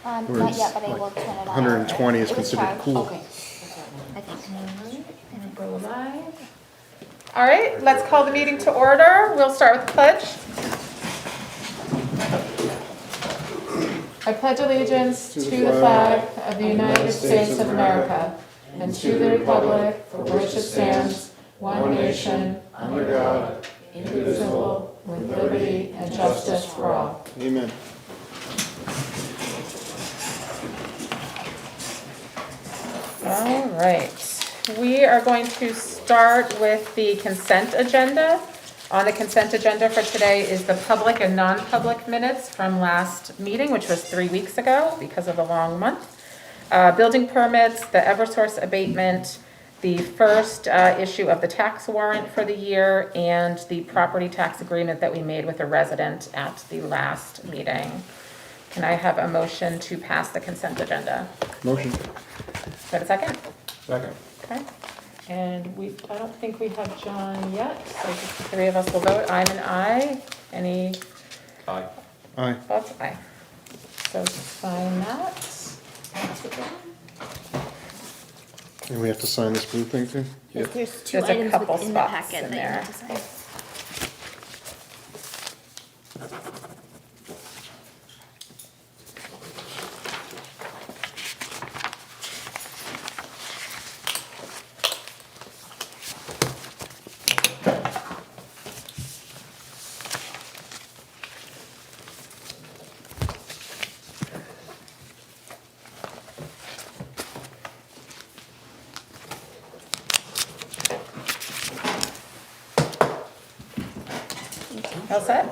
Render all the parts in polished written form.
Where Not it's yet, but I like will turn it on. 120 is It was considered tried. cool. Okay. I think. And go live. All right, let's call the meeting to order. We'll start with the pledge. I pledge allegiance to the flag of the United States of America and to the republic for which it stands, one nation, under God, indivisible, with liberty and justice for all. Amen. All right, we are going to start with the consent agenda. On the consent agenda for today is the public and non-public minutes from last meeting, which was 3 weeks ago because of the long month. Building permits, the Eversource abatement, the first issue of the tax warrant for the year, and the property tax agreement that we made with a resident at the last meeting. Can I have a motion to pass the consent agenda? Motion. Is that a second? Second. Okay. And I don't think we have John yet, so just the three of us will vote. I'm an aye. Any Aye. Aye. thoughts? Aye. So sign that. Pass it down. And we have to sign this blue thing too? Yes, there's two There's a items couple within the spots packet in that you there. need to sign. All set?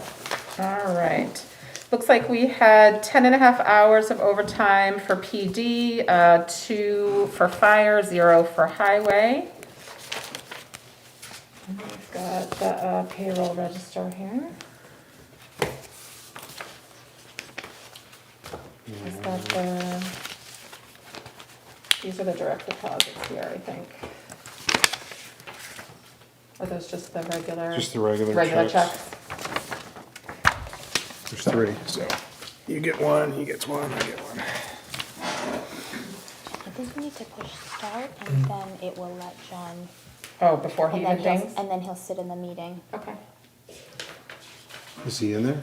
All right. Looks like we had 10 and a half hours of overtime for PD, 2 for fire, 0 for highway. And we've got the payroll register here. Is that these are the direct deposits here, I think. Are those just the regular? Just the regular Regular checks. checks? There's 3, so you get one, he gets one, I get one. I think we need to push start and then it will let John. Oh, before he And then even he'll, thinks? and then he'll sit in the meeting. Okay. Is he in there?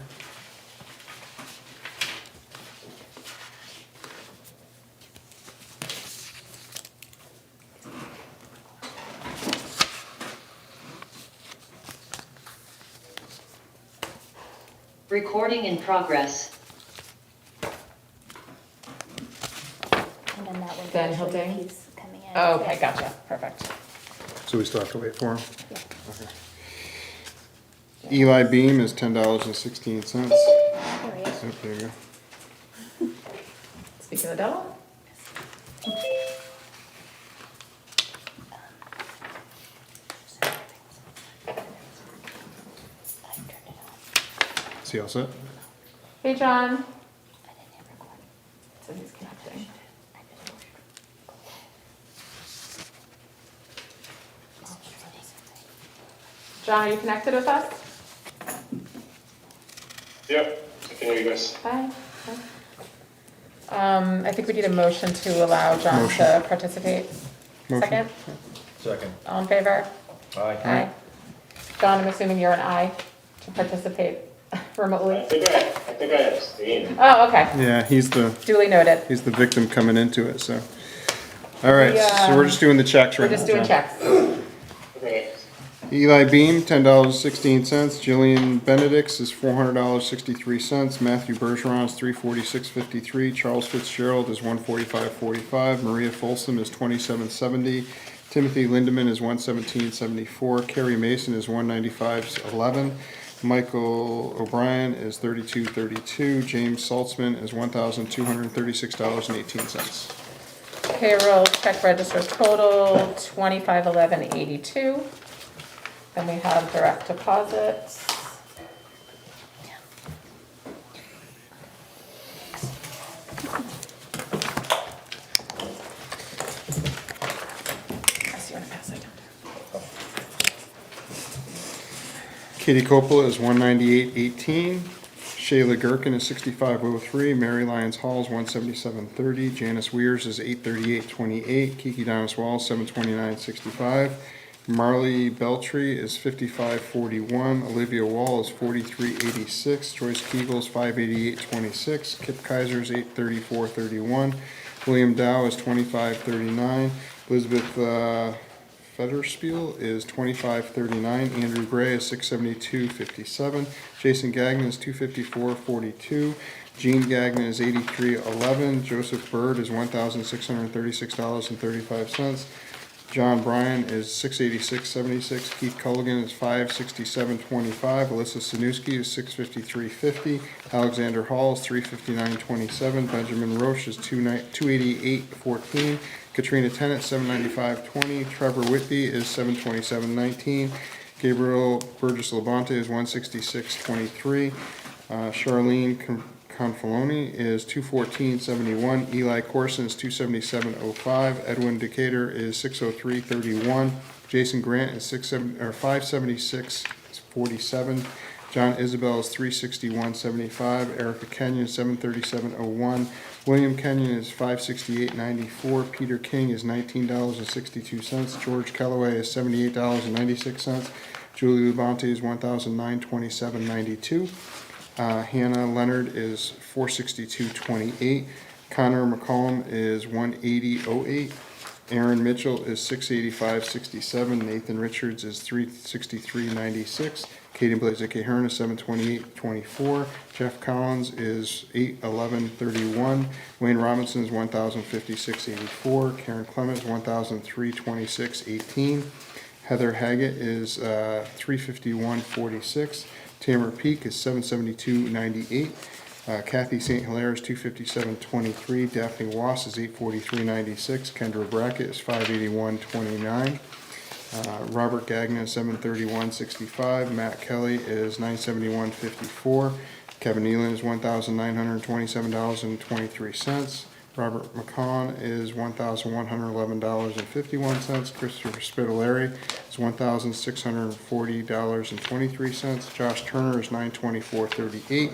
Recording in progress. And then that would. Then he'll actually, ding? He's coming in. Oh, okay, Yeah. gotcha, perfect. So we still have to wait for him? Yeah. Okay. Eli Beam is $10.16. There he is. Yep, there you go. Speaking of the devil? I turned it on. Is he all set? Hey, John. I didn't hit record. So he's connecting. I just pushed go live. Oh, he's sitting. John, are you connected with us? Yep, I can hear you guys. Hi. I think we need a motion to allow John Motion. to participate. Motion. Second? Second. All in favor? Aye. Aye. John, I'm assuming you're an aye to participate remotely? I think I abstained. Oh, okay. Yeah, he's the Duly noted. victim coming into it, so. All right, We, so we're just doing the checks We're right now. just doing John. checks. Okay. Eli Beam, $10.16. Jillian Benedict's is $400.63. Matthew Bergeron's $346.53. Charles Fitzgerald is $145.45. Maria Folsom is $27.70. Timothy Lindeman is $117.74. Kerry Mason is $195.11. Michael O'Brien is $32.32. James Saltzman is $1,236.18. Payroll check registers total 251182. Then we have direct deposits. Yes, you want to pass it down? Katie Coppola is $198.18. Shayla Gherkin is 6503, Mary Lyons Hall is 17730, Janice Weirs is 83828, Kiki Donis Wall 72965, Marley Beltry is 5541, Olivia Wall is 4386, Joyce Kegel is 58826, Kip Kaiser is 83431, William Dow is 2539, Elizabeth Federspiel is 2539, Andrew Gray is 672.57, Jason Gagnon is 254.42, Gene Gagnon is 83.11, Joseph Bird is $1,636.35, John Bryan is 686.76, Keith Culligan is 567.25, Alyssa Sanuski is 653.50, Alexander Hall is 359.27, Benjamin Roche is 288.14, Katrina Tennant, 795.20. Trevor Whitby is 727.19. Gabriel Burgess Labonte is 166.23. Charlene Confaloni is 214.71. Eli Corson is 277.05. Edwin Decatur is 603.31. Jason Grant is 576.47. John Isabel is 361.75. Erica Kenyon is 737.01. William Kenyon is $568.94. Peter King is $19.62. George Kellaway is $78.96. Julie Labonte is $1,927.92. Hannah Leonard is $462.28. Connor McCollum is $180.08. Aaron Mitchell is $685.67. Nathan Richards is $363.96. Katie Blazik Ahern is $728.24. Jeff Collins is $811.31. Wayne Robinson is $1,056.84. Karen Clemens $1,326.18. Heather Haggett is $351.46. Tamara Peak is $772.98. Kathy St. Hilaire is $257.23. Daphne Wass is $843.96. Kendra Brackett is $581.29. Robert Gagnon is $731.65. Matt Kelly is $971.54. Kevin Nealon is $1,927.23. Robert McCon is $1,111.51. Christopher Spitaleri is $1,640.23. Josh Turner is $924.38.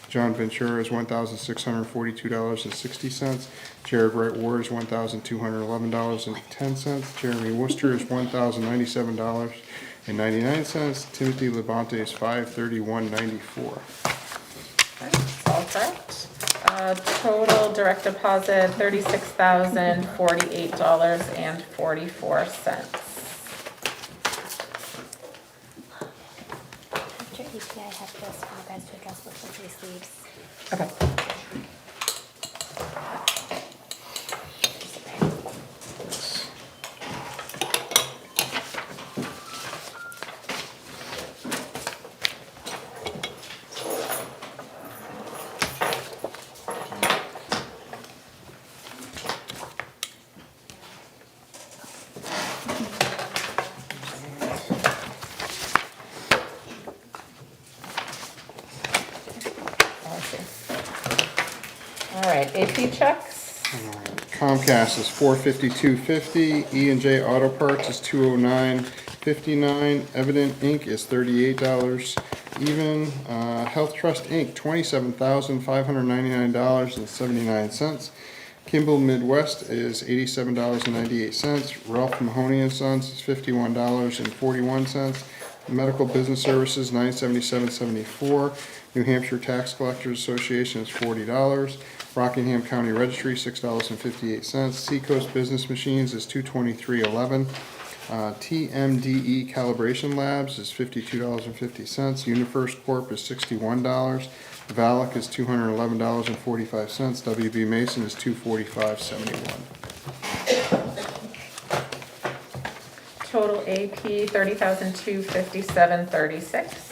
John Ventura is $1,642.60. Jared Wright Ward is $1,211.10. Jeremy Worcester is $1,097.99. Timothy Labonte is $531.94. That's all correct. Total direct deposit, $36,048.44. After EPI, I have this for you guys to address before Grace leaves. Okay. All right, AP checks. Comcast is $452.50. E&J Auto Parts is $209.59. Evident Inc. is $38 even. Health Trust Inc. $27,599.79. Kimball Midwest is $87.98. Ralph Mahoney & Sons is $51.41. Medical Business Services $977.74. New Hampshire Tax Collectors Association is $40. Rockingham County Registry $6.58. Seacoast Business Machines is $223.11. TMDE Calibration Labs is $52.50. UniFirst Corp is $61. Valak is $211.45. WB Mason is $245.71. Total AP, $30,257.36.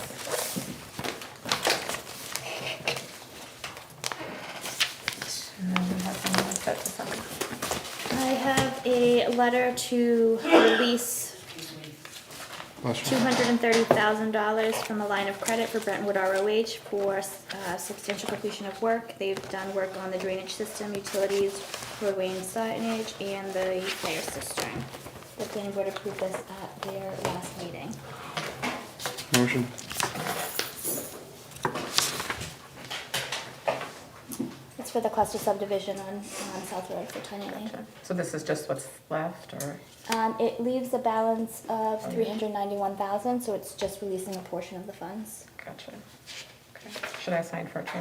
And then we have one more set to sign. I have a letter to release $230,000 from a line of credit for Brentwood ROH for substantial completion of work. They've done work on the drainage system, utilities, roadway and signage, and the fire cistern. The planning board approved this at their last meeting. Motion. for the cluster subdivision on South Road for Tiny Lane. So this is just what's left, or? It leaves a balance of 391,000, so it's just releasing a portion of the funds. Gotcha. Okay. Should I sign for it too,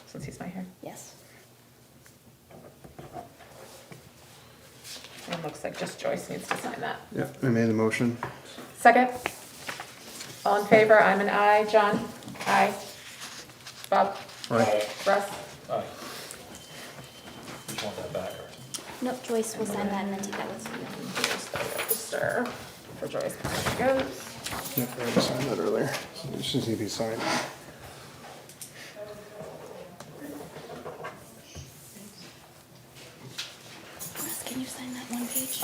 since he's not here? Yes. It looks like just Joyce needs to sign that. Yeah, I made the motion. Second? All in favor? I'm an aye. John? Aye. Bob? Aye. Russ? Aye. Just want that back, or? Nope, Joyce will sign that and then take that with you. Here's the register for Joyce. There she goes. Yep, I already signed that earlier. So it just needs to be signed. Russ, can you sign that one page?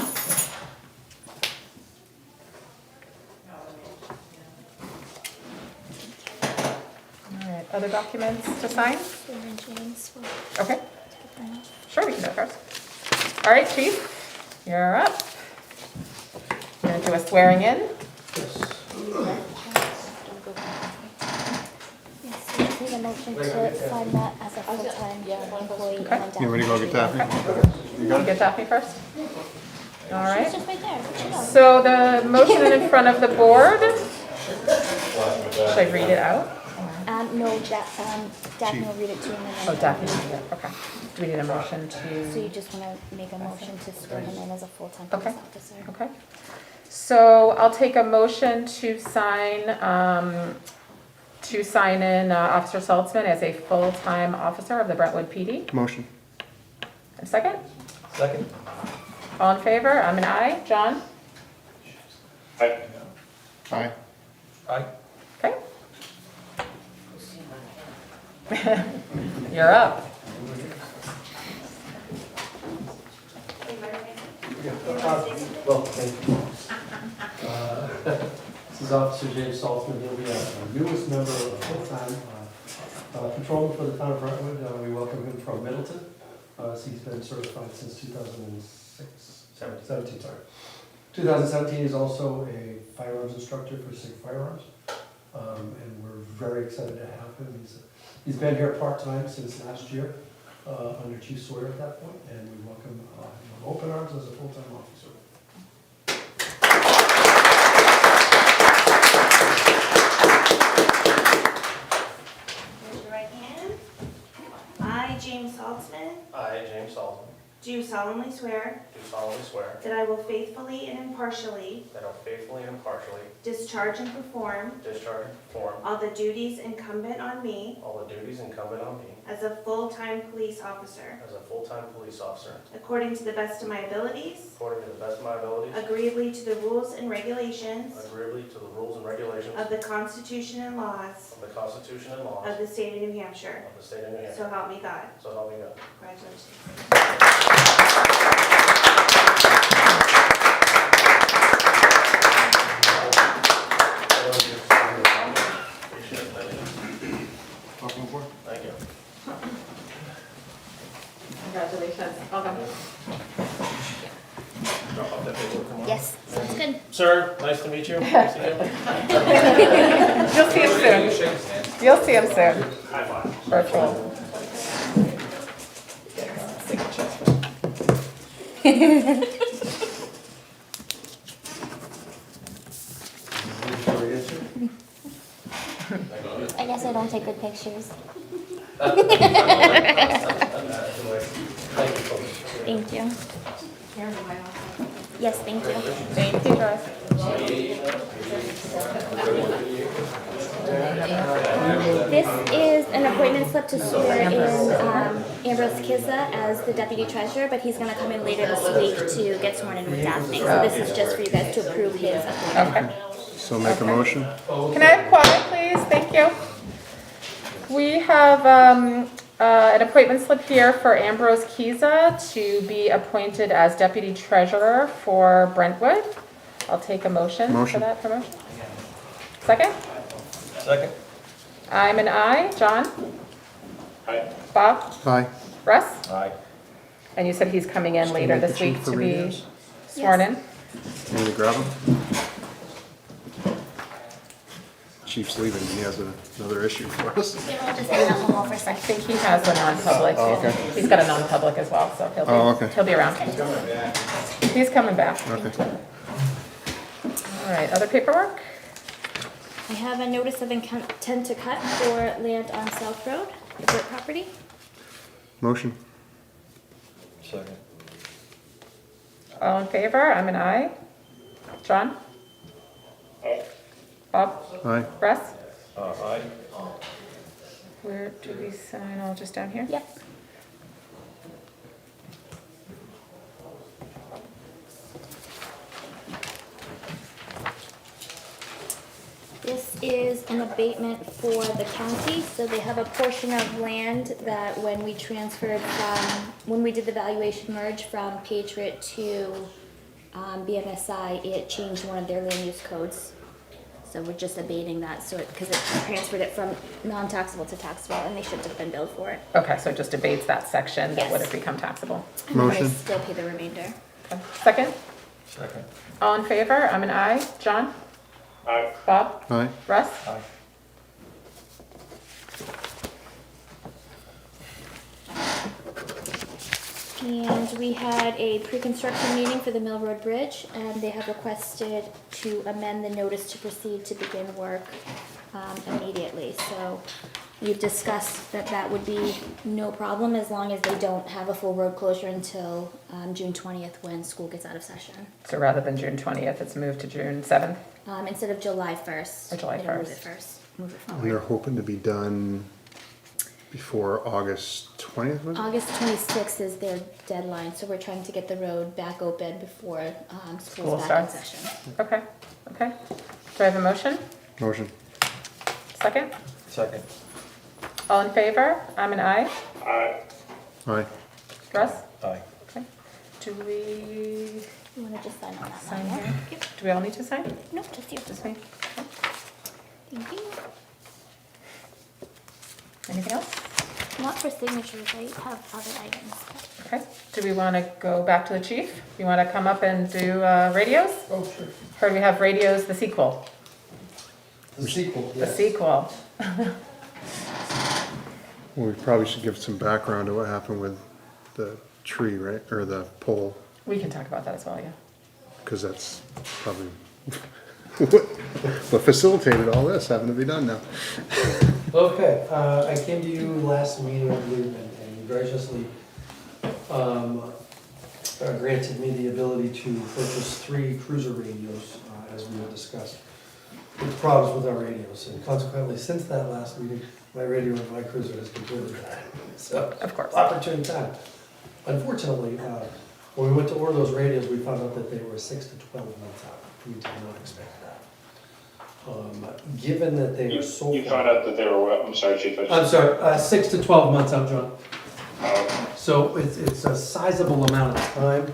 All right, other documents to sign? And then James will Okay, take them off. sure, we can do it first. All right, chief, you're up. You're gonna do a swearing in? Yes, so you just need a motion to sign that as a full-time employee. and then You ready to go get Daphne? You get Daphne first? All She's right. just right there. She knows. So the motion is in front of the board. Should I read it out? No, Daphne will read it to him and Oh, then. Daphne, okay. Do we need a motion So to? you just wanna make a motion to swear him in as a full-time Okay. police officer? Okay. So I'll take a motion to sign in Officer Saltzman as a full-time officer of the Brentwood PD. Motion. And second? Second. All in favor? I'm an aye. John? Aye. Aye. Aye. Okay. You're up. Well, thank you. This is Officer James Saltzman. He'll be our newest member of full-time patrolman for the town of Brentwood. We welcome him from Middleton. So he's been certified since 2017, sorry. 2017, he's also a firearms instructor for SIG Firearms. And we're very excited to have him. He's been here part-time since last year, under Chief Sawyer at that point, and we welcome him with open arms as a full-time officer. Raise your right hand. I, James Saltzman, I, James Saltzman, do solemnly swear do solemnly swear that I will faithfully and impartially that I will faithfully and impartially discharge and perform discharge and perform all the duties incumbent on me all the duties incumbent on me as a full-time police officer, as a full-time police officer, according to the best of my abilities, according to the best of my abilities, agreeably to the rules and regulations agreeably to the rules and regulations of the Constitution and laws of the Constitution and laws of the state of New Hampshire. of the state of New Hampshire. So help me God. So help me God. Congratulations. Welcome aboard. Thank you. Congratulations. Welcome. Drop off that paperwork tomorrow. Yes, sounds good. Sir, nice to meet you. Nice to meet you. You'll see him soon. You'll see him soon. High five. Virtual. I guess I don't take good pictures. Thank you. Yes, thank you. Thank you, Joyce. This is an appointment slip to swear in Ambrose Kizza as the deputy treasurer, but he's gonna come in later this week to get sworn in with Daphne. So this is just for you guys to approve his appointment. Okay. So make a motion. Can I have quiet, please? Thank you. We have an appointment slip here for Ambrose Kiza to be appointed as deputy treasurer for Brentwood. I'll take a motion for Motion. that promotion. Second? Second. I'm an aye. John? Aye. Bob? Aye. Russ? Aye. And you said he's coming in later make the this week chief for to be readers? sworn in? Need to grab him? Chief chief's leaving, he has another issue for us. Yeah, we'll just hang out in the hall for a I second. think he has a non-public. Oh, okay. He's got a non-public as well, so Oh, okay. he'll be around. He's coming back. Okay. All right, other paperwork? I have a notice of intent to cut for land on South Road, the Burt property. Motion. Second. All in favor? I'm an aye. John? Bob? Aye. Russ? Aye. Where do we sign? All just down here? Yep. This is an abatement for the county, so they have a portion of land that when we transferred from, when we did the valuation merge from Patriot to BMSI, it changed one of their land use codes. So we're just abating that, so because it transferred it from non-taxable to taxable, and they shouldn't have been billed for it. Okay, so it just debates that section that would Yes. have become taxable. And then Motion. they still pay the remainder. Okay. Second? Second. All in favor? I'm an aye. John? Aye. Bob? Aye. Russ? Aye. And we had a pre-construction meeting for the Mill Road Bridge, and they have requested to amend the notice to proceed to begin work immediately. So we've discussed that that would be no problem as long as they don't have a full road closure until June 20th when school gets out of session. So rather than June 20th, it's moved to June 7th? Instead of July 1st. Or July they'll move 1st. it first, move it And they're forward. hoping to be done before August 20th, was it? August 26th is their deadline, so we're trying to get the road back open before School school's back in starts. session. Okay, okay. Do I have a motion? Motion. Second? Second. All in favor? I'm an aye. Aye. Russ? Aye. Okay. Do we You wanna just sign on that sign line? here? Yep. Do we all need to sign? Nope, just you. Just me? Thank you. Anything else? Not for signatures, I have other items. Okay. Do we want to go back to the chief? You want to come up and do radios? Oh, sure. Heard we have radios, the sequel. The sequel, The yes. sequel. Well, we probably should give some background to what happened with the tree, right, or the pole, We can talk about that as well, yeah. because that's probably what facilitated all this having to be done now. Okay, I came to you last meeting, I believe, and you graciously granted me the ability to purchase 3 cruiser radios, as we had discussed, with problems with our radios. And consequently, since that last meeting, my radio in my cruiser has completely died. So, Of course. opportune time. Unfortunately, when we went to order those radios, we found out that they were 6 to 12 months out. We did not expect that. Given that they are so You far. found out that they were what? I'm sorry, Chief. I'm sorry, 6 to 12 months out, John. Oh, So it's a sizable amount of time,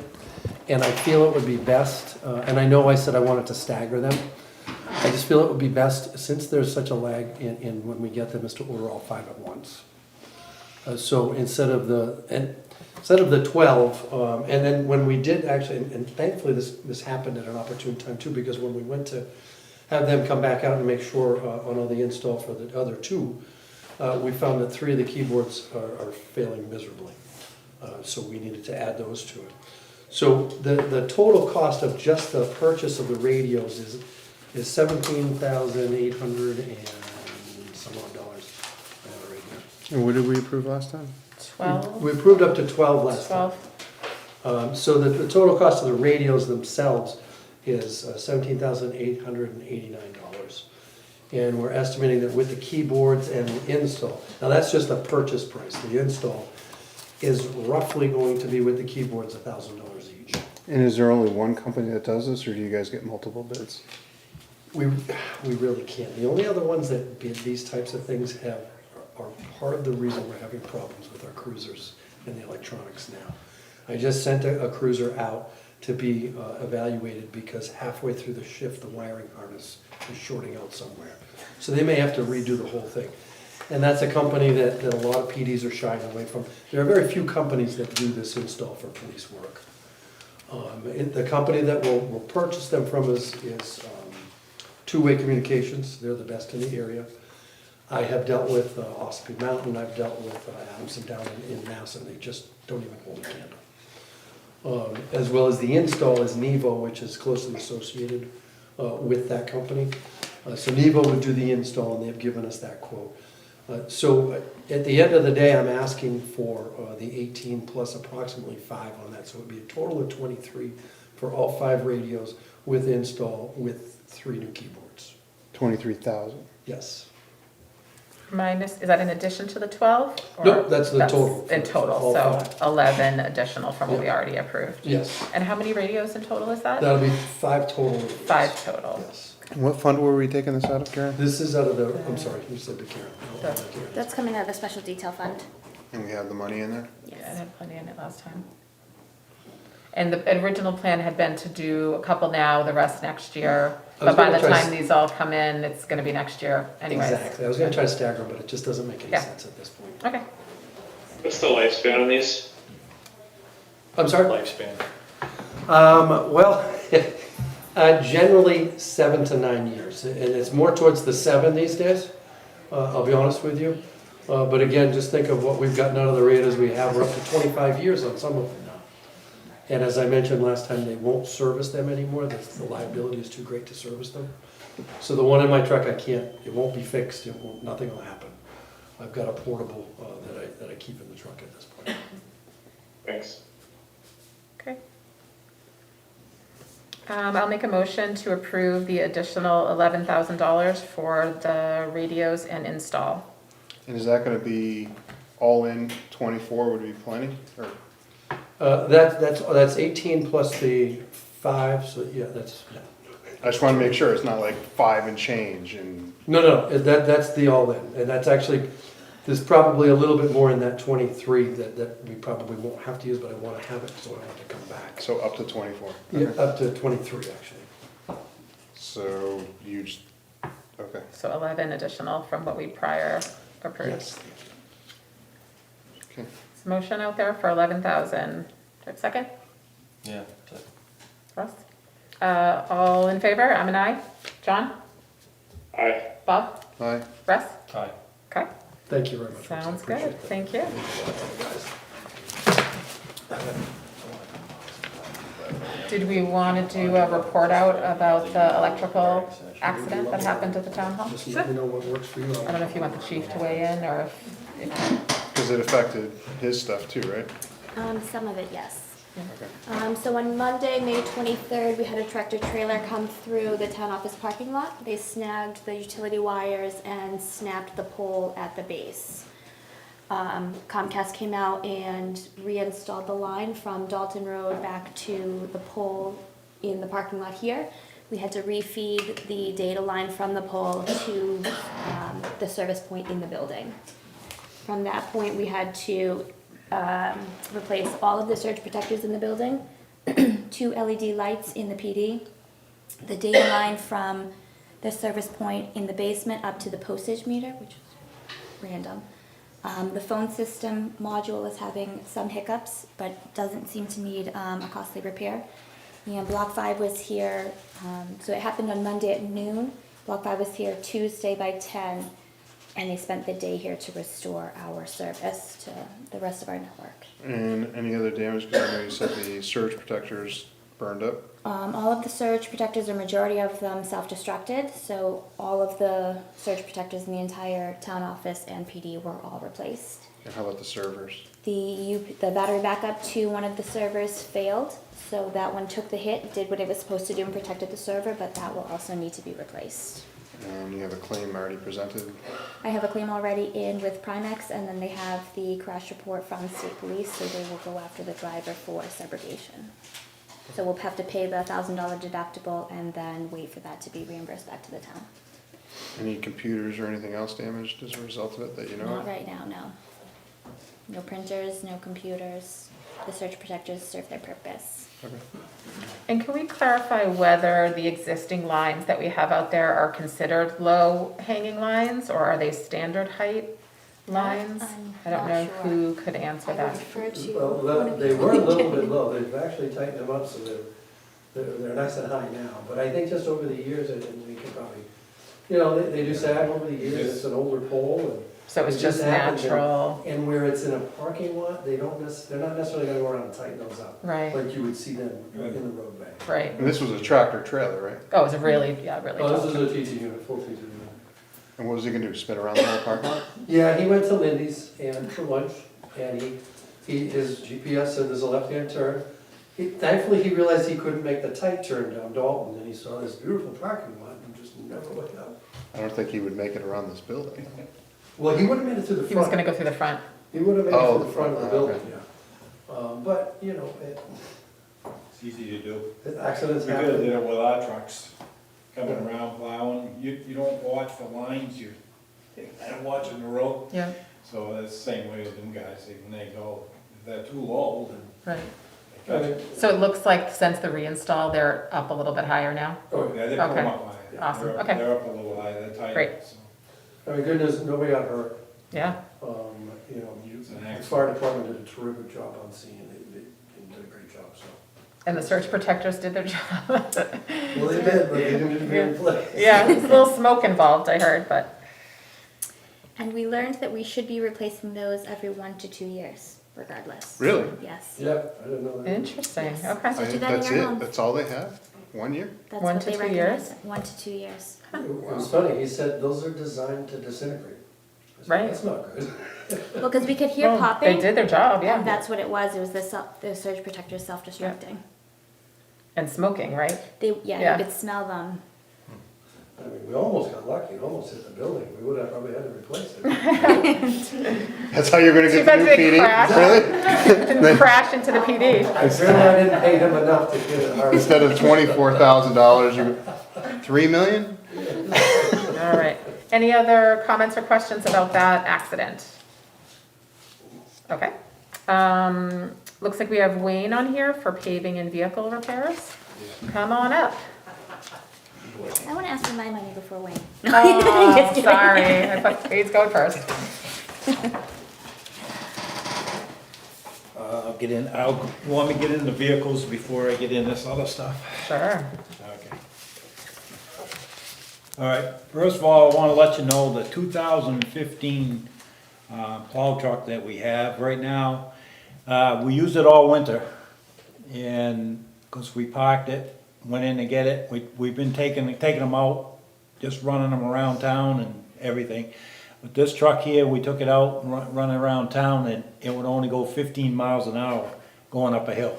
and I feel it would be best, and I know I said I wanted to stagger them. I just feel it would be best, since there's such a lag in when we get them, is to order all 5 at once. So instead of the 12, and then when we did actually, and thankfully this happened at an opportune time too, because when we went to have them come back out and make sure on all the install for the other 2, we found that 3 of the keyboards are failing miserably. So we needed to add those to it. So the total cost of just the purchase of the radios is $17,800 and some odd dollars. I have it right here. And what did we approve last time? 12? We approved up to 12 last time. 12? So the total cost of the radios themselves is $17,889. And we're estimating that with the keyboards and the install, now that's just the purchase price. The install is roughly going to be with the keyboards $1,000 each. And is there only one company that does this, or do you guys get multiple bids? We really can't. The only other ones that bid these types of things are part of the reason we're having problems with our cruisers and the electronics now. I just sent a cruiser out to be evaluated because halfway through the shift, the wiring harness is shorting out somewhere. So they may have to redo the whole thing. And that's a company that a lot of PDs are shying away from. There are very few companies that do this install for police work. The company that will purchase them from us is two-way communications, they're the best in the area. I have dealt with Ossipee Mountain, I've dealt with Adamson down in Mass, and they just don't even hold a candle. As well as the install is Nevo, which is closely associated with that company. So Nevo would do the install, and they've given us that quote. So at the end of the day, I'm asking for the 18 plus approximately 5 on that, so it would be a total of 23 for all 5 radios with install with 3 new keyboards. 23,000. Yes. Minus, is that in addition to the 12? Or Nope, that's the total. In total, All so 5. 11 additional from what we Yeah. already approved. Yes, And how many radios in total is that? that'll be 5 total. 5 total. Yes. What fund were we taking this out of, Karen? This is out of the, I'm sorry, you said the Karen. No, That's- not Karen. That's coming out of the special detail fund. And we have the money in there? Yeah, I had plenty in it last time. And the original plan had been to do a couple now, the rest next year. I was But by the gonna try time these all come in, it's gonna be next year anyways. Exactly, I was gonna try to stagger them, but it just doesn't make any Yeah. sense at this point. Okay. What's the lifespan on these? I'm sorry? Lifespan. Well, generally 7 to 9 years, and it's more towards the 7 these days, I'll be honest with you. But again, just think of what we've gotten out of the radios we have, we're up to 25 years on some of them now. And as I mentioned last time, they won't service them anymore, the liability is too great to service them. So the one in my truck, I can't, it won't be fixed, nothing will happen. I've got a portable that I keep in the truck at this point. Thanks. Okay. I'll make a motion to approve the additional $11,000 for the radios and install. And is that gonna be all in 24 would be plenty, or? That's 18 plus the 5, so yeah, yeah. I just wanna make sure it's not like 5 and change and, No, that's the all-in, and that's actually, there's probably a little bit more in that 23 that we probably won't have to use, but I want to have it so I don't have to come back. so up to 24. Yeah, Okay. up to 23, actually. So you just, okay. So 11 additional from what we prior approved. Yes. Okay. There's a motion out there for 11,000. Do I have a second? Yeah. Russ? All in favor? I'm an aye. John? Aye. Bob? Aye. Russ? Aye. Okay, Thank you very much. I sounds appreciate good. that. Thank you. Did we want to do a report out about the electrical accident that happened at the town hall? Just let me know what works for you. I don't know if you want the chief to weigh in or if, Because it affected his stuff too, right? Some of it, yes. Okay. So on Monday, May 23rd, we had a tractor trailer come through the town office parking lot. They snagged the utility wires and snapped the pole at the base. Comcast came out and reinstalled the line from Dalton Road back to the pole in the parking lot here. We had to refeed the data line from the pole to the service point in the building. From that point, we had to replace all of the surge protectors in the building, 2 LED lights in the PD, the data line from the service point in the basement up to the postage meter, which is random. The phone system module is having some hiccups, but doesn't seem to need a costly repair. And Block 5 was here, so it happened on Monday at noon. Block 5 was here Tuesday by 10. And they spent the day here to restore our service to the rest of our network. And any other damage? Because I know you said the surge protectors burned up. All of the surge protectors, or majority of them, self-destructed. So all of the surge protectors in the entire town office and PD were all replaced. And how about the servers? The battery backup to one of the servers failed. So that one took the hit, did what it was supposed to do and protected the server, but that will also need to be replaced. And you have a claim already presented. I have a claim already in with Primex, and then they have the crash report from state police, so they will go after the driver for subrogation. So we'll have to pay the $1,000 deductible and then wait for that to be reimbursed back to the town. Any computers or anything else damaged as a result of it that you know Not of? right now, no. No printers, no computers. The surge protectors serve their purpose. Okay. and can we clarify whether the existing lines that we have out there are considered low hanging lines or are they standard height lines? I'm I don't not know sure. who could answer I would that. refer to. Well, they were a little bit low, they've actually tightened them up so they're nice and high now, but I think just over the years, and we could probably, you know, they do sag over the years, it's an older pole, and So it was it just happens, natural, and where it's in a parking lot, they're not necessarily gonna go around and tighten those up, right, like you would see them in the roadway. right. And this was a tractor trailer, right? Oh, it was a really, yeah, really Oh, tall. this is a TT unit, full TT unit. And what was he gonna do, spin around the whole parking lot? Yeah, he went to Lindy's and for lunch, and his GPS said there's a left-hand turn. Thankfully, he realized he couldn't make the tight turn down Dalton, and he saw this beautiful parking lot and just never looked up. I don't think he would make it around this building. Well, he would have made it to the front. He was gonna go through the front. He would have made it Oh, to the front of the okay. building, yeah. But, you know, It's easy to do. accidents We did happen. it with our trucks, coming around plowing, you don't watch for lines, you kind of watching the road. Yeah, So that's the same way with them guys, when they go, if they're too low, then right. they cut you. So it looks like since the reinstall, they're up a little bit higher now? Oh, Yeah, they put Okay. them up high. Awesome, They're up- okay. They're up a little high, they're tight. Great. So I mean, good news, nobody got hurt. Yeah, You know, It's an the accident. fire department did a terrific job on scene, they did a great job, so. and the surge protectors did their job. Well, they did, but they didn't interfere in play. Yeah, there's a little smoke involved, I heard, but, And we learned that we should be replacing those every 1 to 2 years, regardless. Really? Yes. Yeah, I didn't know that. interesting, Yes. okay. So do that in That's your it? home. That's all they have? 1 year? That's 1 what to they 2 recommend. years? 1 to 2 years. It was funny, he said those are designed to disintegrate. I said, Right. That's not good. Well, because we could hear Well, popping. They did their job, And yeah. that's what it was. It was the surge protectors self-destructing. And smoking, right? Yeah, Yeah. you could smell them. I mean, we almost got lucky, it almost hit the building, we would have probably had to replace it. That's how you're gonna Too get the bad new they PD? crashed. Really? Didn't crash into the PD. I figured I didn't pay him enough to get it hard. Instead of $24,000, you, 3 million? All right. Any other comments or questions about that accident? Okay. Looks like we have Wayne on here for paving and vehicle repairs. Come on up. I want to ask for my money before Wayne. Oh, Just kidding. sorry. I thought Wade's going first. I'll get in, you want me to get in the vehicles before I get in this other stuff? Sure. Okay. All right, first of all, I want to let you know the 2015 plow truck that we have right now, we used it all winter. And, because we parked it, went in to get it, we've been taking them out, just running them around town and everything. But this truck here, we took it out and running around town, and it would only go 15 miles an hour going up a hill.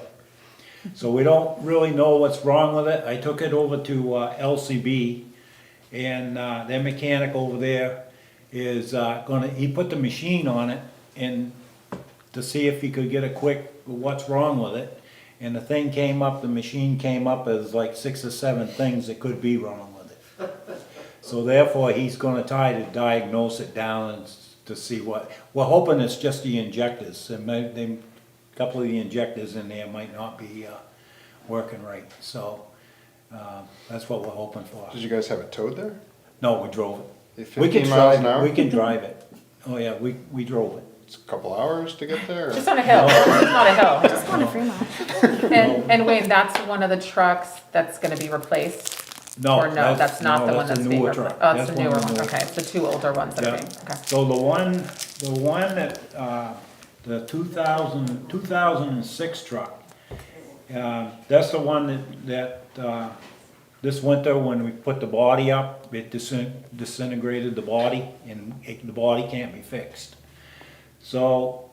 So we don't really know what's wrong with it. I took it over to LCB, and their mechanic over there is he put the machine on it and to see if he could get a quick what's wrong with it. And the thing came up, the machine came up as like 6 or 7 things that could be wrong with it. So therefore, he's gonna try to diagnose it down and to see what, we're hoping it's just the injectors. A couple of the injectors in there might not be working right, so that's what we're hoping for. Did you guys have it towed there? No, we drove it. At We can 15 miles an drive, hour? we can drive it. Oh yeah, we drove it. It's a couple hours to get there? or- Just on a hill. It's not a hill. Just going to Fremont. And Wayne, that's one of the trucks that's gonna be replaced? No, Or no, that's not the one that's a being newer replaced? truck. Oh, it's the That's newer of the one, newer- okay, it's the 2 older ones that are Yeah. being, okay. So the one that, the 2006 truck, that's the one that, this winter when we put the body up, it disintegrated the body and the body can't be fixed. So,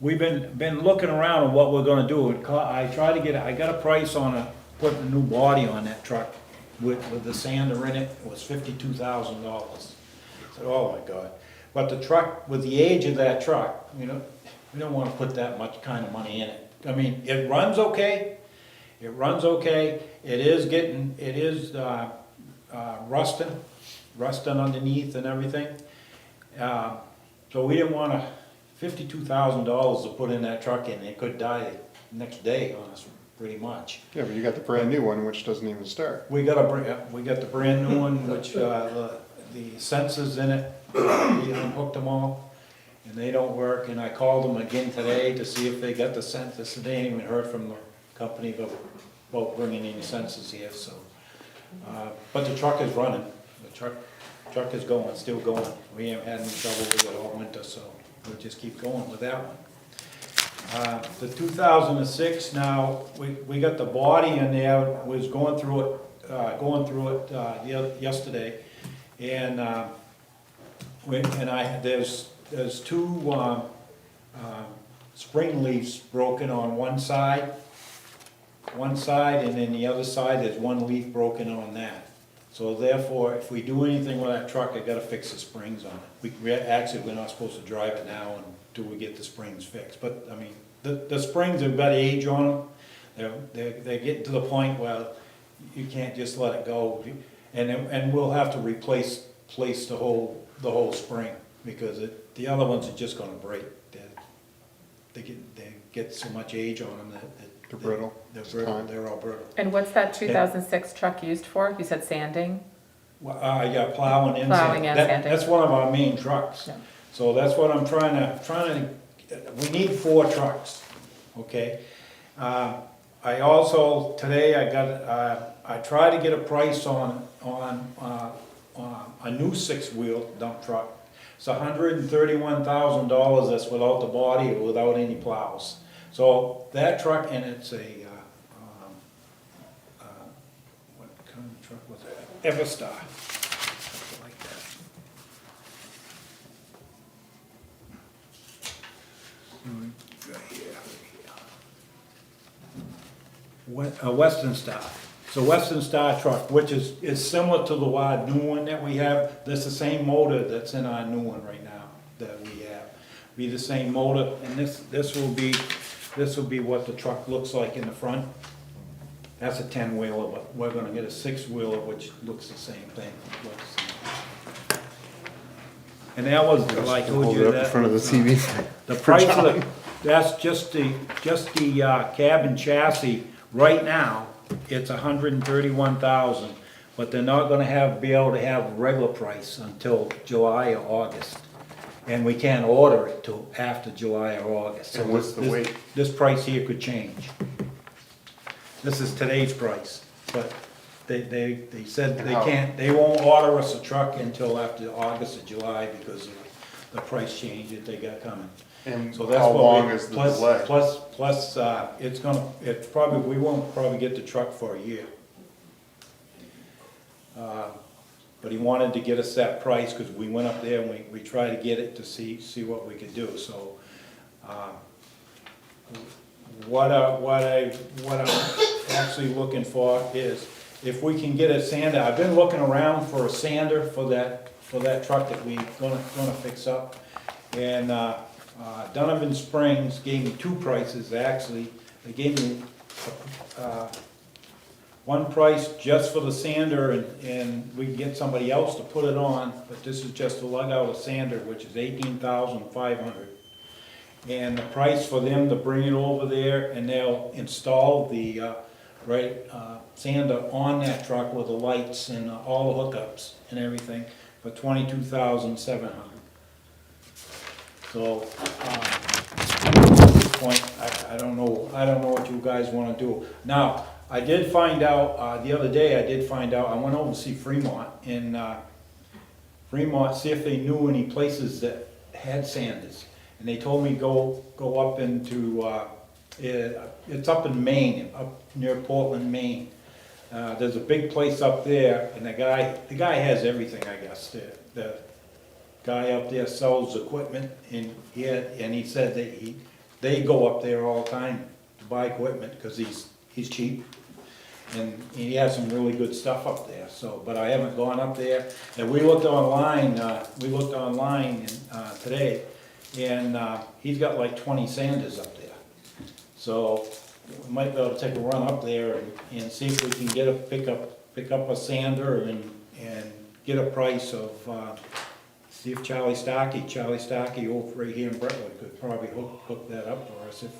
we've been looking around at what we're gonna do. I got a price on putting a new body on that truck with the sander in it. It was $52,000. I said, oh my God. But the truck, with the age of that truck, we don't wanna put that much kind of money in it. I mean, it runs okay. It runs okay. It is rusting underneath and everything. So we didn't want $52,000 to put in that truck, and it could die next day on us, pretty much. Yeah, but you got the brand new one, which doesn't even start. We got the brand new one, which, the sensors in it, we unhooked them all, and they don't work, and I called them again today to see if they got the sensors, they ain't even heard from the company about bringing any sensors here, so. But the truck is running, the truck is going, still going. We haven't had any trouble with it all winter, so we'll just keep going with that one. The 2006, now, we got the body in there, was going through it yesterday, and there's two spring leaves broken on one side, and then the other side, there's one leaf broken on that. So therefore, if we do anything with that truck, I gotta fix the springs on it. We're not supposed to drive it now until we get the springs fixed. But, I mean, the springs have got age on them. They're getting to the point where you can't just let it go. And we'll have to replace the whole spring, because the other ones are just gonna break. They get so much age on them that They're brittle. They're brittle, they're all brittle. And what's that 2006 truck used for? You said sanding? Well, yeah, plowing and Plowing sanding. and sanding. That's one of our main trucks. Yeah. So that's what I'm trying to, we need 4 trucks, okay? I also, today I tried to get a price on a new 6-wheel dump truck. It's $131,000, that's without the body or without any plows. So that truck, and it's a, what kind of truck was that? Everstar. Something like that. Western Star. So Western Star truck, which is similar to the new one that we have. That's the same motor that's in our new one right now that we have. Be the same motor, and this will be what the truck looks like in the front. That's a 10-wheeler, but we're gonna get a 6-wheeler, which looks the same thing. And that was, like I told Hold it you, up in front of the TV. the price of that's just the cab and chassis. Right now, it's $131,000, but they're not gonna be able to have a regular price until July or August. And we can't order it till after July or August. So And what's the wait? This price here could change. This is today's price, but they said they won't order us a truck until after August or July because of the price change that they got coming. And So that's how what long is the delay? Plus, we won't probably get the truck for a year. But he wanted to get us that price because we went up there and we tried to get it to see what we could do, so. What I'm actually looking for is if we can get a sander. I've been looking around for a sander for that truck that we're gonna fix up. And Donovan Springs gave me 2 prices, actually. They gave me one price just for the sander, and we can get somebody else to put it on, but this is just to lug out a sander, which is $18,500. And the price for them to bring it over there, and they'll install the sander on that truck with the lights and all the hookups and everything for $22,700. So at this point, I don't know what you guys want to do. Now, I did find out the other day. I went over to see Fremont and see if they knew any places that had sanders. And they told me go up into, it's up in Maine, up near Portland, Maine. There's a big place up there, and the guy has everything, I guess. The guy up there sells equipment, and he said that they go up there all the time to buy equipment because he's cheap, and he has some really good stuff up there. So, but I haven't gone up there. And we looked online. Today. And he's got like 20 sanders up there. So we might be able to take a run up there and see if we can pick up a sander and get a price of, see if Charlie Starkey over right here in Brentwood could probably hook that up for us if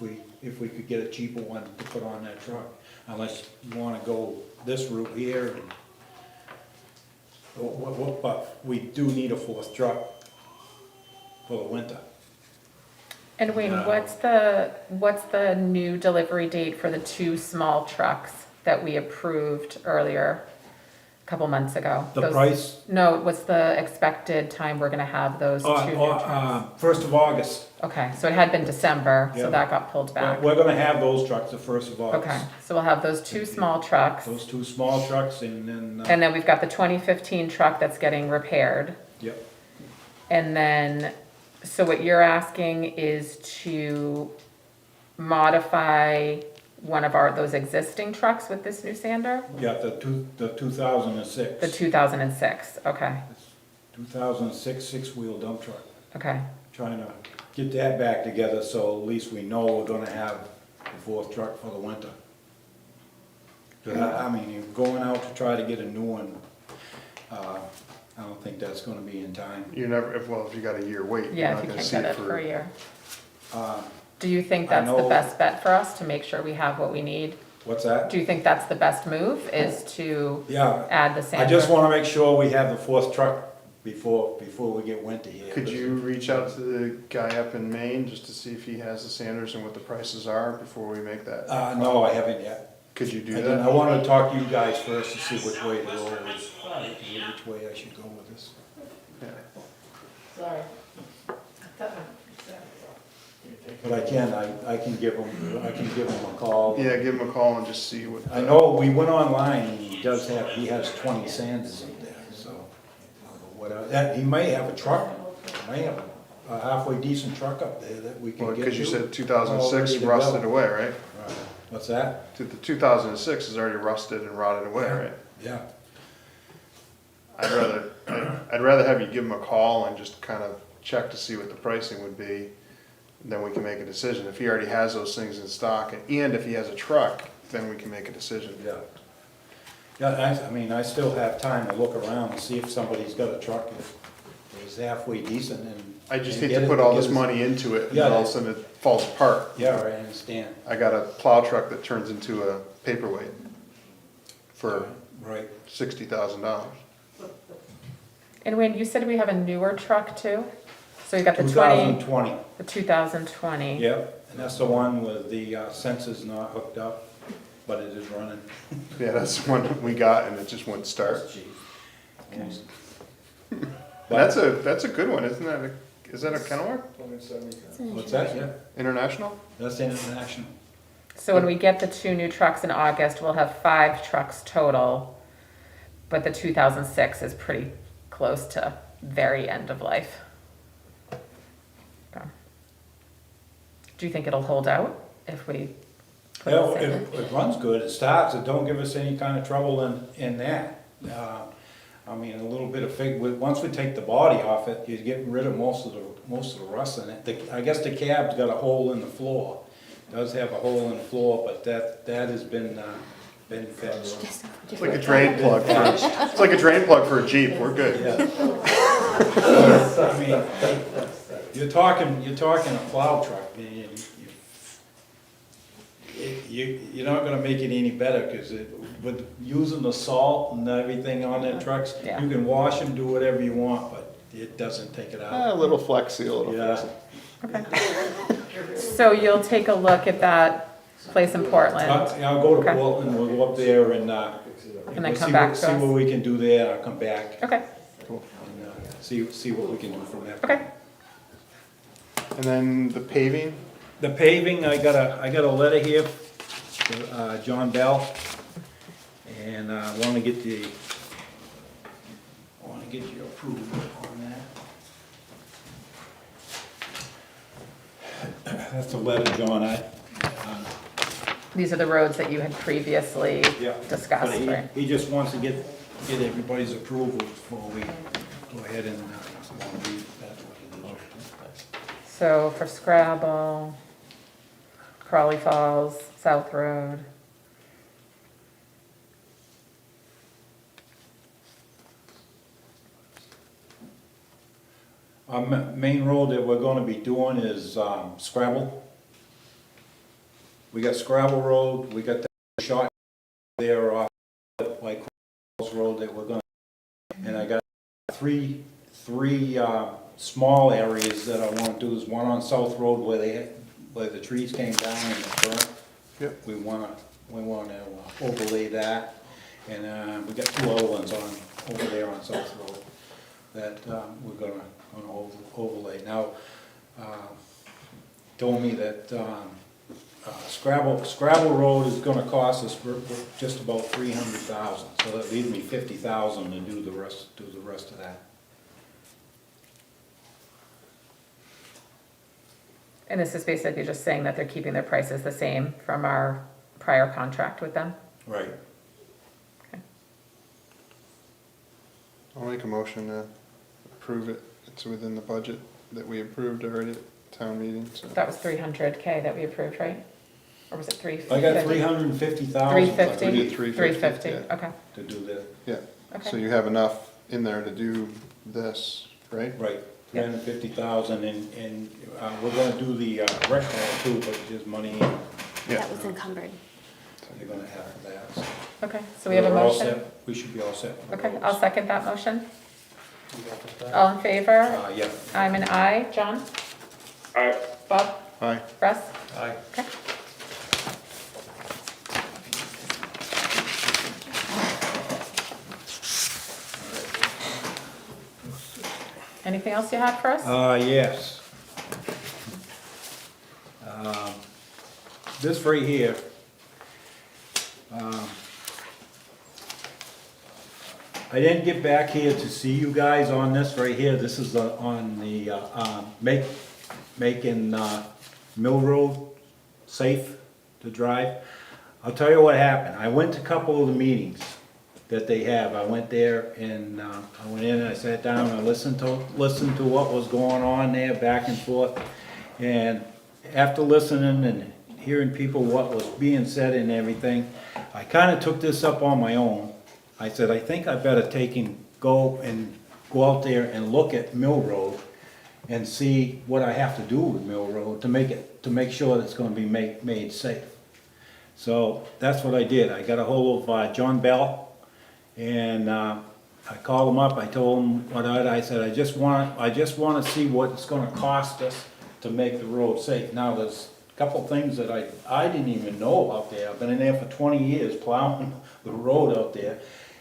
we could get a cheaper one to put on that truck. Unless you want to go this route here. But we do need a 4th truck for the winter. And Wayne, Yeah. what's the new delivery date for the 2 small trucks that we approved earlier, a couple months ago? The price? No, what's the expected time we're gonna have those 2 new trucks? 1st of August. Okay, so it had been December, so Yeah. that got pulled back. We're gonna have those trucks the 1st of August. Okay, so we'll have those 2 small trucks, Those 2 small trucks and then, and then we've got the 2015 truck that's getting repaired. yep. And then, so what you're asking is to modify one of those existing trucks with this new sander? Yeah, the 2006. The 2006, okay, 2006 6-wheel dump truck. okay. Trying to get that back together so at least we know we're gonna have the 4th truck for the winter. 'Cause I mean, you're going out to try to get a new one, I don't think that's gonna be in time. You never, if you got a year wait, you're Yeah, not if you gonna can't see get it it for a year. Uh, Do you think I that's the know- best bet for us to make sure we have what we need? What's that? Do you think that's the best move, is to Yeah, add the sander? I just wanna make sure we have the 4th truck before we get winter here. Could you reach out to the guy up in Maine just to see if he has the sanders and what the prices are before we make that? No, I haven't yet. Could you do I didn't. I that? wanted to talk to you guys first to see which way to go, which way I should go with this. Yeah. Sorry. But I can give him a call. Yeah, give him a call and just see what. I know we went online and he has 20 sanders in there, so. He may have a truck, he may have a halfway decent truck up there that we can Well, get because you to. said 2006 All ready to rusted go. away, right? Right. What's that? The 2006 is already rusted and rotted away, right? Yeah. I'd rather have you give him a call and just kind of check to see what the pricing would be. Then we can make a decision. If he already has those things in stock and if he has a truck, then we can make a decision. Yeah. Yeah, I mean, I still have time to look around and see if somebody's got a truck that is halfway decent and. I just and hate to get put it- all get this it- money into it and Yeah, then all of a sudden it falls apart. Yeah, I understand. I got a plow truck that turns into a paperweight for Right. $60,000. And Wayne, you said we have a newer truck too? So you got the 2020. the 2020. Yep, and that's the one with the sensors not hooked up, but it is running. Yeah, that's the one we got and it just wouldn't start. Okay. That's a good one, isn't that? Is that a Kenilworth? What's that? Yeah, International? that's international. So when we get the 2 new trucks in August, we'll have 5 trucks total, but the 2006 is pretty close to very end of life. Okay. Do you think it'll hold out if we put Yeah, this in? it runs good, it starts, it don't give us any kind of trouble in that. I mean, a little bit of once we take the body off it, you're getting rid of most of the rust in it. I guess the cab's got a hole in the floor. It does have a hole in the floor, but that has been fixed. It's like a drain plug it's like a drain plug for a Jeep, we're good. Yeah. I mean, you're talking a plow truck, and you're not gonna make it any better, cause with using the salt and everything on their trucks, Yeah. you can wash them, do whatever you want, but it doesn't take it A out. little flex seal, it'll fix Yeah. it. So you'll take a look at that place in Portland? I'll go to Okay. Portland, we'll go up there and, then we'll come see back what, to see us? what we can do there, I'll come back Okay, and, see what we can do from there. okay. And then the paving, The paving, I got a letter here, to, John Bell, and I wanna get your approval on that. That's a letter, John, These are the roads that you had previously yeah. discussed, But right? he just wants to get everybody's approval before we go ahead and, that's what it is. So for Scrabble, Crawley Falls, South Road. Our main road that we're gonna be doing is, Scrabble. We got Scrabble Road, we got the shot there off, like, Cross Road that we're gonna, and I got three small areas that I wanna do is one on South Road where the trees came down and it burnt. Yep. We wanna overlay that, and, we got 2 other ones over there on South Road that, we're gonna overlay. Now, told me that, Scrabble Road is gonna cost us just about 300,000, so that leaves me 50,000 to do the rest of that. And this is basically just saying that they're keeping their prices the same from our prior contract with them? Right. I'll make a motion to approve it. It's within the budget that we approved already at town meeting, so. That was 300K that we approved, right? Or was it 350? I got 350,000. 350? We did 350, 350, yeah. okay. To do that, Yeah, so Okay. you have enough in there to do this, right? right, 350,000, and, we're gonna do the, rec hall too, but there's money, That was encumbered. they're gonna have for that, so. Okay, so we have a We're all motion? set. We should be all set. for Okay, those. I'll second that motion. You got that? All in favor? Yeah. I'm an aye. John? Aye. Bob? Aye. Russ? Aye. Okay. Anything else you have for us? Yes. This right here, I didn't get back here to see you guys on this right here. This is on the, making Mill Road safe to drive. I'll tell you what happened. I went to a couple of the meetings that they have. I went there and, I went in and I sat down and I listened to what was going on there, back and forth. And after listening and hearing people, what was being said and everything, I kinda took this up on my own. I said, I think I better go out there and look at Mill Road and see what I have to do with Mill Road to make sure that it's gonna be made safe. So that's what I did. I got a hold of John Bell, and I called him up. I told him I said, I just want to see what it's going to cost us to make the road safe. Now there's a couple things that I didn't even know out there. I've been in there for 20 years plowing the road out there.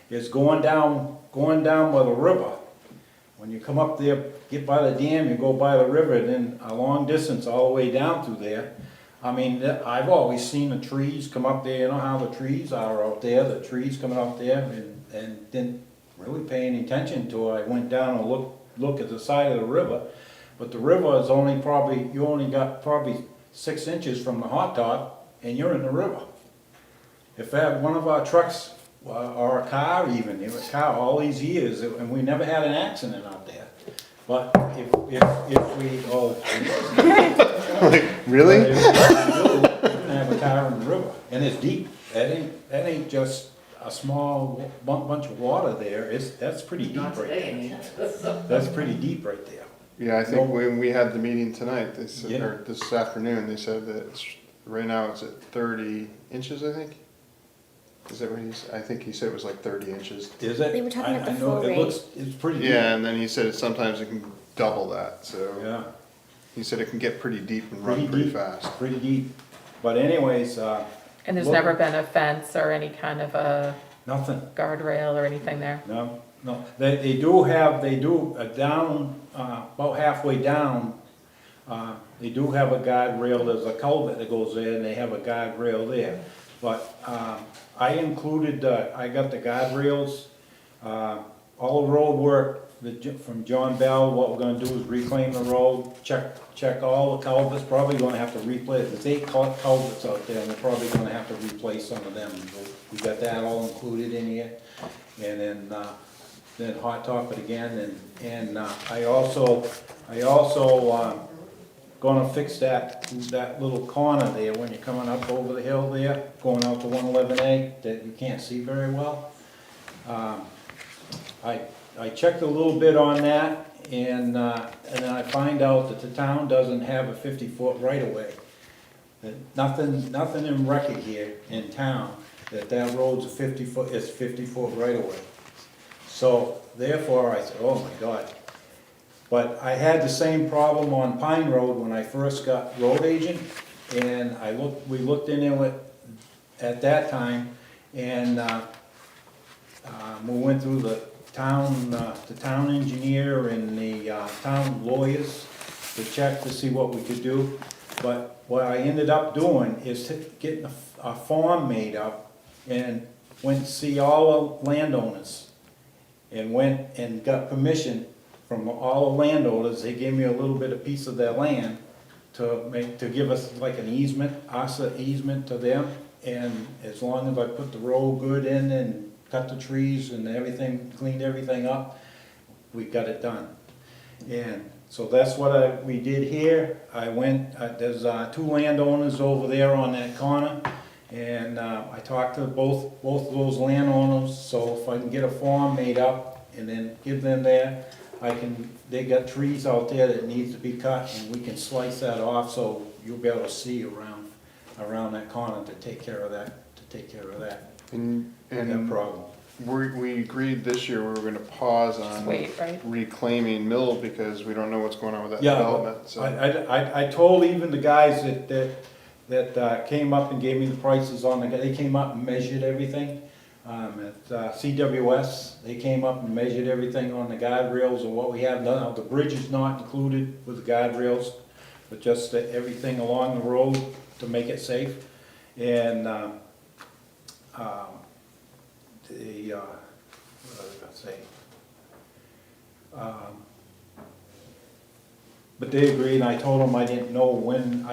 It's going down by the river. When you come up there, get by the dam, you go by the river, and then a long distance all the way down through there. I mean, I've always seen the trees come up there, you know how the trees are out there, the trees coming up there, and didn't really pay any attention to it. I went down and look at the side of the river, but the river is you only got probably 6 inches from the hot top, and you're in the river. If one of our trucks, or a car even, all these years, and we never had an accident out there. But if we, Like, really? But if we do, we can have a car in the river, and it's deep. That ain't just a small bunch of water there. That's pretty deep right there. That's pretty deep right there. Yeah, I think when we had the meeting tonight, they said, Yeah. or this afternoon, they said that right now it's at 30 inches, I think. Is that what I think he said it was like 30 inches. Is it? They were talking about the I know flow it rate. looks, it's pretty deep. Yeah, and then he said sometimes it can double that, so. Yeah. He said it can get pretty deep and run Pretty pretty deep. fast. Pretty deep. But anyways, And there's look- never been a fence or any kind of a nothing. guardrail or anything there? No. They do down, about halfway down, they do have a guardrail. There's a culvert that goes there and they have a guardrail there. But, I included, I got the guardrails, all the road work from John Bell. What we're gonna do is reclaim the road, check all the culverts, probably gonna have to replace, there's 8 culverts out there, and we're probably gonna have to replace some of them. We got that all included in here, and then hot top it again, and I also gonna fix that little corner there when you're coming up over the hill there, going out to 111A, that you can't see very well. I checked a little bit on that, and then I find out that the town doesn't have a 50-foot right-of-way. That nothing in record here in town that road's a 50-foot right-of-way. So therefore, I said, oh my God, But I had the same problem on Pine Road when I first got road agent, and we looked into it at that time, and, we went through the town engineer and the, town lawyers to check to see what we could do. But what I ended up doing is getting a form made up and went to see all the landowners and went and got permission from all the landowners. They gave me a little bit of piece of their land to give us like an easement, ASA easement to them. And as long as I put the road good in and cut the trees and everything, cleaned everything up, we got it done. And so that's what we did here. I went, there's 2 landowners over there on that corner, and I talked to both of those landowners, so if I can get a form made up and then give them there, they got trees out there that needs to be cut, and we can slice that off, so you'll be able to see around that corner to take care of that, And that problem. we agreed this year we were gonna pause on Wait, right? reclaiming mill because we don't know what's going on with that Yeah, development, so. I told even the guys that came up and gave me the prices on they came up and measured everything. At CWS, they came up and measured everything on the guardrails and what we have done. The bridge is not included with the guardrails, but just everything along the road to make it safe. And, what was I gonna say? But they agreed, and I told them I didn't know when,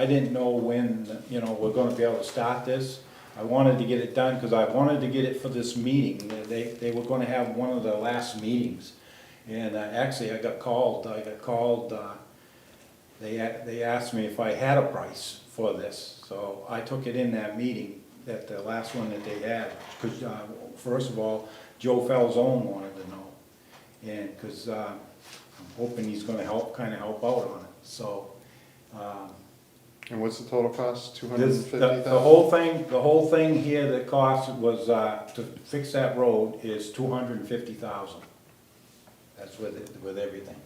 you know, we're gonna be able to start this. I wanted to get it done, because I wanted to get it for this meeting. They were gonna have one of the last meetings. And actually, I got called, they asked me if I had a price for this. So I took it in that meeting, that the last one that they had, because, first of all, Joe Falzone wanted to know. And, because I'm hoping he's gonna kinda help out on it, so. And what's the total cost? 250,000? The whole thing here that cost was, to fix that road is 250,000. That's with everything.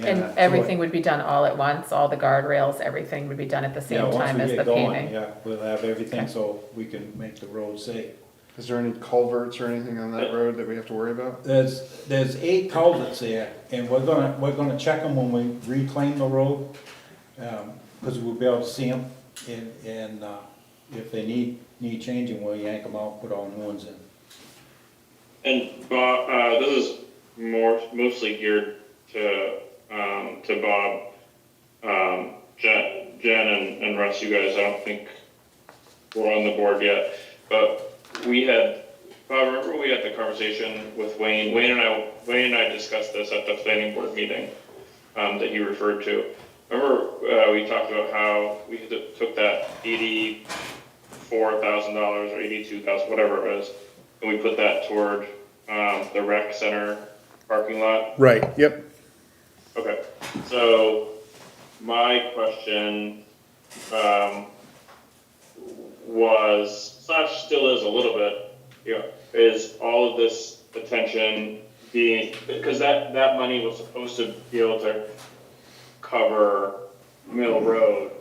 And everything would be done all at once, all the guardrails, everything would be done at the same time as the paving? Yeah, we'll have everything Okay. so we can make the road safe. Is there any culverts or anything on that road that we have to worry about? There's 8 culverts there, and we're gonna check them when we reclaim the road, because we'll be able to see them, and if they need changing, we'll yank them out, put all new ones in. And Bob, this is mostly geared to Bob, Jen and Russ, you guys, I don't think we're on the board yet, but Bob, remember we had the conversation with Wayne? Wayne and I discussed this at the planning board meeting, that you referred to. Remember, we talked about how we took that $84,000 or $82,000, whatever it was, and we put that toward, the rec center parking lot? Right, yep. Okay, so my question, still is a little bit, is all of this attention being, because that money was supposed to be able to cover Mill Road,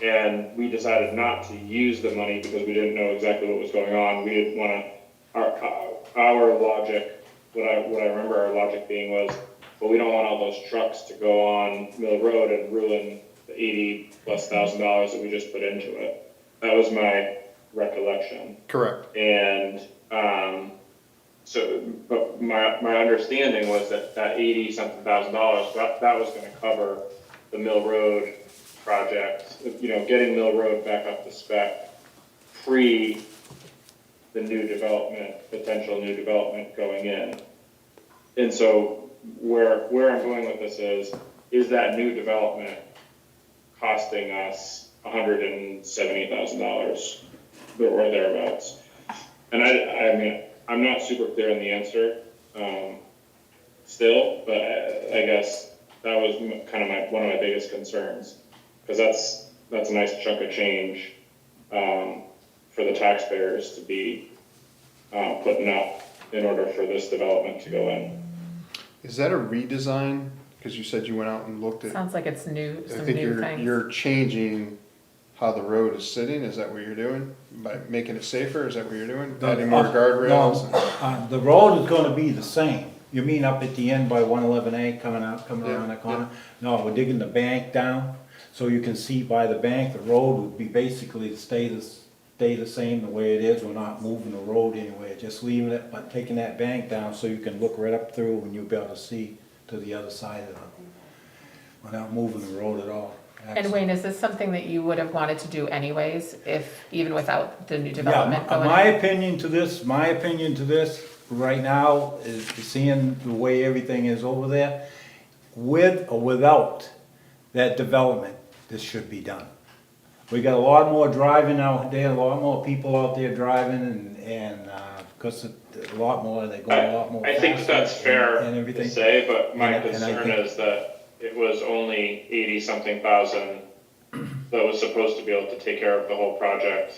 and we decided not to use the money because we didn't know exactly what was going on. We didn't want to, our logic, what I remember our logic being was, well, we don't want all those trucks to go on Mill Road and ruin the $80,000+ that we just put into it. That was my recollection. Correct. And but my understanding was that $80-something thousand, that was going to cover the Mill Road project, getting Mill Road back up to spec pre the potential new development going in. And so where I'm going with this is that new development costing us $170,000 or thereabouts? And I mean, I'm not super clear on the answer still, but I guess that was kind of one of my biggest concerns, because that's a nice chunk of change for the taxpayers to be putting up in order for this development to go in. Is that a redesign? Because you said you went out and looked at, Sounds like it's new, I some think new things. you're changing how the road is sitting, is that what you're doing? By making it safer, is that what you're doing? Adding more guardrails? No, the road is gonna be the same. You mean up at the end by 111A coming around that corner? No, we're digging the bank down, so you can see by the bank, the road would be basically to stay the same the way it is. We're not moving the road anywhere, just leaving it, but taking that bank down so you can look right up through and you'll be able to see to the other side of it without moving the road at all. And Wayne, is this something that you would have wanted to do anyways, if, even without the new development Yeah, going my in? opinion to this, right now, is seeing the way everything is over there, with or without that development, this should be done. We got a lot more driving out there, a lot more people out there driving, and, because a lot more, they're going a lot more I faster. think that's fair and to everything. say, but my And I concern think- is that it was only 80-something thousand that was supposed to be able to take care of the whole project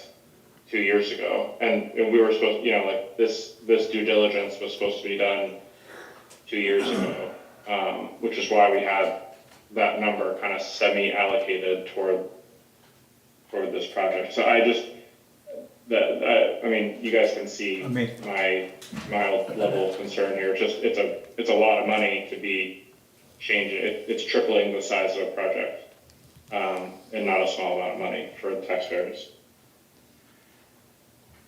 2 years ago. And we were supposed, like, this due diligence was supposed to be done 2 years ago, which is why we had that number kind of semi-allocated toward this project. So I just, you guys can see my mild level of concern here. It's a lot of money to be changing. It's tripling the size of a project, and not a small amount of money for the taxpayers.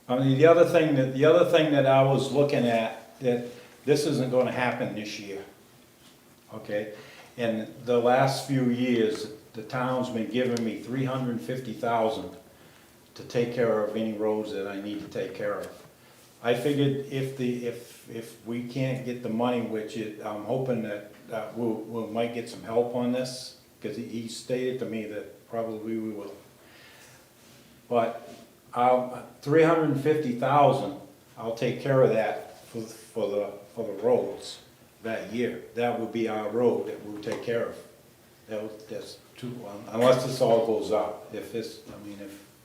I mean, the other thing that I was looking at, that this isn't gonna happen this year, okay? In the last few years, the town's been giving me $350,000 to take care of any roads that I need to take care of. I figured if we can't get the money, which I'm hoping that we might get some help on this, because he stated to me that probably we will. But $350,000, I'll take care of that for the roads that year. That would be our road that we'll take care of. That's too, unless this all goes up. If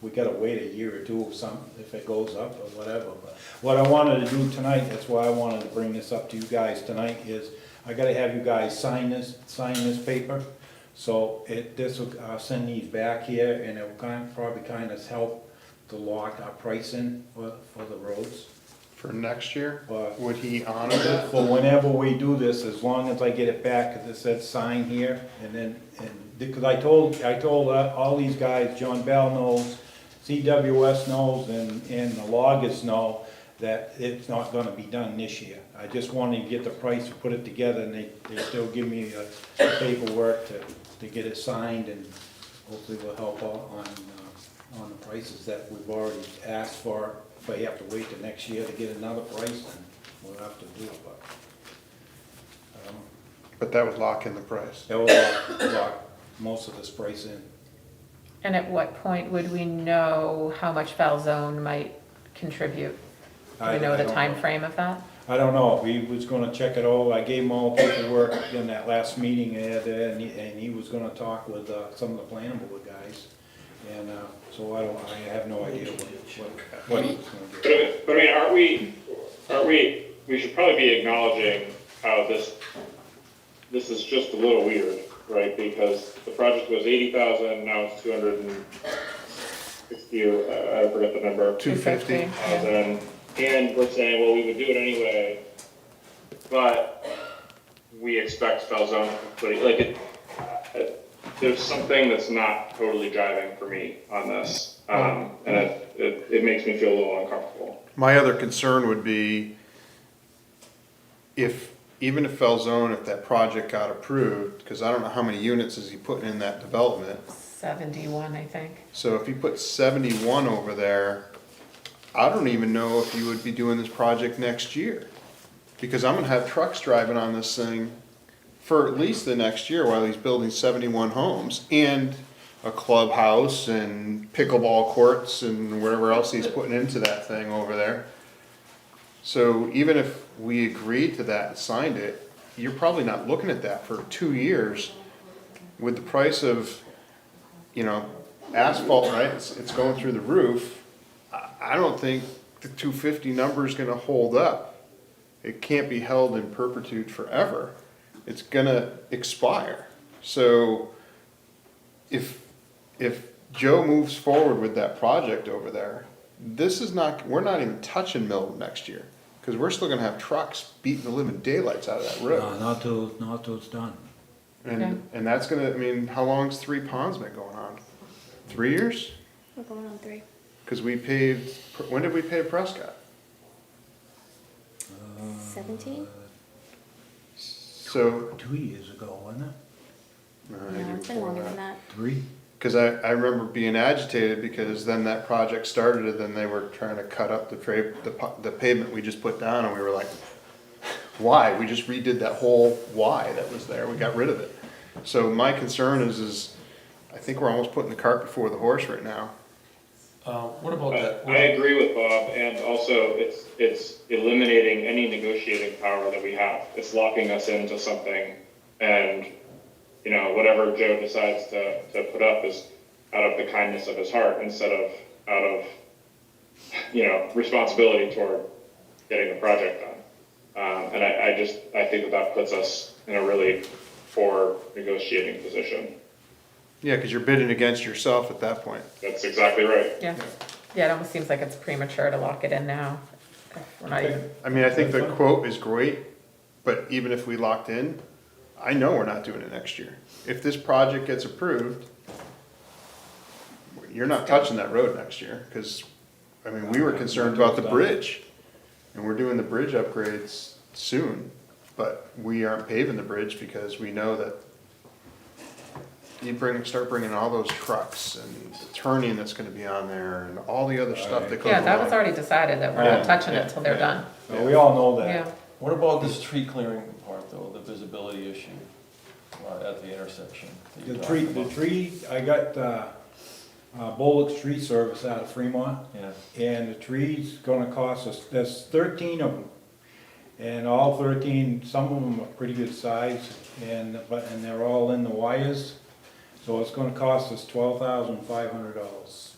we gotta wait a year or two or something, if it goes up or whatever. But what I wanted to do tonight, that's why I wanted to bring this up to you guys tonight, is I gotta have you guys sign this paper. So I'll send these back here, and it will probably kind of help to lock our pricing for the roads. For next year, But would he honor that? for whenever we do this, as long as I get it back, because it said sign here, because I told all these guys, John Bell knows, CWS knows, and the loggers know that it's not gonna be done this year. I just wanted to get the price to put it together, and they still give me the paperwork to get it signed, and hopefully will help out on the prices that we've already asked for. If I have to wait till next year to get another price, then we'll have to do it, but, But that would lock in the price. that will lock most of this price in. And at what point would we know how much Falzone might contribute? Do we know the time frame of that? I don't know, he was gonna check it all, I gave him all the paperwork in that last meeting there, and he was gonna talk with, some of the planning board guys. And, so I have no idea what he's gonna do. But I mean, we should probably be acknowledging how this is just a little weird, right? Because the project was 80,000, now it's 260, I forget the number. 250. Yeah. And we're saying, well, we would do it anyway, but we expect Falzone to put it, there's something that's not totally driving for me on this, and it makes me feel a little uncomfortable. My other concern would be even if Falzone, if that project got approved, because I don't know how many units is he putting in that development. 71, I think. So if you put 71 over there, I don't even know if you would be doing this project next year. Because I'm gonna have trucks driving on this thing for at least the next year while he's building 71 homes and a clubhouse and pickleball courts and whatever else he's putting into that thing over there. So even if we agreed to that and signed it, you're probably not looking at that for 2 years with the price of, asphalt, right? It's going through the roof. I don't think the 250 number is gonna hold up. it can't be held in perpetuity forever. It's gonna expire. So if Joe moves forward with that project over there, we're not even touching middle of next year. Cause we're still gonna have trucks beating the living daylights out of that road. No, not till it's done. And that's gonna, I mean, how long's Three Ponds been going on? 3 years? We're going on 3. Cause we paved, when did we pave Prescott? 17? So. 2 years ago, wasn't it? No, it's been longer than that. 3? Cause I remember being agitated because then that project started and then they were trying to cut up the pavement we just put down and we were like, why? We just redid that whole why that was there. We got rid of it. So my concern is I think we're almost putting the cart before the horse right now. What about that? I agree with Bob, and also it's eliminating any negotiating power that we have. It's locking us into something, and you know, whatever Joe decides to put up is out of the kindness of his heart instead of out of, you know, responsibility toward getting the project done. And I think that puts us in a really poor negotiating position. Yeah, cause you're bidding against yourself at that point. That's exactly right. Yeah, it almost seems like it's premature to lock it in now. We're not even, I mean, I think the quote is great, but even if we locked in, I know we're not doing it next year. If this project gets approved, you're not touching that road next year, cause, I mean, we were concerned about the bridge. And we're doing the bridge upgrades soon, but we aren't paving the bridge because we know that you start bringing all those trucks and the turning that's gonna be on there and all the other stuff that goes yeah, that was along. already decided that we're Yeah, not touching it till they're done. So we all know that. Yeah, What about this tree clearing part though, the visibility issue at the intersection? that you're talking about? I got, Bullock's Tree Service out of Fremont. Yeah, And the tree's gonna cost us, there's 13 of them. And all 13, some of them are pretty good size, and they're all in the wires. So it's gonna cost us $12,500.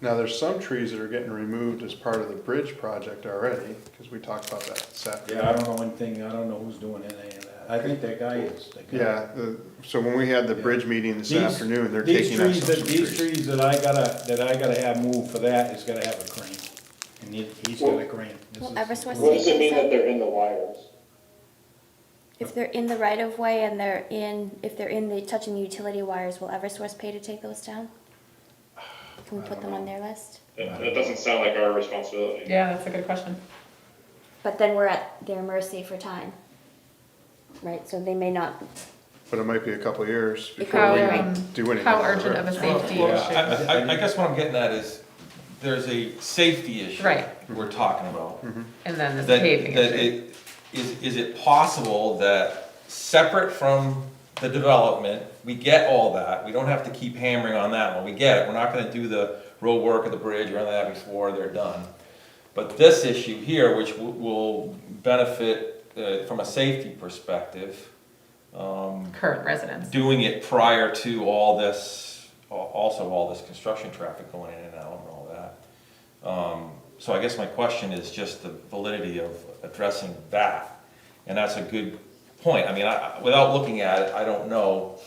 Now, there's some trees that are getting removed as part of the bridge project already, cause we talked about that this afternoon. Yeah, I don't know anything, I don't know who's doing any of that. I think that guy is. that guy. Yeah, so when we had the bridge meeting this These- afternoon, they're These taking us trees, some trees. these trees that I gotta have moved for that is gotta have a crane. And he's got a crane. This Well, is- Eversource What does it mean that takes they're in the wires? If they're in the right of way and if they're in the, touching the utility wires, will Eversource pay to take those down? Can we put them on their list? That doesn't sound like our responsibility. yeah, that's a good question. But then we're at their mercy for time. Right, so they may not, But it might be a couple of years before How, we Right. do anything. how on the urgent of a road. safety Well, issue? I guess what I'm getting at is, there's a safety issue. Right. We're talking about. And then this That, paving that issue. is it possible that separate from the development, we get all that, we don't have to keep hammering on that one, we get it, we're not gonna do the road work of the bridge or any of that before they're done. But this issue here, which will benefit, from a safety perspective, Current residents. doing it prior to all this, also all this construction traffic going in and out and all that. So I guess my question is just the validity of addressing that, and that's a good point. I mean, without looking at it, I don't know,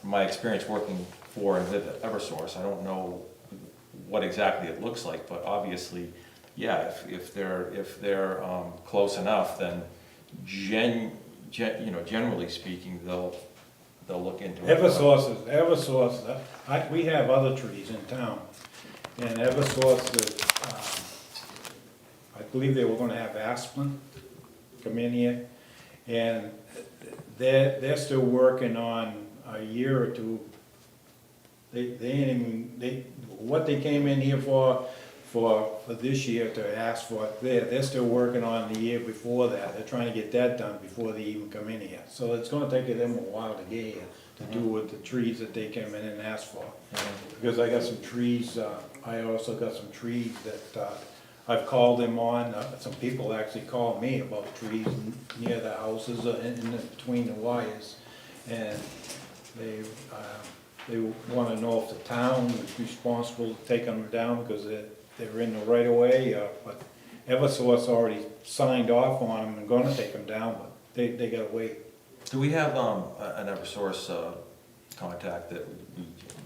from my experience working for and with Eversource, I don't know what exactly it looks like, but obviously, yeah, if they're close enough, then generally speaking, they'll look into it. Eversource, we have other trees in town, and Eversource, I believe they were gonna have Aspen come in here, and they're still working on a year or two. They ain't even, what they came in here for this year to ask for, they're still working on the year before that. They're trying to get that done before they even come in here. So it's gonna take them a while to get here, to do with the trees that they came in and asked for. Because I got some trees, I also got some trees that, I've called them on, some people actually called me about trees near the houses, in between the wires. And they wanna know if the town is responsible to take them down because they're in the right of way, but Eversource already signed off on them and gonna take them down, but they gotta wait. Do we have an Eversource contact that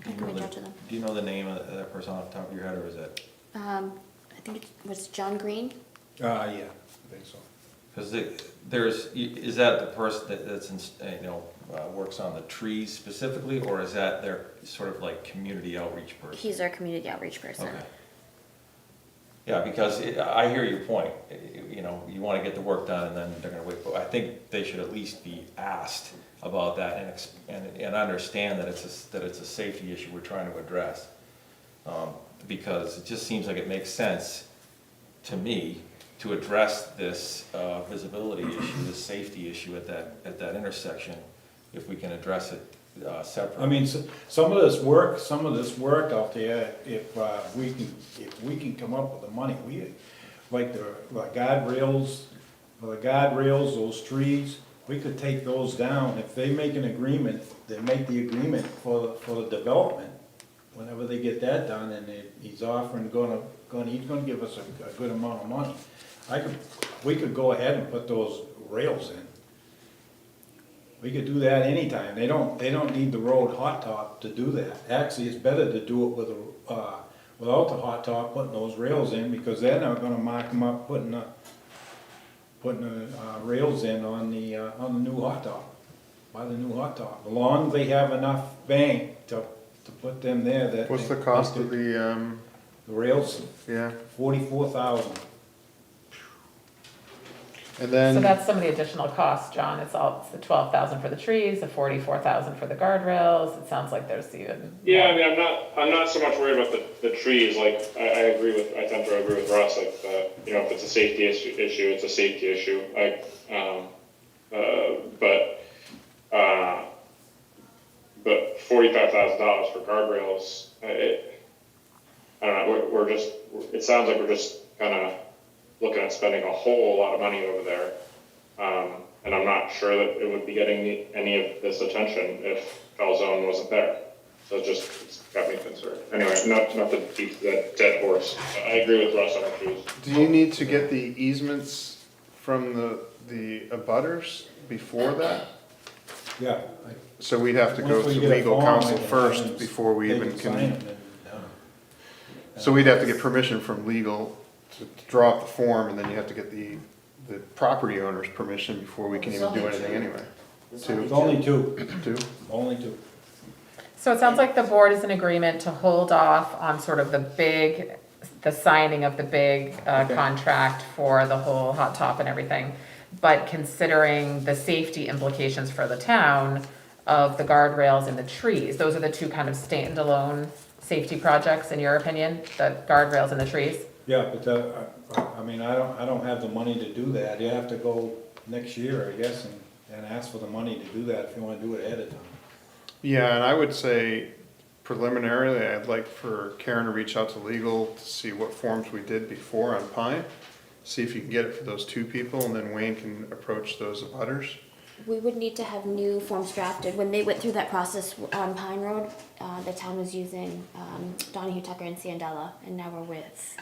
I can reach out to them. Do you know the name of that person off the top of your head, or is it? I think it was John Green. Yeah, I think so. Because is that the person that's works on the trees specifically, or is that their sort of like community outreach person? He's our community outreach person. Okay. Yeah, because I hear your point, you wanna get the work done and then they're gonna wait, but I think they should at least be asked about that and understand that it's a safety issue we're trying to address. Because it just seems like it makes sense to me to address this visibility issue, this safety issue at that intersection, if we can address it separately. I mean, some of this work out there, if we can come up with the money, like the guardrails, those trees, we could take those down. If they make an agreement, they make the agreement for the development. Whenever they get that done, and he's offering, he's gonna give us a good amount of money. We could go ahead and put those rails in. We could do that anytime. They don't need the road hot top to do that. Actually, it's better to do it without the hot top, putting those rails in, because they're not gonna mark them up, putting the rails in on the new hot top, by the new hot top. As long as they have enough bank to put them there, that. What's the cost of the, The rails, yeah, $44,000. and So then, that's some of the additional costs, John. It's the 12,000 for the trees, the 44,000 for the guardrails. It sounds like there's even. Yeah, I mean, I'm not so much worried about the trees, like, I tend to agree with Russ, like, if it's a safety issue, it's a safety issue, but $45,000 for guardrails, I don't know, it sounds like we're just kinda looking at spending a whole lot of money over there. And I'm not sure that it would be getting any of this attention if Falzone wasn't there. So it's got me concerned. Anyway, not to beat that dead horse. I agree with Russ on the trees. do you need to get the easements from the abutters before that? Yeah. So we'd have to go Once we to get a legal form, counsel I can- first before we they even sign can, it and, so we'd have to get permission from legal to draw up the form, and then you have to get the property owner's permission before we can even do anything anyway. It's only two, Two? only two. So it sounds like the board is in agreement to hold off on sort of the signing of the big contract for the whole hot top and everything. But considering the safety implications for the town of the guardrails and the trees, those are the two kind of standalone safety projects, in your opinion, the guardrails and the trees? Yeah, but I mean, I don't have the money to do that. You have to go next year, I guess, and ask for the money to do that if you wanna do it ahead of time. Yeah, and I would say preliminarily, I'd like for Karen to reach out to legal to see what forms we did before on Pine. See if you can get it for those two people, and then Wayne can approach those abutters. We would need to have new forms drafted. When they went through that process on Pine Road, the town was using Donahue, Tucker, and Sandella, and now we're with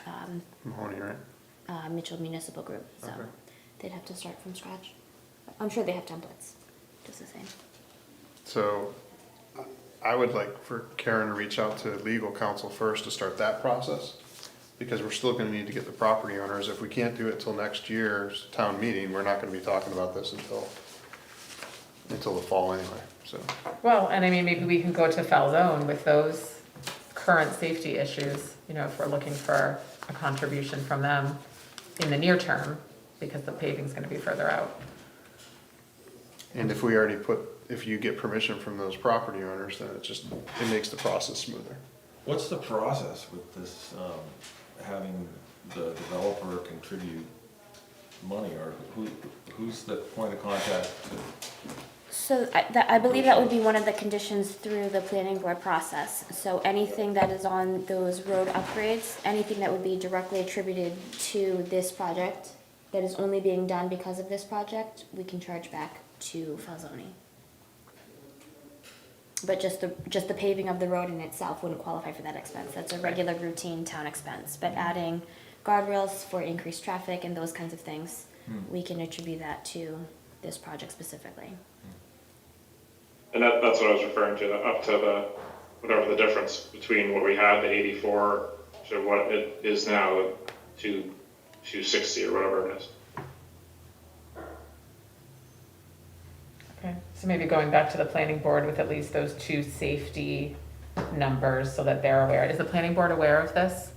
Mahoney, right? Mitchell Municipal Group. So Okay. they'd have to start from scratch. I'm sure they have templates, just the same. So I would like for Karen to reach out to legal counsel first to start that process, because we're still gonna need to get the property owners. If we can't do it till next year's town meeting, we're not gonna be talking about this until the fall anyway, so. Well, and I mean, maybe we can go to Falzone with those current safety issues, if we're looking for a contribution from them in the near term, because the paving's gonna be further out. And if you get permission from those property owners, then it makes the process smoother. What's the process with this, having the developer contribute money, or who's the point of contact to? So I believe that would be one of the conditions through the planning board process. So anything that is on those road upgrades, anything that would be directly attributed to this project, that is only being done because of this project, we can charge back to Falzone. But just the paving of the road in itself wouldn't qualify for that expense. That's a regular routine town expense. But adding guardrails for increased traffic and those kinds of things, Hmm. we can attribute that to this project specifically. And that's what I was referring to, up to the, whatever the difference between what we had, the 84, to what it is now, to 260 or whatever it is. Okay, so maybe going back to the planning board with at least those two safety numbers so that they're aware. Is the planning board aware of this?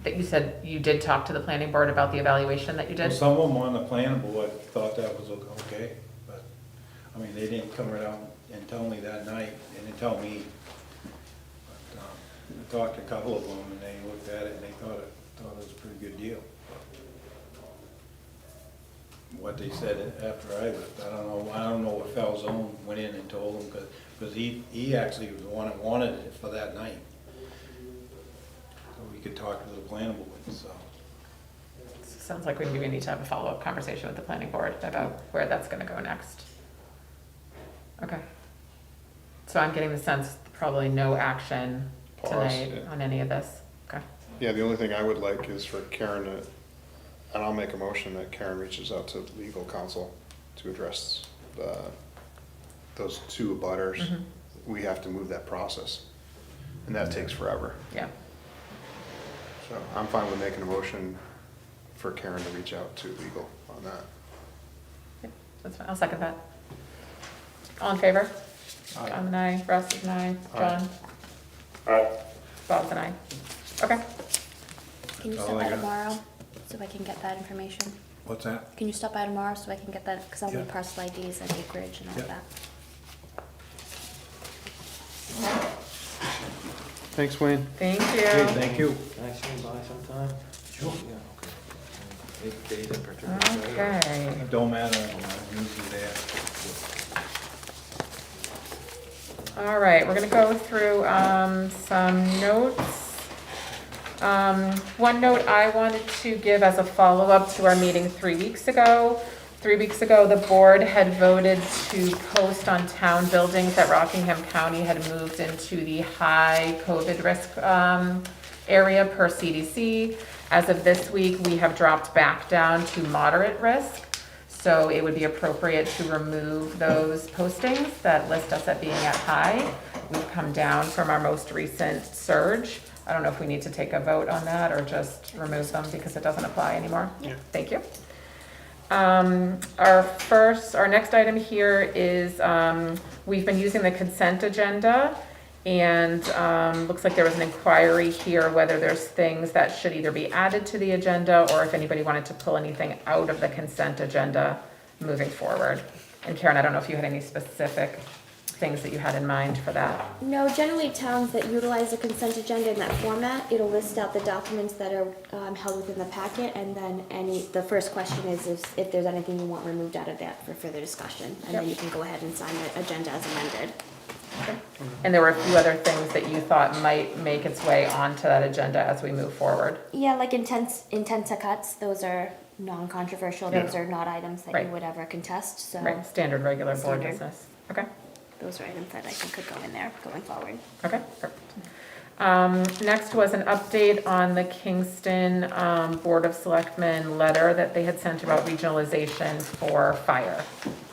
That you said you did talk to the planning board about the evaluation that you Well, did? some of them on the planning board thought that was okay, but, I mean, they didn't come around and tell me that night, they didn't tell me. But, I talked to a couple of them, and they looked at it, and they thought it was a pretty good deal. What they said after I left, I don't know if Falzone went in and told them, because he actually was the one that wanted it for that night. So we could talk to the planning board, so. Sounds like we maybe need to have a follow-up conversation with the planning board about where that's gonna go next. Okay. So I'm getting the sense probably no action Pause, tonight yeah. on any of this. Okay. Yeah, the only thing I would like is for Karen to, and I'll make a motion that Karen reaches out to legal counsel to address those two abutters. Mhm. We have to move that process, and that takes forever. Yeah. So I'm fine with making a motion for Karen to reach out to legal on that. Yep, that's fine. I'll second that. All in favor? Aye. I'm an aye, Russ is an aye, Aye. John, Alright, Bob's an aye. Okay. Can you All stop I by got. tomorrow so I can get that information? What's that? Can you stop by tomorrow so I can get that, because I'll need Yeah. parcel IDs and acreage and all Yeah. that. Thanks, Wayne. Thank Okay, you. thank you. Can I swing by sometime? Sure. Yeah, okay. Any days in particular? Okay. It don't matter, I'm usually there. All right, we're gonna go through some notes. One note I wanted to give as a follow-up to our meeting 3 weeks ago. 3 weeks ago, the board had voted to post on town buildings that Rockingham County had moved into the high COVID risk area per CDC. As of this week, we have dropped back down to moderate risk. So it would be appropriate to remove those postings that list us at being at high. We've come down from our most recent surge. I don't know if we need to take a vote on that or just remove them because it doesn't apply anymore. Yeah. Thank you. Our next item here is, we've been using the consent agenda, and looks like there was an inquiry here whether there's things that should either be added to the agenda or if anybody wanted to pull anything out of the consent agenda moving forward. And Karen, I don't know if you had any specific things that you had in mind for that. No, generally towns that utilize the consent agenda in that format, it'll list out the documents that are held within the packet, and then the first question is if there's anything you want removed out of that for further discussion, and then Yep. you can go ahead and sign the agenda as amended. And there were a few other things that you thought might make its way onto that agenda as we move forward. Yeah, like intent to cuts, those are non-controversial, those Yeah. are not items that Right. you would ever contest, so Right, standard regular board Standard. business. Okay. those are items that I think could go in there going forward. Okay, perfect. Next was an update on the Kingston Board of Selectmen letter that they had sent about regionalization for fire.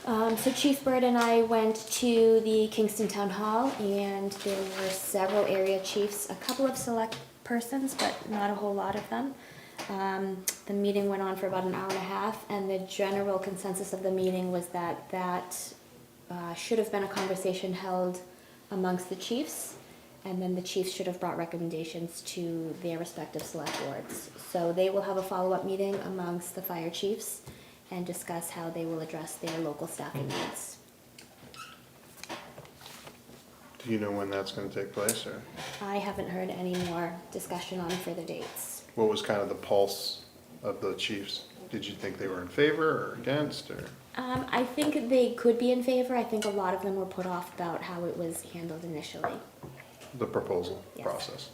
So Chief Bird and I went to the Kingston Town Hall, and there were several area chiefs, a couple of select persons, but not a whole lot of them. The meeting went on for about an hour and a half, and the general consensus of the meeting was that should have been a conversation held amongst the chiefs, and then the chiefs should have brought recommendations to their respective select boards. So they will have a follow-up meeting amongst the fire chiefs and discuss how they will address their local staffing needs. Do you know when that's gonna take place, or I haven't heard any more discussion on further dates. what was kind of the pulse of the chiefs? Did you think they were in favor or against, or? I think they could be in favor. I think a lot of them were put off about how it was handled initially. The proposal Yes. process?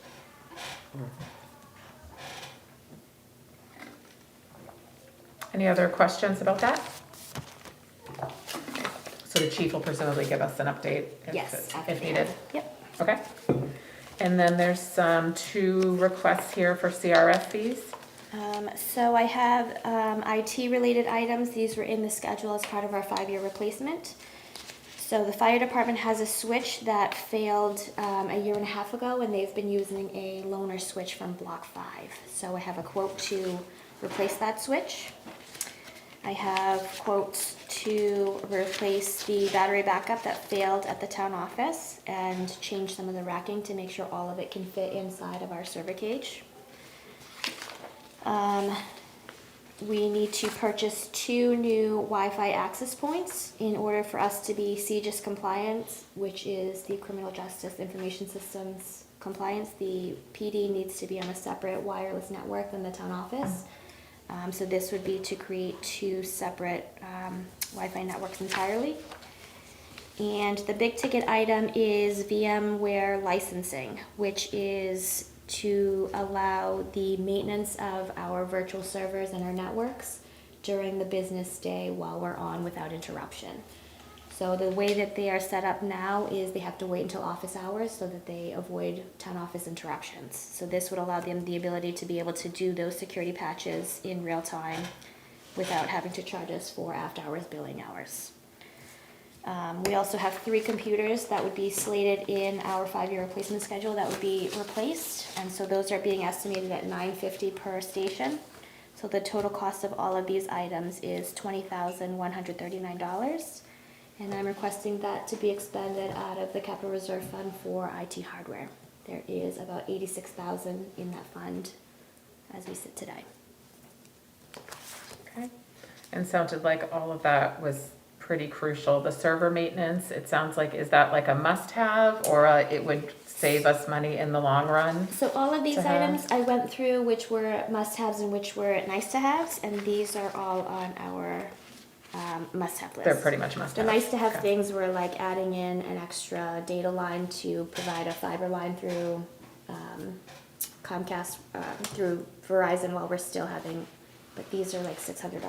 Any other questions about that? So the chief will presumably give us an update Yes, after if the- needed? Yep. Okay. And then there's two requests here for CRF fees. So I have IT-related items. These were in the schedule as part of our 5-year replacement. So the fire department has a switch that failed a year and a half ago, and they've been using a loaner switch from Block 5. So I have a quote to replace that switch. I have quotes to replace the battery backup that failed at the town office and change some of the racking to make sure all of it can fit inside of our server cage. We need to purchase 2 new Wi-Fi access points in order for us to be CJIS compliant, which is the Criminal Justice Information Systems compliance. The PD needs to be on a separate wireless network than the town office. So this would be to create 2 separate Wi-Fi networks entirely. And the big ticket item is VMware licensing, which is to allow the maintenance of our virtual servers and our networks during the business day while we're on without interruption. So the way that they are set up now is they have to wait until office hours so that they avoid town office interruptions. So this would allow them the ability to be able to do those security patches in real time without having to charge us for after hours billing hours. We also have 3 computers that would be slated in our 5-year replacement schedule that would be replaced, and so those are being estimated at $950 per station. So the total cost of all of these items is $20,139, and I'm requesting that to be expended out of the capital reserve fund for IT hardware. There is about $86,000 in that fund as we sit today. Okay. And sounded like all of that was pretty crucial. The server maintenance, it sounds like, is that like a must-have, or it would save us money in the long run? So all of these to have? items I went through which were must-haves and which were nice-to-haves, and these are all on our must-have list. They're pretty much The must-have. nice-to-have Okay. things were like adding in an extra data line to provide a fiber line through Comcast, through Verizon while we're still having, but these are like $600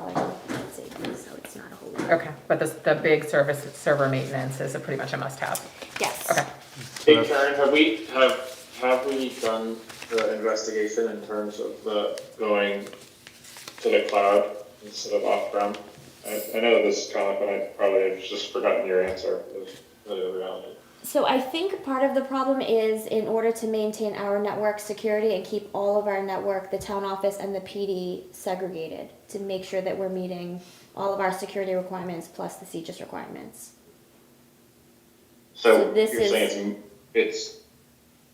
savings, so it's not a whole lot. Okay, but the big server maintenance is pretty much a must-have. Yes. Okay. Hey Karen, have we done the investigation in terms of the going to the cloud instead of off-prem? I know this is common, but I probably have just forgotten your answer. Of the reality. So I think part of the problem is in order to maintain our network security and keep all of our network, the town office and the PD segregated to make sure that we're meeting all of our security requirements plus the CJIS requirements. So this you're is- saying it's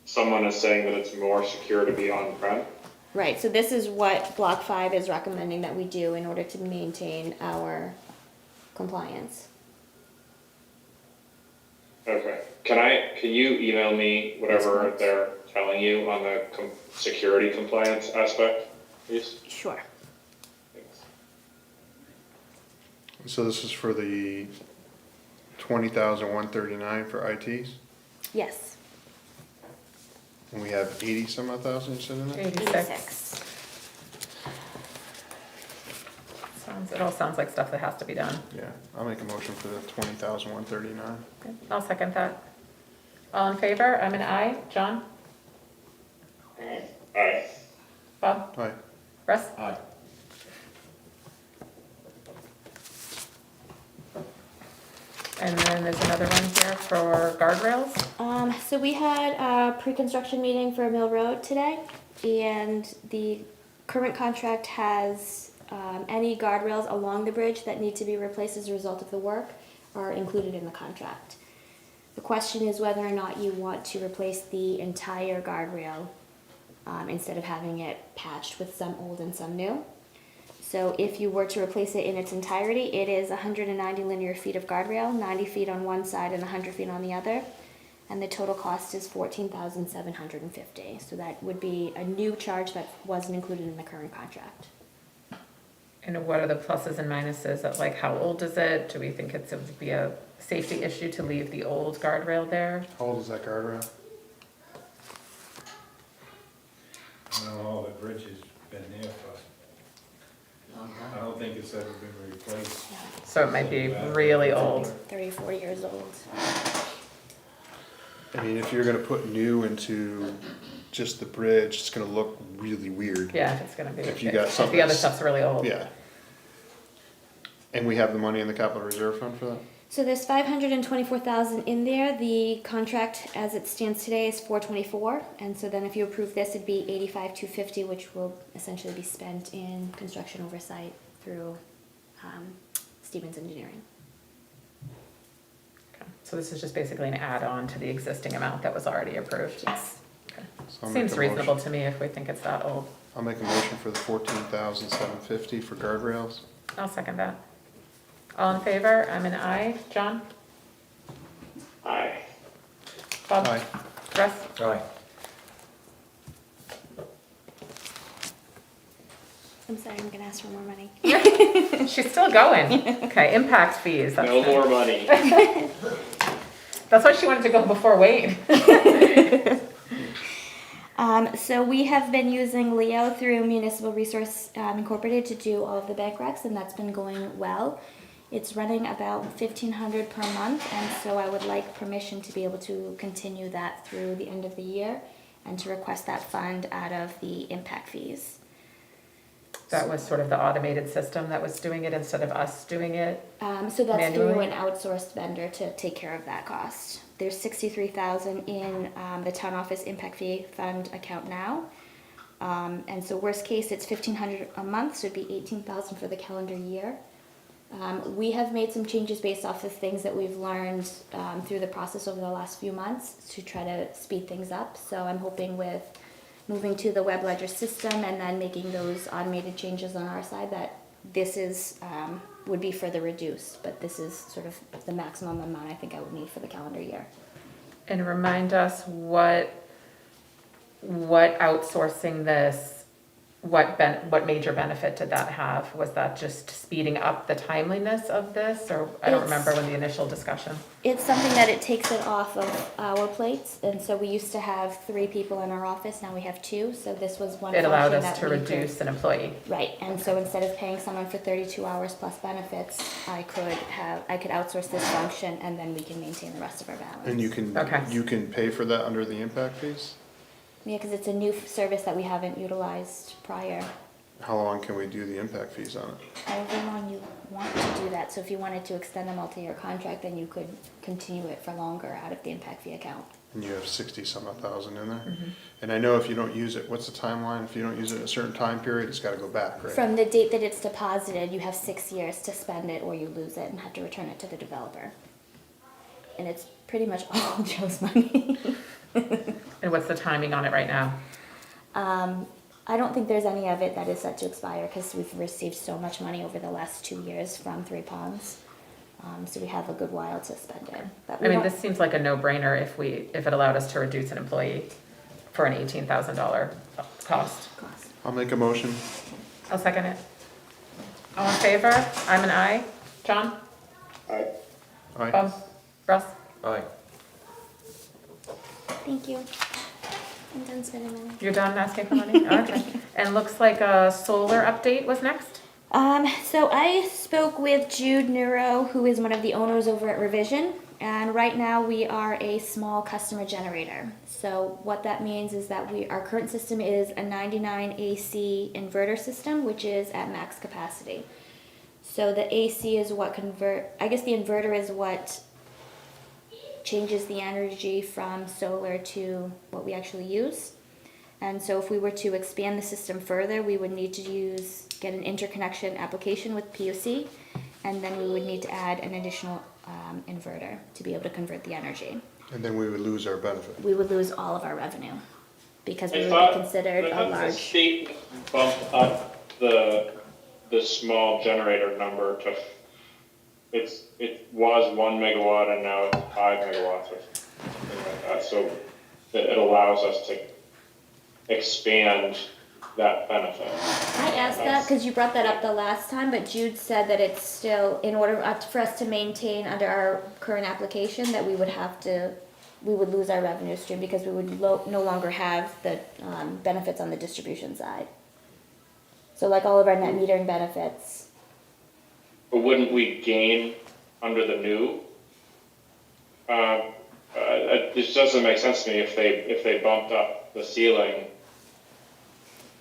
someone is saying that it's more secure to be on-prem? Right, so this is what Block 5 is recommending that we do in order to maintain our compliance. Okay. Can you email me whatever they're telling you on the security compliance aspect, please? Sure. Thanks. So this is for the 20,139 for ITs, Yes. and we have 80 some odd thousand you said in there? 86. It all sounds like stuff that has to be done. Yeah, I'll make a motion for the 20,139. Okay, I'll second that. All in favor? I'm an aye. John? Aye. Bob? Aye. Russ? Aye. And then there's another one here for guardrails. So we had a pre-construction meeting for Mill Road today, and the current contract has any guardrails along the bridge that need to be replaced as a result of the work are included in the contract. The question is whether or not you want to replace the entire guardrail instead of having it patched with some old and some new. So if you were to replace it in its entirety, it is 190 linear feet of guardrail, 90 feet on one side and 100 feet on the other. And the total cost is $14,750. So that would be a new charge that wasn't included in the current contract. And what are the pluses and minuses of, like, how old is it? Do we think it would be a safety issue to leave the old guardrail there? How old is that guardrail? I don't know, the bridge has been there for, I don't think it's ever been replaced. So it might be really old. 30, 40 years old. I mean, if you're gonna put new into just the bridge, it's gonna look really weird. Yeah, if it's gonna be, If you got if something the other that's- stuff's really old. Yeah. And we have the money in the capital reserve fund for that? So there's 524,000 in there. The contract as it stands today is 424, and so then if you approve this, it'd be 85,250, which will essentially be spent in construction oversight through Stevens Engineering. Okay. So this is just basically an add-on to the existing amount that was already approved? Yes. Okay. So I'll make Seems a reasonable motion. to me if we think it's that old. I'll make a motion for the 14,750 for guardrails. I'll second that. All in favor? I'm an aye. John? Aye. Bob? Aye. Russ? Aye. I'm sorry, I'm gonna ask for more money. She's still going. Okay, impact fees. That's No good. more money. That's why she wanted to go before Wade. So we have been using Leo through Municipal Resource Incorporated to do all of the bank recs, and that's been going well. It's running about $1,500 per month, and so I would like permission to be able to continue that through the end of the year and to request that fund out of the impact fees. That was sort of the automated system that was doing it instead of us doing it. So that's through Manually? an outsourced vendor to take care of that cost. There's 63,000 in the town office impact fee fund account now. And so worst case, it's 1,500 a month, so it'd be 18,000 for the calendar year. We have made some changes based off of things that we've learned through the process over the last few months to try to speed things up. So I'm hoping with moving to the web ledger system and then making those automated changes on our side that this is would be further reduced, but this is sort of the maximum amount I think I would need for the calendar year. And remind us what outsourcing this, what major benefit did that have? Was that just speeding up the timeliness of this, or I don't remember when the initial discussion? It's something that it takes it off of our plates, and so we used to have 3 people in our office, now we have 2, so this was one It allowed function us that to we could- reduce an employee. Right, and so instead of paying someone for 32 hours plus benefits, I could outsource this function and then we can maintain the rest of our balance. And you can, Okay. you can pay for that under the impact fees? Yeah, because it's a new service that we haven't utilized prior. How long can we do the impact fees on it? However long you want to do that, so if you wanted to extend a multi-year contract, then you could continue it for longer out of the impact fee account. And you have 60 some odd thousand in there? Mm-hmm. And I know if you don't use it, what's the timeline? If you don't use it in a certain time period, it's gotta go back, right? From the date that it's deposited, you have 6 years to spend it or you lose it and have to return it to the developer. And it's pretty much all Joe's money. And what's the timing on it right now? I don't think there's any of it that is set to expire because we've received so much money over the last 2 years from Three Ponds. So we have a good while to spend it. But we I mean, don't- this seems like a no-brainer if it allowed us to reduce an employee for an $18,000 cost. I'll make a motion. I'll second it. All in favor? I'm an aye. John? Aye. Aye. Bob? Russ? Aye. Thank you. I'm done spending money. You're done asking for money? Okay. And looks like a solar update was next? So I spoke with Jude Neuro, who is one of the owners over at Revision, and right now we are a small customer generator. So what that means is that our current system is a 99 AC inverter system, which is at max capacity. So the AC is what the inverter is what changes the energy from solar to what we actually use. And so if we were to expand the system further, we would need to get an interconnection application with POC, and then we would need to add an additional inverter to be able to convert the energy. And then we would lose our benefit. We would lose all of our revenue because we I would thought, be considered I a thought the large. state bumped up the small generator number to, it was 1 megawatt and now it's 5 megawatts or something like that. So it allows us to expand that benefit. I asked that because you brought that up the last time, but Jude said that it's still, in order for us to maintain under our current application, that we would lose our revenue stream because we would no longer have the benefits on the distribution side. So like all of our net metering benefits. But wouldn't we gain under the new? This doesn't make sense to me if they bumped up the ceiling,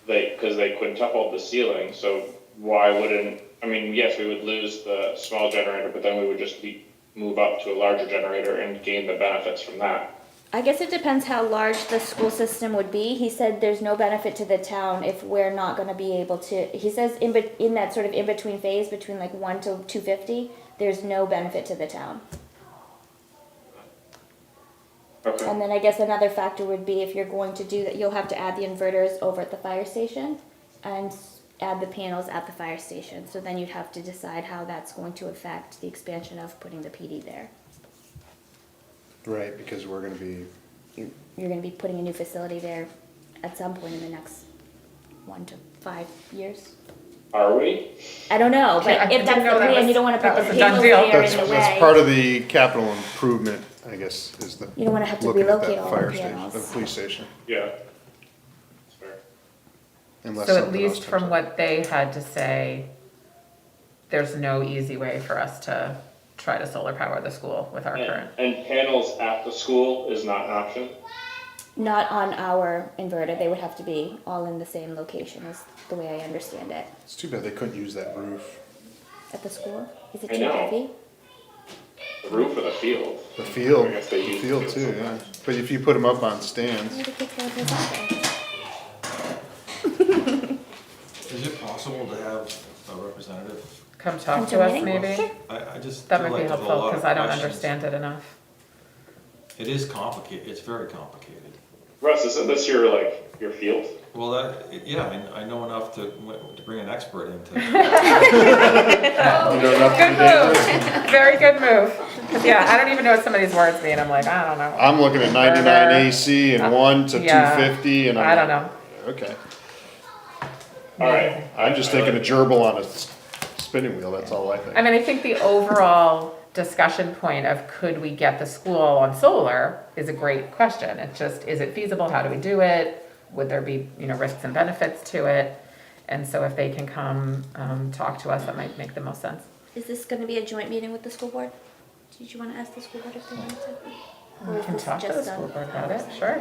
because they quintupled the ceiling, so why wouldn't, I mean, yes, we would lose the small generator, but then we would just move up to a larger generator and gain the benefits from that. I guess it depends how large the school system would be. He said there's no benefit to the town if we're not gonna be able to, he says in that sort of in-between phase, between like 1 to 250, there's no benefit to the town. Okay. And then I guess another factor would be if you're going to do that, you'll have to add the inverters over at the fire station and add the panels at the fire station. So then you'd have to decide how that's going to affect the expansion of putting the PD there. Right, because we're gonna be, You're gonna be putting a new facility there at some point in the next 1 to 5 years. Are we? I don't know, Yeah, I but if didn't that's the know that plan, was- you don't wanna put that the was a done panels deal. there that's, in the that's way. part of the capital improvement, I guess, is the. You don't wanna have to looking at that relocate all the fire station, panels. the police station, Yeah. That's fair. unless So at something else least comes from up. what they had to say, there's no easy way for us to try to solar power the school with our current. And panels at the school is not an option? Not on our inverter, they would have to be all in the same location, is the way I understand it. It's too bad they couldn't use that roof. At the school? Is it I too know. heavy? The roof or the field? The field, I guess they the use field the too, field yeah. sometimes. But if you put them up on stands, Where the kids go to that? Is it possible to have a representative? Come talk Come to to us meeting? maybe? Sure. I just That feel might like be there's a helpful, lot of because I don't questions. understand it enough. It is complicated, it's very complicated. Russ, isn't this your field? Well, yeah, I know enough to bring an expert into. you know, nothing Good to move, very good move. 'Cause, yeah, I don't even know what some of these words mean, I'm like, I don't know. I'm looking at 99 AC and 1 to Yeah. 250 and I'm. I don't know. Okay, Alright, I'm just thinking a gerbil on a spinning wheel, that's all I think. I mean, I think the overall discussion point of could we get the school on solar is a great question. It's just, is it feasible? How do we do it? Would there be, risks and benefits to it? And so if they can come, talk to us, that might make the most sense. Is this gonna be a joint meeting with the school board? Did you wanna ask the school board if they wanted to? Or We is can this talk to the just school a- board about it, sure.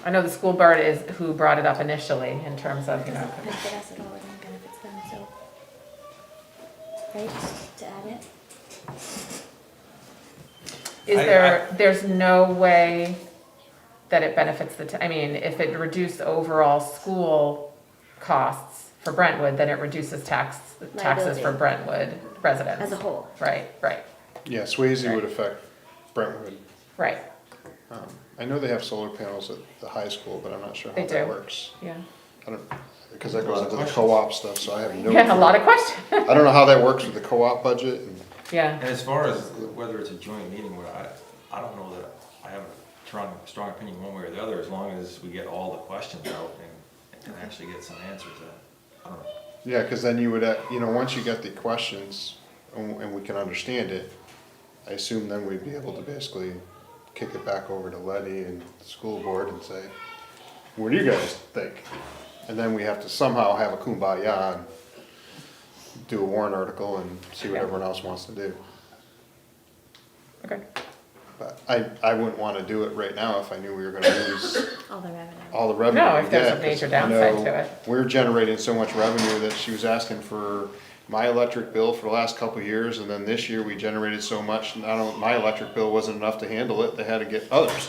I know the school board is who brought it up initially in terms of, Doesn't benefit us at all, it only benefits them, so. Right, to add it? is I- there's no way that it benefits I mean, if it reduced overall school costs for Brentwood, then it reduces taxes for Liability. Brentwood residents. As a whole. Right, Yeah, Swayze would affect Brentwood. right, I know they have solar panels at the high school, but I'm not sure how They that do. works. yeah. I don't, because that A goes lot of into the questions. co-op stuff, so I have no. Yeah, a clue. lot of questions, I don't know how that works with the co-op budget and. yeah. And as far as whether it's a joint meeting, I don't know that I have a strong opinion one way or the other, as long as we get all the questions out and actually get some answers. I don't know. Yeah, because then you would, once you get the questions and we can understand it, I assume then we'd be able to basically kick it back over to Letty and the school board and say, what do you guys think? And then we have to somehow have a kumbaya and do a warrant article and see what Okay. everyone else wants to do. Okay, But I wouldn't want to do it right now if I knew we were gonna lose All the revenue. all the revenue. No, if we there's get, a major 'cause I downside know to it. We're generating so much revenue that she was asking for my electric bill for the last couple of years, and then this year we generated so much, and my electric bill wasn't enough to handle it, they had to get others.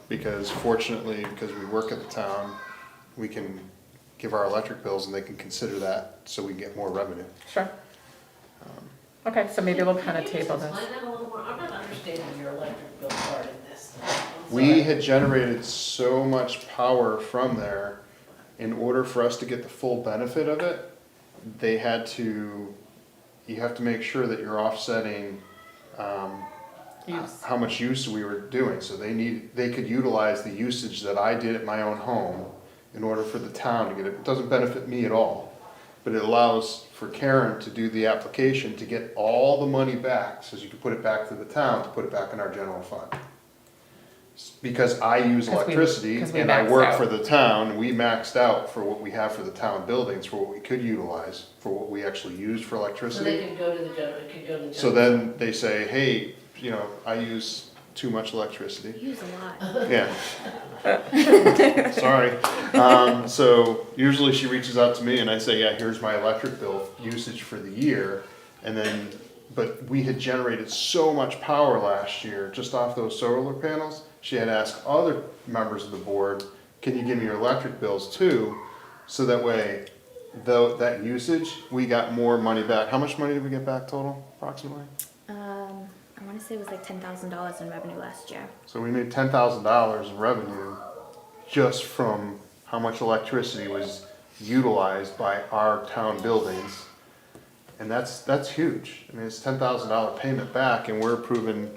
Because fortunately, because we work at the town, we can give our electric bills and they can consider that so we get more revenue. sure. Okay, so maybe we'll kind of table this. Explain that a little more. I'm not understanding your electric bill part in this. I'm We sorry. had generated so much power from there, in order for us to get the full benefit of it, you have to make sure that you're offsetting, Use. how much use we were doing, so they could utilize the usage that I did at my own home in order for the town to get it. It doesn't benefit me at all, but it allows for Karen to do the application to get all the money back, so you can put it back to the town, to put it back in our general fund. Because I use 'Cause we electricity and I maxed work out. for the town, we maxed out for what we have for the town buildings, for what we could utilize, for what we actually use for So they electricity. can go to the general, it can go to the general. So then they say, hey, I use too much electricity. Use a lot. Yeah. Sorry. So usually she reaches out to me and I say, yeah, here's my electric bill usage for the year. And then, but we had generated so much power last year just off those solar panels. She had asked other members of the board, can you give me your electric bills too? So that way, though that usage, we got more money back. How much money did we get back total, approximately? I want to say it was like $10,000 in revenue last year. So we made $10,000 in revenue just from how much electricity was utilized by our town buildings. And that's huge. I mean, it's $10,000 payment back and we're approving,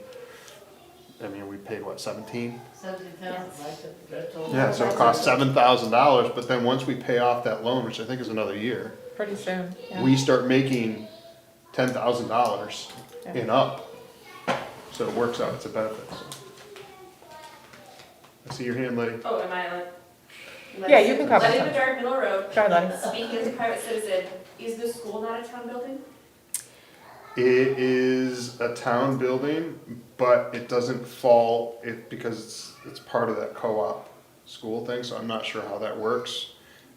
I mean, we paid what, 17? 17,000, like the total. Yeah, so it costs $7,000, but then once we pay off that loan, which I think is another year, Pretty soon, yeah. we start making $10,000 and up. So it works out, it's a benefit, so. I see your hand, lady. Oh, am I like? Yeah, you can cover Letty some. Bedard, Middle Road. Go ahead, Letty. Speaking as a private citizen, is the school not a town building? It is a town building, but it doesn't fall, because it's part of that co-op school thing, so I'm not sure how that works.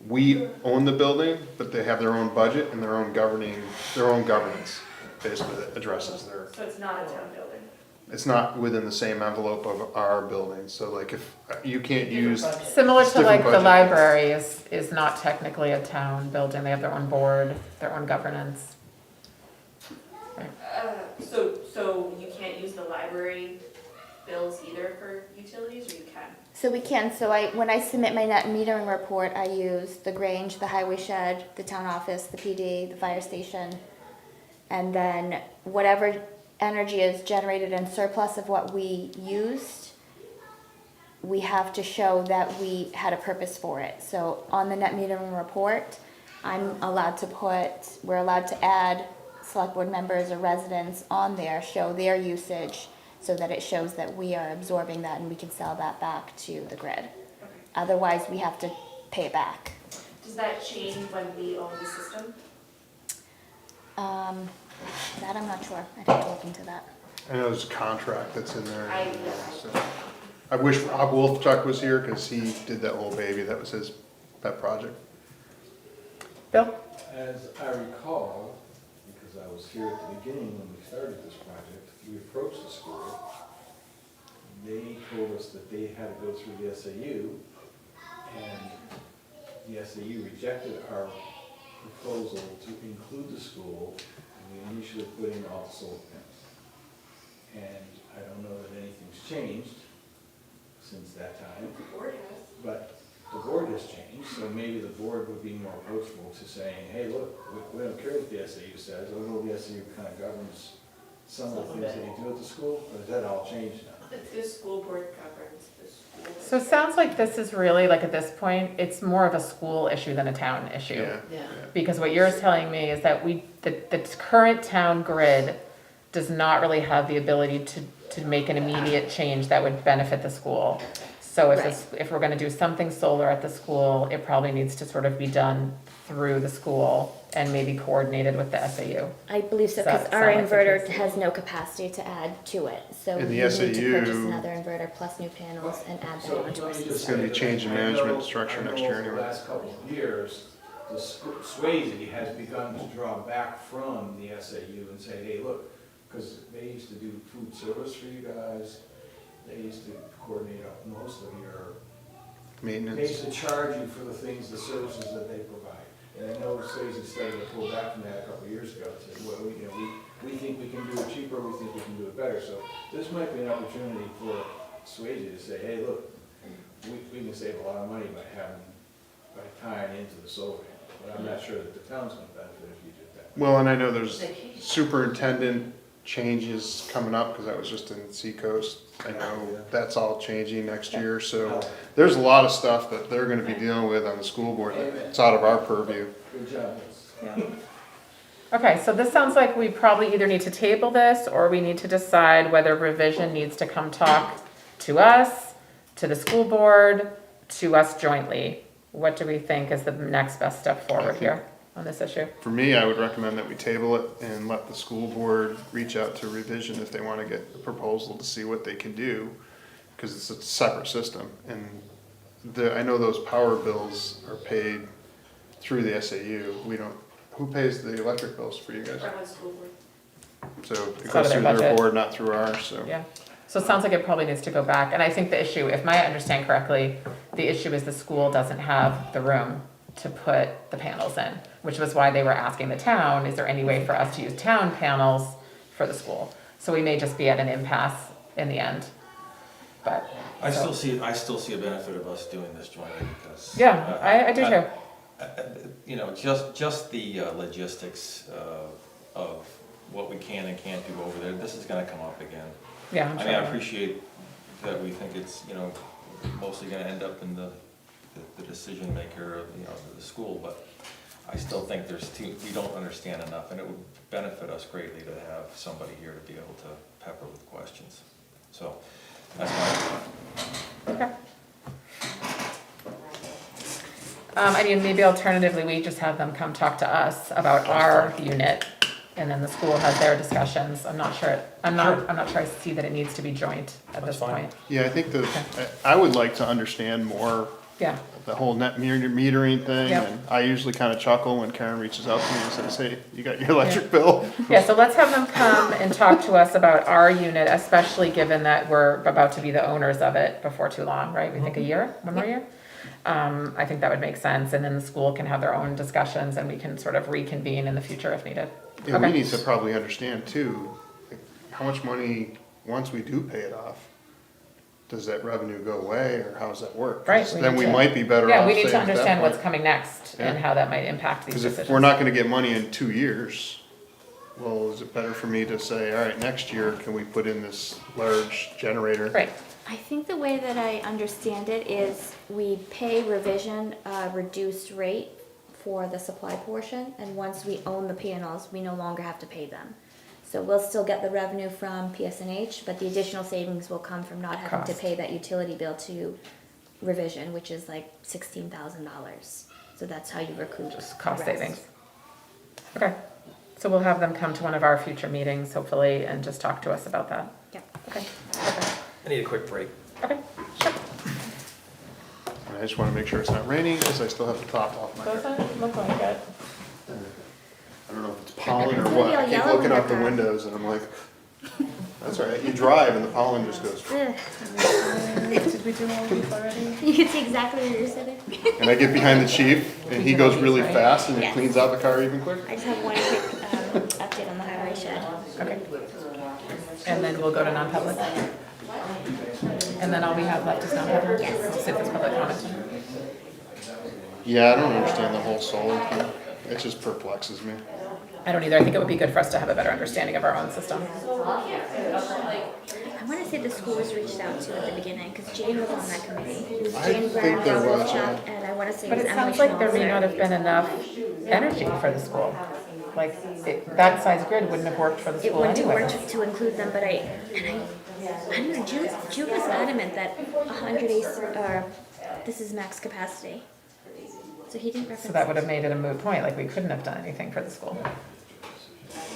We own the building, but they have their own budget and their own governance, basically, that addresses their, So it's not a town building? it's not within the same envelope of our building, so like if, you can't use, Similar It's to different like the budget. library is not technically a town building, they have their own board, their own governance. So you can't use the library bills either for utilities, or you can? So we can, when I submit my net metering report, I use the Grange, the highway shed, the town office, the PD, the fire station. And then whatever energy is generated in surplus of what we used, we have to show that we had a purpose for it. So on the net metering report, we're allowed to add select board members or residents on there, show their usage, so that it shows that we are absorbing that and we can sell that back to the grid. Okay. Otherwise, we have to pay it back. Does that change when we own the system? That I'm not sure. I'd have to look into that. I know there's a contract that's in there. I- So, I wish Rob Wolfchuck was here, cause he did that whole baby, that was his pet project. Bill? As I recall, because I was here at the beginning when we started this project, we approached the school. They told us that they had to go through the SAU, and the SAU rejected our proposal to include the school, and we initially put in all the solar panels. And I don't know that anything's changed since that time. The board has. But the board has changed, so maybe the board would be more approachable to saying, hey, look, we don't care what the SAU says, although the SAU kind of governs some of the things that you do at the school, or has that all changed now? The school board governs the school. So it sounds like this is really, like at this point, it's more of a school issue than a town issue. Yeah. Yeah. Because what you're telling me is that the current town grid does not really have the ability to make an immediate change that would benefit the school. So if we're gonna do something solar at the school, it probably needs to sort of be done through the school and maybe coordinated with the SAU. I believe so, Does that because our sound like the inverter case? has no capacity to add to it. So And we the need to SAU purchase another inverter plus new panels and add that onto our let me just system. gonna be say that changing I know- management structure next year I know anyway. the last couple of years, the Swayze has begun to draw back from the SAU and say, hey, look, because they used to do food service for you guys, they used to coordinate up most of your, they Maintenance. used to charge you for the things, the services that they provide. And I know Swayze started to pull back from that a couple of years ago, and said, well, we think we can do it cheaper, we think we can do it better. So this might be an opportunity for Swayze to say, hey, look, we can save a lot of money by tying into the solar panel. But I'm not sure that the town's gonna benefit if you did that. Well, and I know there's superintendent changes coming up, because that was just in Seacoast. I know that's all changing next year, so there's a lot of stuff that they're gonna be dealing with on the school board that's out of our purview. Good job. Okay, so this sounds like we probably either need to table this, or we need to decide whether revision needs to come talk to us, to the school board, to us jointly. What do we think is the next best step forward here? on this issue? For me, I would recommend that we table it and let the school board reach out to Revision if they want to get a proposal to see what they can do, because it's a separate system. And I know those power bills are paid through the SAU. We don't, who pays the electric bills for you guys? Brentwood School Board. So it It's out goes of their through their budget. board, not through ours, so. Yeah, so it sounds like it probably needs to go back, and I think the issue, if I understand correctly, the issue is the school doesn't have the room to put the panels in, which was why they were asking the town, is there any way for us to use town panels for the school? So we may just be at an impasse in the end, but. I still see a benefit of us doing this jointly because. Yeah, I do too. You know, just the logistics of what we can and can't do over there, this is gonna come up again. Yeah, I'm I mean, I sure. appreciate that we think it's, you know, mostly gonna end up in the decision maker of, you know, the school, but I still think we don't understand enough, and it would benefit us greatly to have somebody here to be able to pepper with questions. So, that's my thought. Okay. I mean, maybe alternatively, we just have them come talk to us about our unit, and then the school has their discussions. I'm not sure I see that it needs to be joint at this That's fine. point. Yeah, I think I would like to understand more Yeah, the whole net metering thing, Yep. and I usually kind of chuckle when Karen reaches out to me and says, hey, you got your electric bill? yeah, so let's have them come and talk to us about our unit, especially given that we're about to be the owners of it before too long, right? We think a year, one more year? I think that would make sense, and then the school can have their own discussions, and we can sort of reconvene in the future if needed. Yeah, we Okay. need to probably understand too, like, how much money, once we do pay it off, does that revenue go away, or how does that work? 'Cause Right, then we might be better off. Yeah, we need saying to at that understand what's point- coming next and Yeah. how that might impact these Because decisions. if we're not gonna get money in 2 years, well, is it better for me to say, all right, next year, can we put in this large generator? Right, I think the way that I understand it is we pay Revision a reduced rate for the supply portion, and once we own the panels, we no longer have to pay them. So we'll still get the revenue from PSNH, but the additional savings will come from not having to Cost. pay that utility bill to Revision, which is like $16,000. So that's how you recoup. just cost the rest. savings. Okay, so we'll have them come to one of our future meetings, hopefully, and just talk to us about that. Yep. Okay, perfect. I need a quick break. Okay, sure. And I just wanna make sure it's not raining, because I still have the top off my hair. Doesn't look like it. I don't know if it's pollen or It's gonna what, be all I keep yellow looking when out the they're windows and I'm like, that's all right, you drive and the pollen just goes. Ugh. Did we do all these already? You can see exactly where you're sitting. And I get behind the chief and he goes really Right. fast and it Yes. cleans out the car even quicker. I just have one quick update on the highway shed. Okay. And then we'll go to non-public. And then all we have left is non-public. Yes. See if there's public comment. Yeah, I don't understand the whole solar thing, it just perplexes me. I don't either. I think it would be good for us to have a better understanding of our own system. I want to say the school was reached out to at the beginning, because Jane was on that committee. It was I Jane think Byrne, there Rob was, Wolchuk, and I want to say it But was it Emily sounds like there may Schmalzer. not have been enough energy for the school. Like, that size grid wouldn't have worked for the It school wouldn't have anyway. worked to include them, but I don't know, Jude was adamant that 100 AC, or this is max capacity. So he didn't reference. So that would have made it a moot point, like we couldn't have done anything for the school.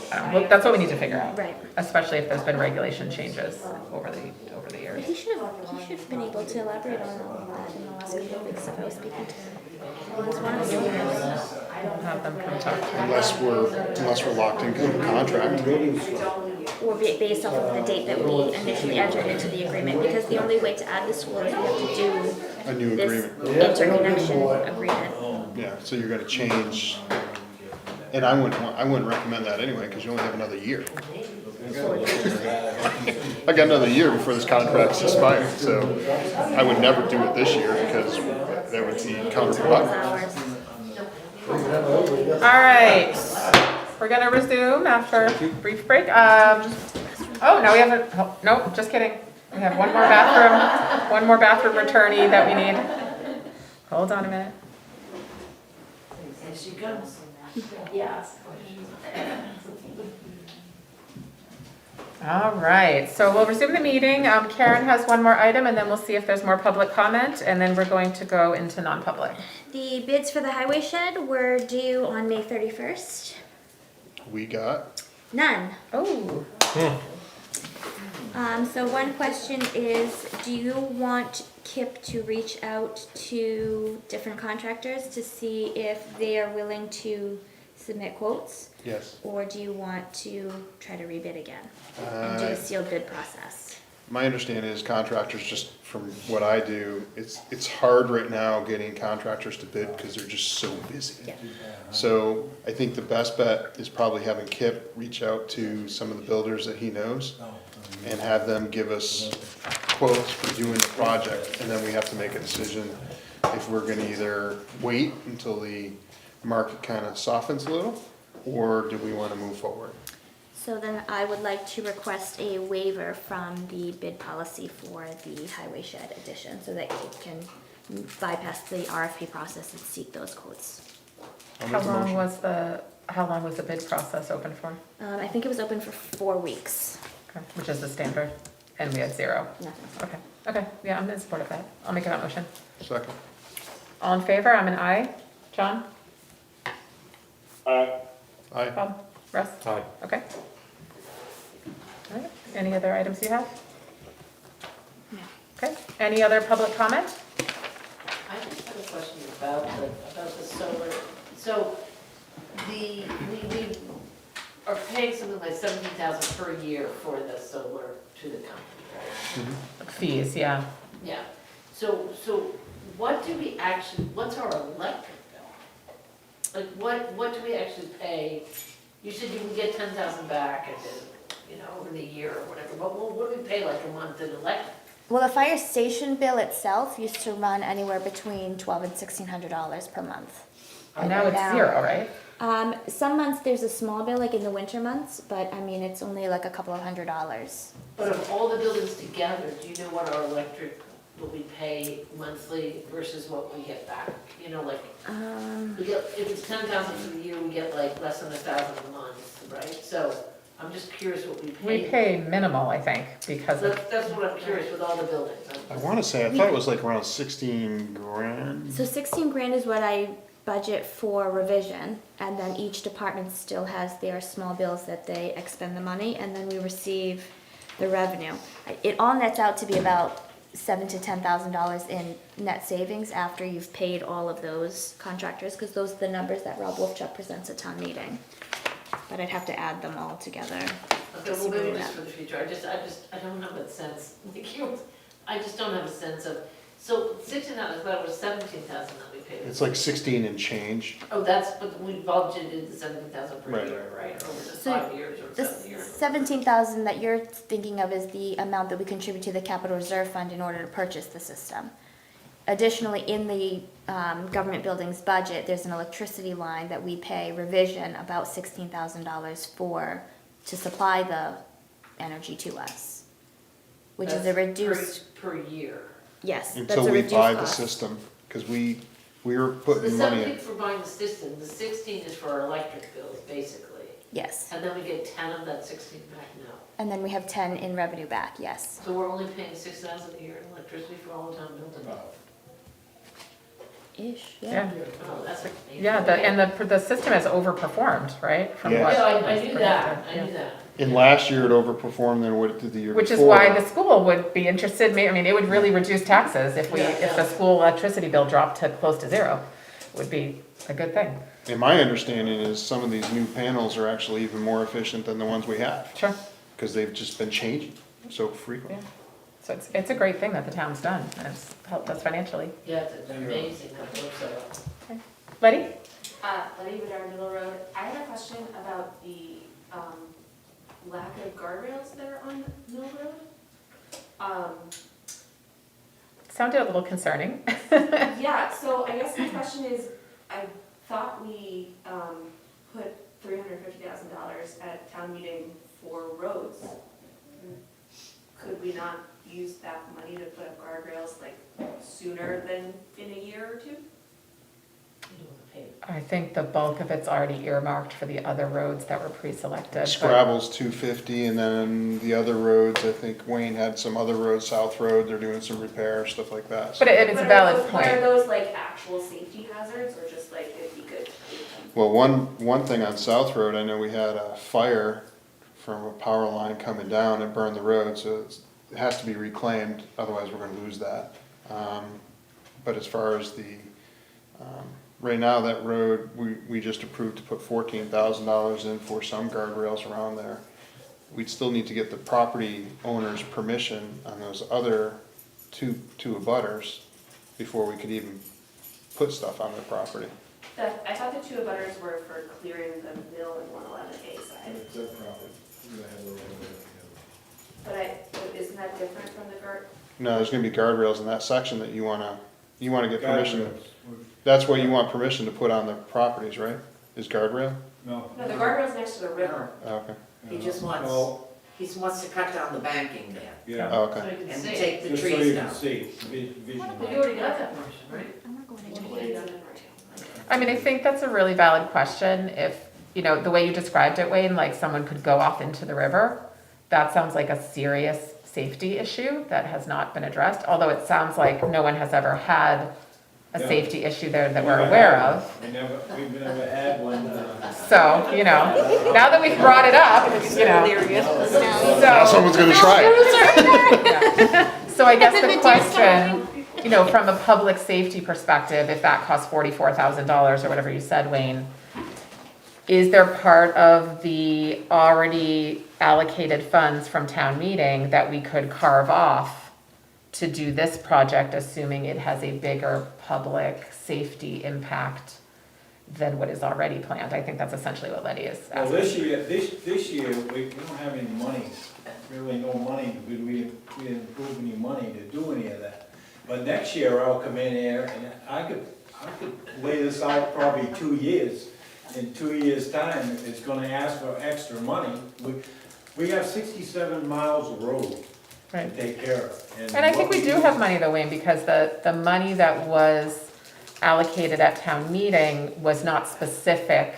Well, that's what we need to figure out. Right. Especially if there's been regulation changes over the years. He should have been able to elaborate on all of that in the last couple of weeks if I was speaking to him. He was one of the leaders. We'll have them come talk to Unless we're locked into a contract. Or based off of the date that we initially entered into the agreement, because the only way to add the school is we have to do A new this agreement. interconnection agreement. Yeah, so you're gonna change, and I wouldn't recommend that anyway, because you only have another year. I got another year before this contract's expired, so I would never do it this year, because that would be counterproductive. Hours. All right, we're gonna resume after a brief break. Oh, no, we haven't, oh, no, just kidding. We have one more bathroom returnee that we need. Hold on a minute. Here she comes. Yes. All right, so we'll resume the meeting. Karen has one more item, and then we'll see if there's more public comment, and then we're going to go into non-public. The bids for the highway shed were due on May 31st. We got, None. Oh, So one question is, do you want Kip to reach out to different contractors to see if they are willing to submit quotes? yes. Or do you want to try to rebid again and do a sealed bid process? My understanding is contractors, just from what I do, it's hard right now getting contractors to bid because they're just so busy. Yeah. So I think the best bet is probably having Kip reach out to some of the builders that he knows and have them give us quotes for doing the project, and then we have to make a decision if we're gonna either wait until the market kind of softens a little, or do we wanna move forward? So then I would like to request a waiver from the bid policy for the highway shed addition so that Kip can bypass the RFP process and seek those quotes. I'll how make a long motion. was the bid process open for? I think it was open for 4 weeks. Okay, which is the standard, and we had 0. Nothing. Okay, yeah, I'm in support of that. I'll make that motion. Second. All in favor? I'm an aye. John? Aye. Bob? Russ? Aye. Okay. All right, any other items you have? No. Okay, any other public comment? I just have a question about the solar. So we are paying something like 17,000 per year for the solar to the company, right? Fees, yeah. Yeah. So what do we actually, what's our electric bill? Like what do we actually pay? You said you can get 10,000 back and then, over the year or whatever, but what do we pay like a month in electric? Well, the fire station bill itself used to run anywhere between $1,200 and $1,600 per month. And now it's 0, right? Some months there's a small bill, like in the winter months, but I mean, it's only like a couple of $100s. But of all the buildings together, do you know what our electric will we pay monthly versus what we get back? We get, if it's 10,000 for the year, we get like less than 1,000 a month, right? So I'm just curious what we pay. We pay minimal, I think, because of, That's what I'm curious with all the buildings. I wanna say, I thought it was like around 16 grand. So 16 grand is what I budget for revision, and then each department still has their small bills that they expend the money, and then we receive the revenue. It all nets out to be about $7,000 to $10,000 in net savings after you've paid all of those contractors, because those are the numbers that Rob Wolfchuk presents at town meeting. But I'd have to add them all together. Okay, well, maybe just for the future, I don't have a sense, I just don't have a sense of, so 16,000, I thought it was 17,000 that we paid. It's like 16 and change. Oh, but we budgeted the 17,000 per Right. year, right, over the So 5 years or The 7 years. 17,000 that you're thinking of is the amount that we contribute to the capital reserve fund in order to purchase the system. Additionally, in the government buildings budget, there's an electricity line that we pay revision about $16,000 to supply the energy to us, which is a That's reduced, per year. yes, that's Until a we reduced buy the cost. system, because we were So the putting money 17 in. for buying the system, the 16 is for our electric bills, basically. Yes, And then we get 10 of that 16 back now. and then we have 10 in revenue back, yes. So we're only paying 6,000 a year in electricity for all the town buildings. Ish, yeah. Oh, that's amazing. Yeah, and the system has overperformed, right? From Yeah. what Yeah, I was knew predicted, that, I yeah. knew that. And last year it overperformed than what it did the year before. Which is why the school would be interested, I mean, it would really reduce taxes if Yeah. the school electricity bill dropped to close to 0, would be a good thing. And my understanding is some of these new panels are actually even more efficient than the ones we have, Sure. because they've just been changing so Yeah. frequently. So it's a great thing that the town's done, and it's helped us financially. Yeah, it's amazing how it works out. Letty? Letty Bedard, Middle Road. I had a question about the lack of guardrails that are on Middle Road. Sounded a little concerning. Yeah, so I guess my question is, I thought we put $350,000 at town meeting for roads. Could we not use that money to put up guardrails like sooner than in a year or two? You don't wanna pay. I think the bulk of it's already earmarked for the other roads that were pre-selected. but- Scrabble's 250, and then the other roads, I think Wayne had some other roads, South Road, they're doing some repairs, stuff like that. But it's a valid Are point. those like actual safety hazards or just like it'd be good? Well, one thing on South Road, I know we had a fire from a power line coming down and burned the road, so it has to be reclaimed, otherwise we're gonna lose that. But as far as right now, that road, we just approved to put $14,000 in for some guardrails around there. We'd still need to get the property owner's permission on those other two abutters before we could even put stuff on their property. I thought the two abutters were for clearing the mill and 111A side, It's their property. We're gonna have a little bit but isn't that different from the guard? No, there's gonna be guardrails in that section that you wanna get permission. Guardrails. That's what you want permission to put on the properties, right? Is guardrail? No. No, the guardrail's next to the river. Oh, okay. He just wants, No, he wants to cut down the banking there yeah. Oh, So okay. you can and see. take the Just so trees you can down. see, vision. But you already got that permission, right? I'm not going to What are you doing right now? I mean, I think that's a really valid question. If, the way you described it, Wayne, like someone could go off into the river, that sounds like a serious safety issue that has not been addressed, although it sounds like no one has ever had a Yeah. safety issue there that we're aware of. We've never had one, So, now that we've brought it up, Now so, someone's gonna try it. so I guess the question, from a public safety perspective, if that costs $44,000 or whatever you said, Wayne, is there part of the already allocated funds from town meeting that we could carve off to do this project, assuming it has a bigger public safety impact than what is already planned? I think that's essentially what Letty is well, asking. this year, we don't have any money, really no money, because we didn't approve any money to do any of that. But next year, I'll come in here and I could lay this out probably 2 years. In 2 years' time, it's gonna ask for extra money. We have 67 miles of road to Right. take care of. And I think we do have money though, Wayne, because the money that was allocated at town meeting was not specific.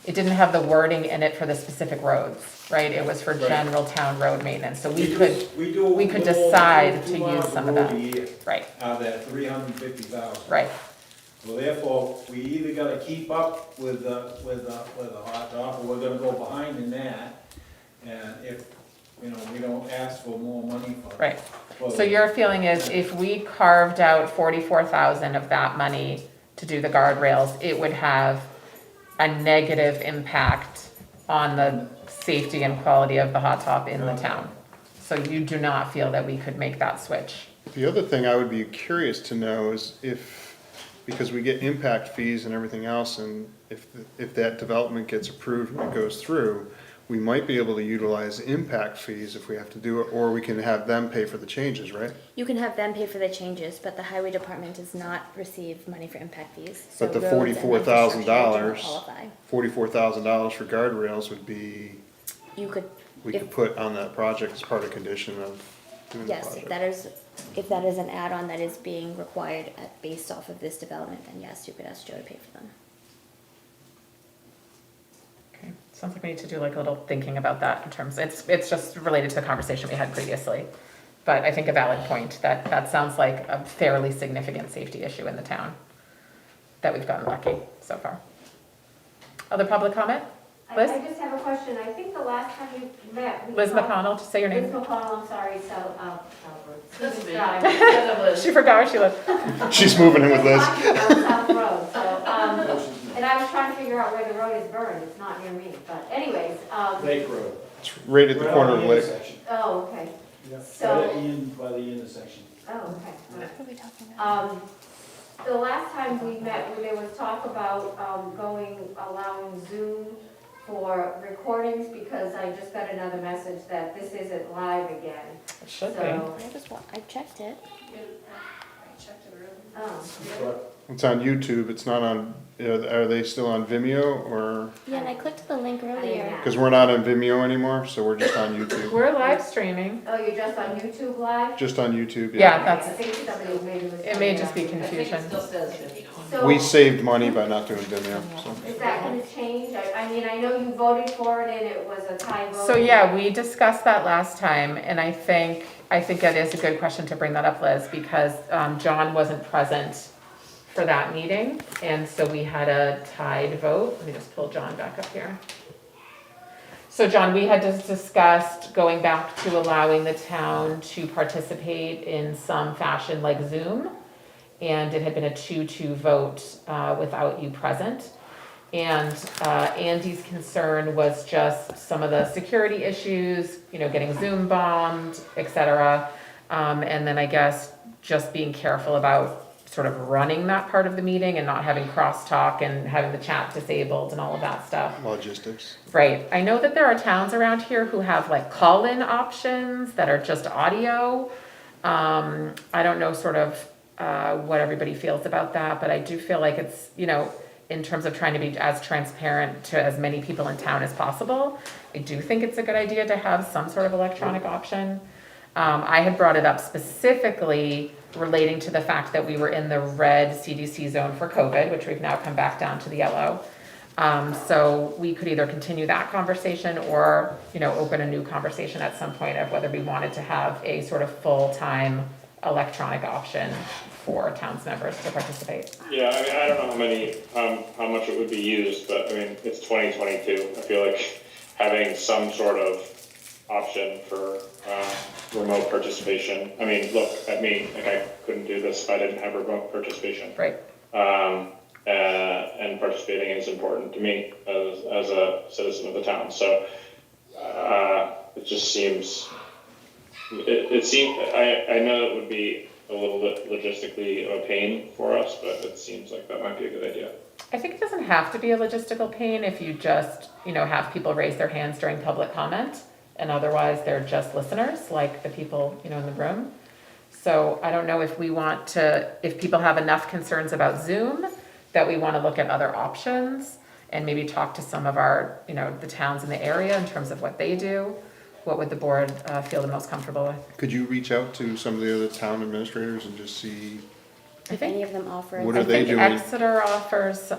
It didn't have the wording in it for the specific roads, right? It was for Right. general town road maintenance, so we do- could, do we could a little decide 2 to miles use some of of road that. a year right, out of that 350,000. right. Well, therefore, we either gotta keep up with the hot top, or we're gonna go behind in that. And if, we don't ask for more money for. Right. for So the- your feeling is if we carved out 44,000 of that money to do the guardrails, it would have a negative impact on the safety and quality of the hot top in the town? So you do not feel that we could make that switch? The other thing I would be curious to know is because we get impact fees and everything else, and if that development gets approved and it goes through, we might be able to utilize impact fees if we have to do it, or we can have them pay for the changes, right? You can have them pay for the changes, but the highway department does not receive money for impact fees. So But the roads and infrastructure $44,000, don't qualify. $44,000 for guardrails would be, You could, we if- could put on that project as part of condition of doing the yes, project. if that is an add-on that is being required based off of this development, then yes, you could ask Joe to pay for them. Okay, sounds like we need to do like a little thinking about that in terms, it's just related to the conversation we had previously. But I think a valid point, that sounds like a fairly significant safety issue in the town that we've gotten lucky so far. Other public comment? Liz? I just have a question. I think the last time you met. we Liz talked- McConnell, just say your Liz name. McConnell, I'm sorry, That's me. She forgot where she lived. She's moving in with Liz. Talking about South Road, so, and I was trying to figure out where the road is burned. It's not near me, but anyways, Lake Road. It's right at the Right corner on of the Lake. intersection. oh, okay, Yep, So- right at the end, by the intersection. oh, okay. all right. What are we talking about? The last time we met, there was talk about, allowing Zoom for recordings, because I just got another message that this isn't live again. It should be. So, I checked it. I checked it earlier. oh, It's on YouTube, it's not on, are they still on Vimeo, or, Yeah, and I clicked the link earlier. because we're not on Vimeo anymore, so we're just on YouTube. We're live streaming. oh, you're just on YouTube Live? Just on YouTube, Yeah, I that's, think somebody maybe was. it may just be I think it confusion. still says 50. So We saved money by not doing Vimeo, so. is that gonna change? I mean, I know you voted for it and it was a tie vote. So yeah, we discussed that last time, and I think it is a good question to bring that up, Liz, because John wasn't present for that meeting, and so we had a tied vote. Let me just pull John back up here. So John, we had just discussed going back to allowing the town to participate in some fashion like Zoom, and it had been a 2-2 vote without you present. And Andy's concern was just some of the security issues, getting Zoom bombed, et cetera. And then I guess just being careful about sort of running that part of the meeting and not having crosstalk and having the chat disabled and all of that stuff. Logistics. Right. I know that there are towns around here who have like call-in options that are just audio. I don't know sort of what everybody feels about that, but I do feel like it's, in terms of trying to be as transparent to as many people in town as possible, I do think it's a good idea to have some sort of electronic option. I had brought it up specifically relating to the fact that we were in the red CDC zone for COVID, which we've now come back down to the yellow. So we could either continue that conversation or, open a new conversation at some point of whether we wanted to have a sort of full-time electronic option for towns members to participate. Yeah, I mean, I don't know how much it would be used, but I mean, it's 2022. I feel like having some sort of option for remote participation. I mean, look at me, like I couldn't do this if I didn't have remote participation. Right. And participating is important to me as a citizen of the town. So it just seems, I know it would be a little bit logistically of a pain for us, but it seems like that might be a good idea. I think it doesn't have to be a logistical pain if you just, have people raise their hands during public comment, and otherwise they're just listeners, like the people, in the room. So I don't know if if people have enough concerns about Zoom, that we want to look at other options and maybe talk to some of our, the towns in the area in terms of what they do. What would the board feel the most comfortable with? Could you reach out to some of the other town administrators and just see? If any of them offer. What are they doing? Exeter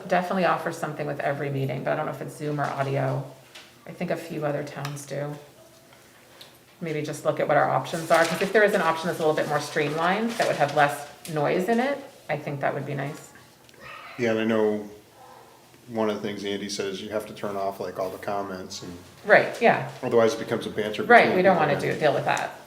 definitely offers something with every meeting, but I don't know if it's Zoom or audio. I think a few other towns do. Maybe just look at what our options are, because if there is an option that's a little bit more streamlined, that would have less noise in it, I think that would be nice. Yeah, and I know one of the things Andy says, you have to turn off like all the comments and Right, yeah, otherwise it becomes a banter. right, we don't between want to people. deal with that.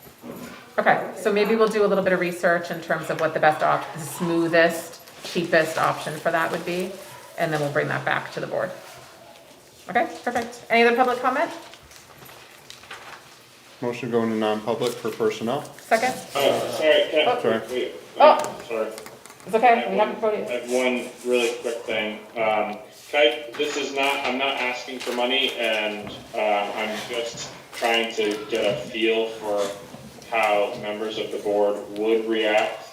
Okay, so maybe we'll do a little bit of research in terms of what the best the smoothest, cheapest option for that would be, and then we'll bring that back to the board. Okay, perfect. Any other public comment? Motion to go into non-public for personnel. Second? Sorry, can I? Sorry. Wait, Oh. sorry. It's okay, we haven't voted. I have one really quick thing. I'm not asking for money, and I'm just trying to get a feel for how members of the board would react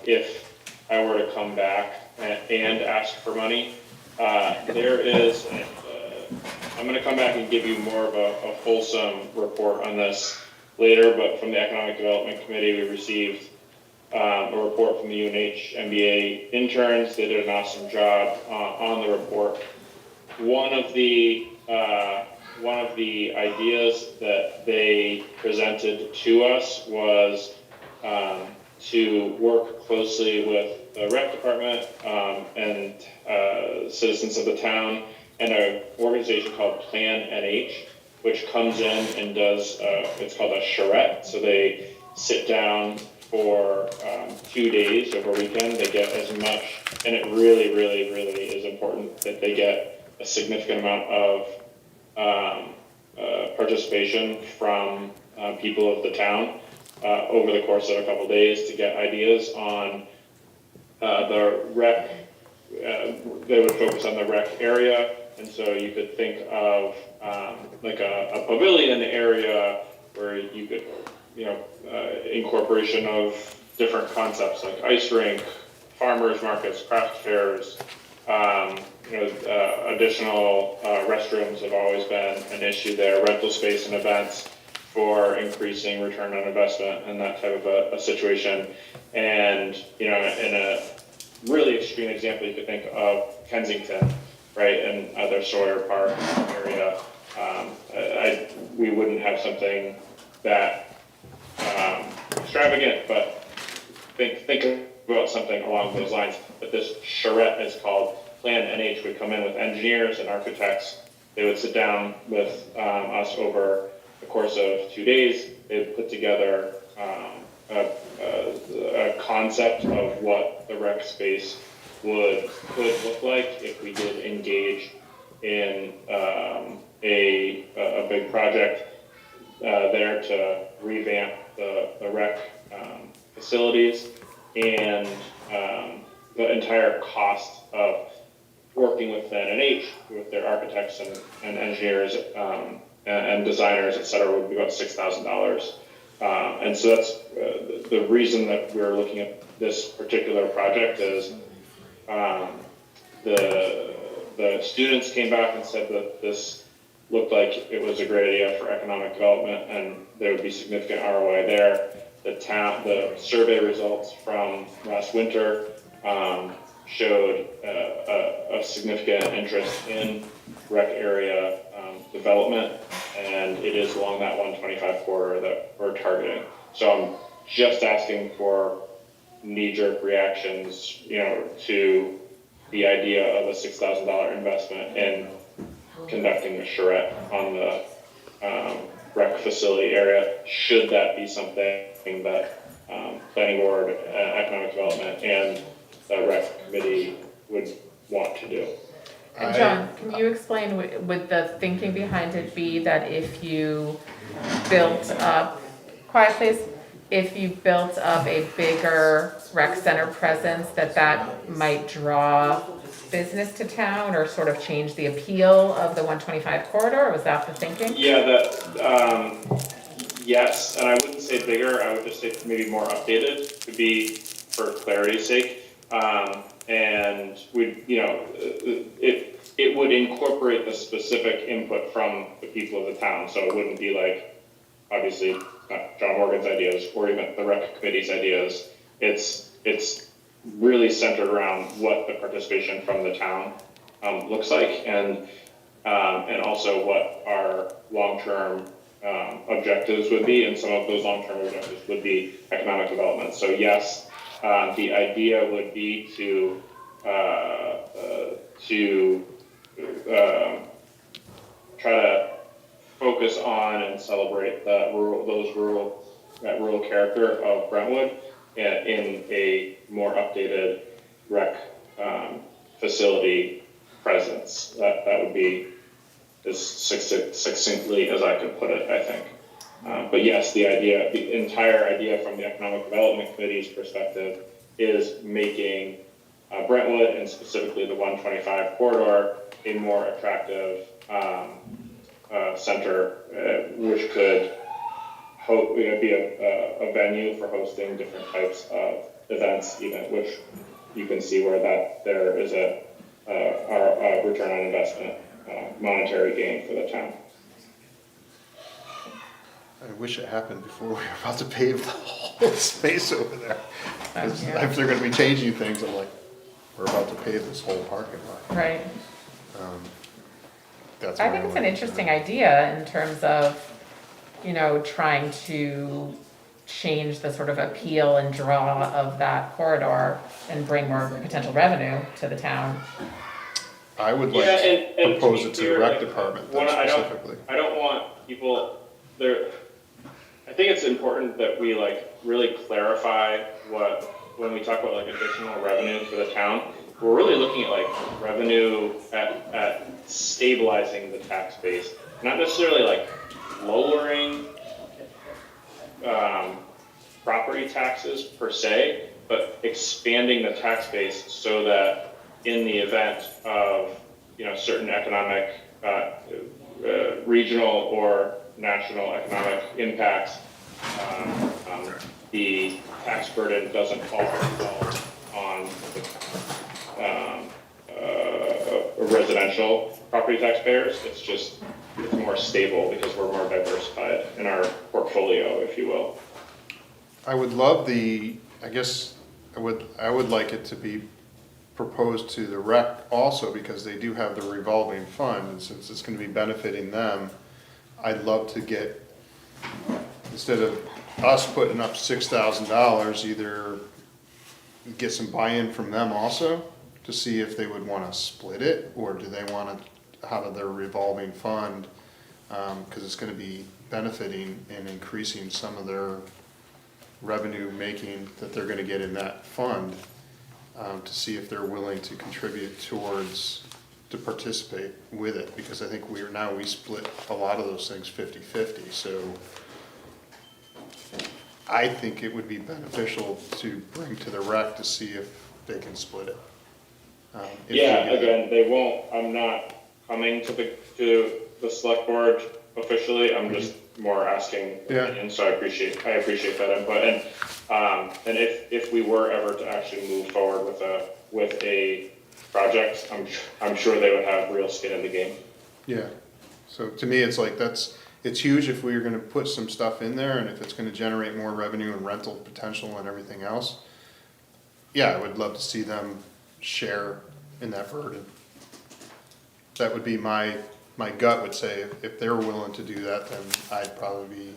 if I were to come back and ask for money. I'm gonna come back and give you more of a fulsome report on this later, but from the Economic Development Committee, we received a report from the UNH MBA interns. They did an awesome job on the report. One of the ideas that they presented to us was to work closely with the rec department and citizens of the town and an organization called Plan NH, which comes in and does, it's called a charrette. So they sit down for 2 days over a weekend. They get as much, and it really, really, really is important that they get a significant amount of participation from people of the town over the course of a couple days to get ideas on the rec. They would focus on the rec area, and so you could think of like a pavilion area where you could, incorporation of different concepts like ice rink, farmers markets, craft fairs. Additional restrooms have always been an issue there, rental space and events for increasing return on investment and that type of a situation. And, in really extreme example, you could think of Kensington, right, and other Sawyer Park area. We wouldn't have something that extravagant, but think about something along those lines. But this charrette is called. Plan NH would come in with engineers and architects. They would sit down with us over the course of 2 days. They would put together a concept of what the rec space could look like if we did engage in a big project there to revamp the rec facilities, and the entire cost of working with NH, with their architects and engineers and designers, et cetera, would be about $6,000. And so that's the reason that we're looking at this particular project is the students came back and said that this looked like it was a great idea for economic development and there would be significant ROI there. The survey results from last winter showed a significant interest in rec area development, and it is along that 125 corridor that we're targeting. So I'm just asking for knee-jerk reactions, to the idea of a $6,000 investment in conducting a charrette on the rec facility area. Should that be something that planning board, economic development, and the rec committee would want to do? And John, can you explain, would the thinking behind it be that if you built up, quiet please, if you built up a bigger rec center presence, that might draw business to town or sort of change the appeal of the 125 corridor? Was that the thinking? Yeah, yes, and I wouldn't say bigger, I would just say maybe more updated, to be for clarity's sake. And it would incorporate the specific input from the people of the town. So it wouldn't be like, obviously, not John Morgan's ideas or even the rec committee's ideas. It's really centered around what the participation from the town looks like, and also what our long-term objectives would be. And some of those long-term objectives would be economic development. So yes, the idea would be to try to focus on and celebrate that rural character of Brentwood in a more updated rec facility presence. That would be as succinctly as I could put it, I think. But yes, the entire idea from the Economic Development Committee's perspective is making Brentwood, and specifically the 125 corridor, a more attractive center, which could be a venue for hosting different types of events, even, which you can see where there is a return on investment, monetary gain for the town. I wish it happened before we were about to pave the whole space over there. If they're gonna be changing things, I'm like, we're about to pave this whole parking lot. Right. That's I where think it's an went. interesting idea in terms of, trying to change the sort of appeal and draw of that corridor and bring more potential revenue to the town. I would like and to propose be it to the clear, rec like, department I specifically. don't want people there. I think it's important that we really clarify when we talk about additional revenue for the town. We're really looking at revenue at stabilizing the tax base, not necessarily lowering property taxes per se, but expanding the tax base so that in the event of certain economic, regional or national economic impacts, the tax burden doesn't fall on residential property taxpayers. It's more stable because we're more diversified in our portfolio, if you will. I would love I would like it to be proposed to the rec also, because they do have the revolving fund, and since it's gonna be benefiting them, I'd love to get, instead of us putting up $6,000, either get some buy-in from them also, to see if they would wanna split it, or do they want it out of their revolving fund, cause it's gonna be benefiting and increasing some of their revenue making that they're gonna get in that fund, to see if they're willing to contribute towards, to participate with it, because I think we split a lot of those things 50-50, so I think it would be beneficial to bring to the rec to see if they can split it. If we Yeah, do that. again, they won't, I'm not coming to the select board officially, I'm just more asking Yeah. opinions, so I appreciate that input, and if we were ever to actually move forward with a project, I'm sure they would have real skin in the game. Yeah, so to me, it's like, it's huge if we are gonna put some stuff in there, and if it's gonna generate more revenue and rental potential and everything else. Yeah, I would love to see them share in that burden. That would be my gut would say, if they're willing to do that, then I'd probably be,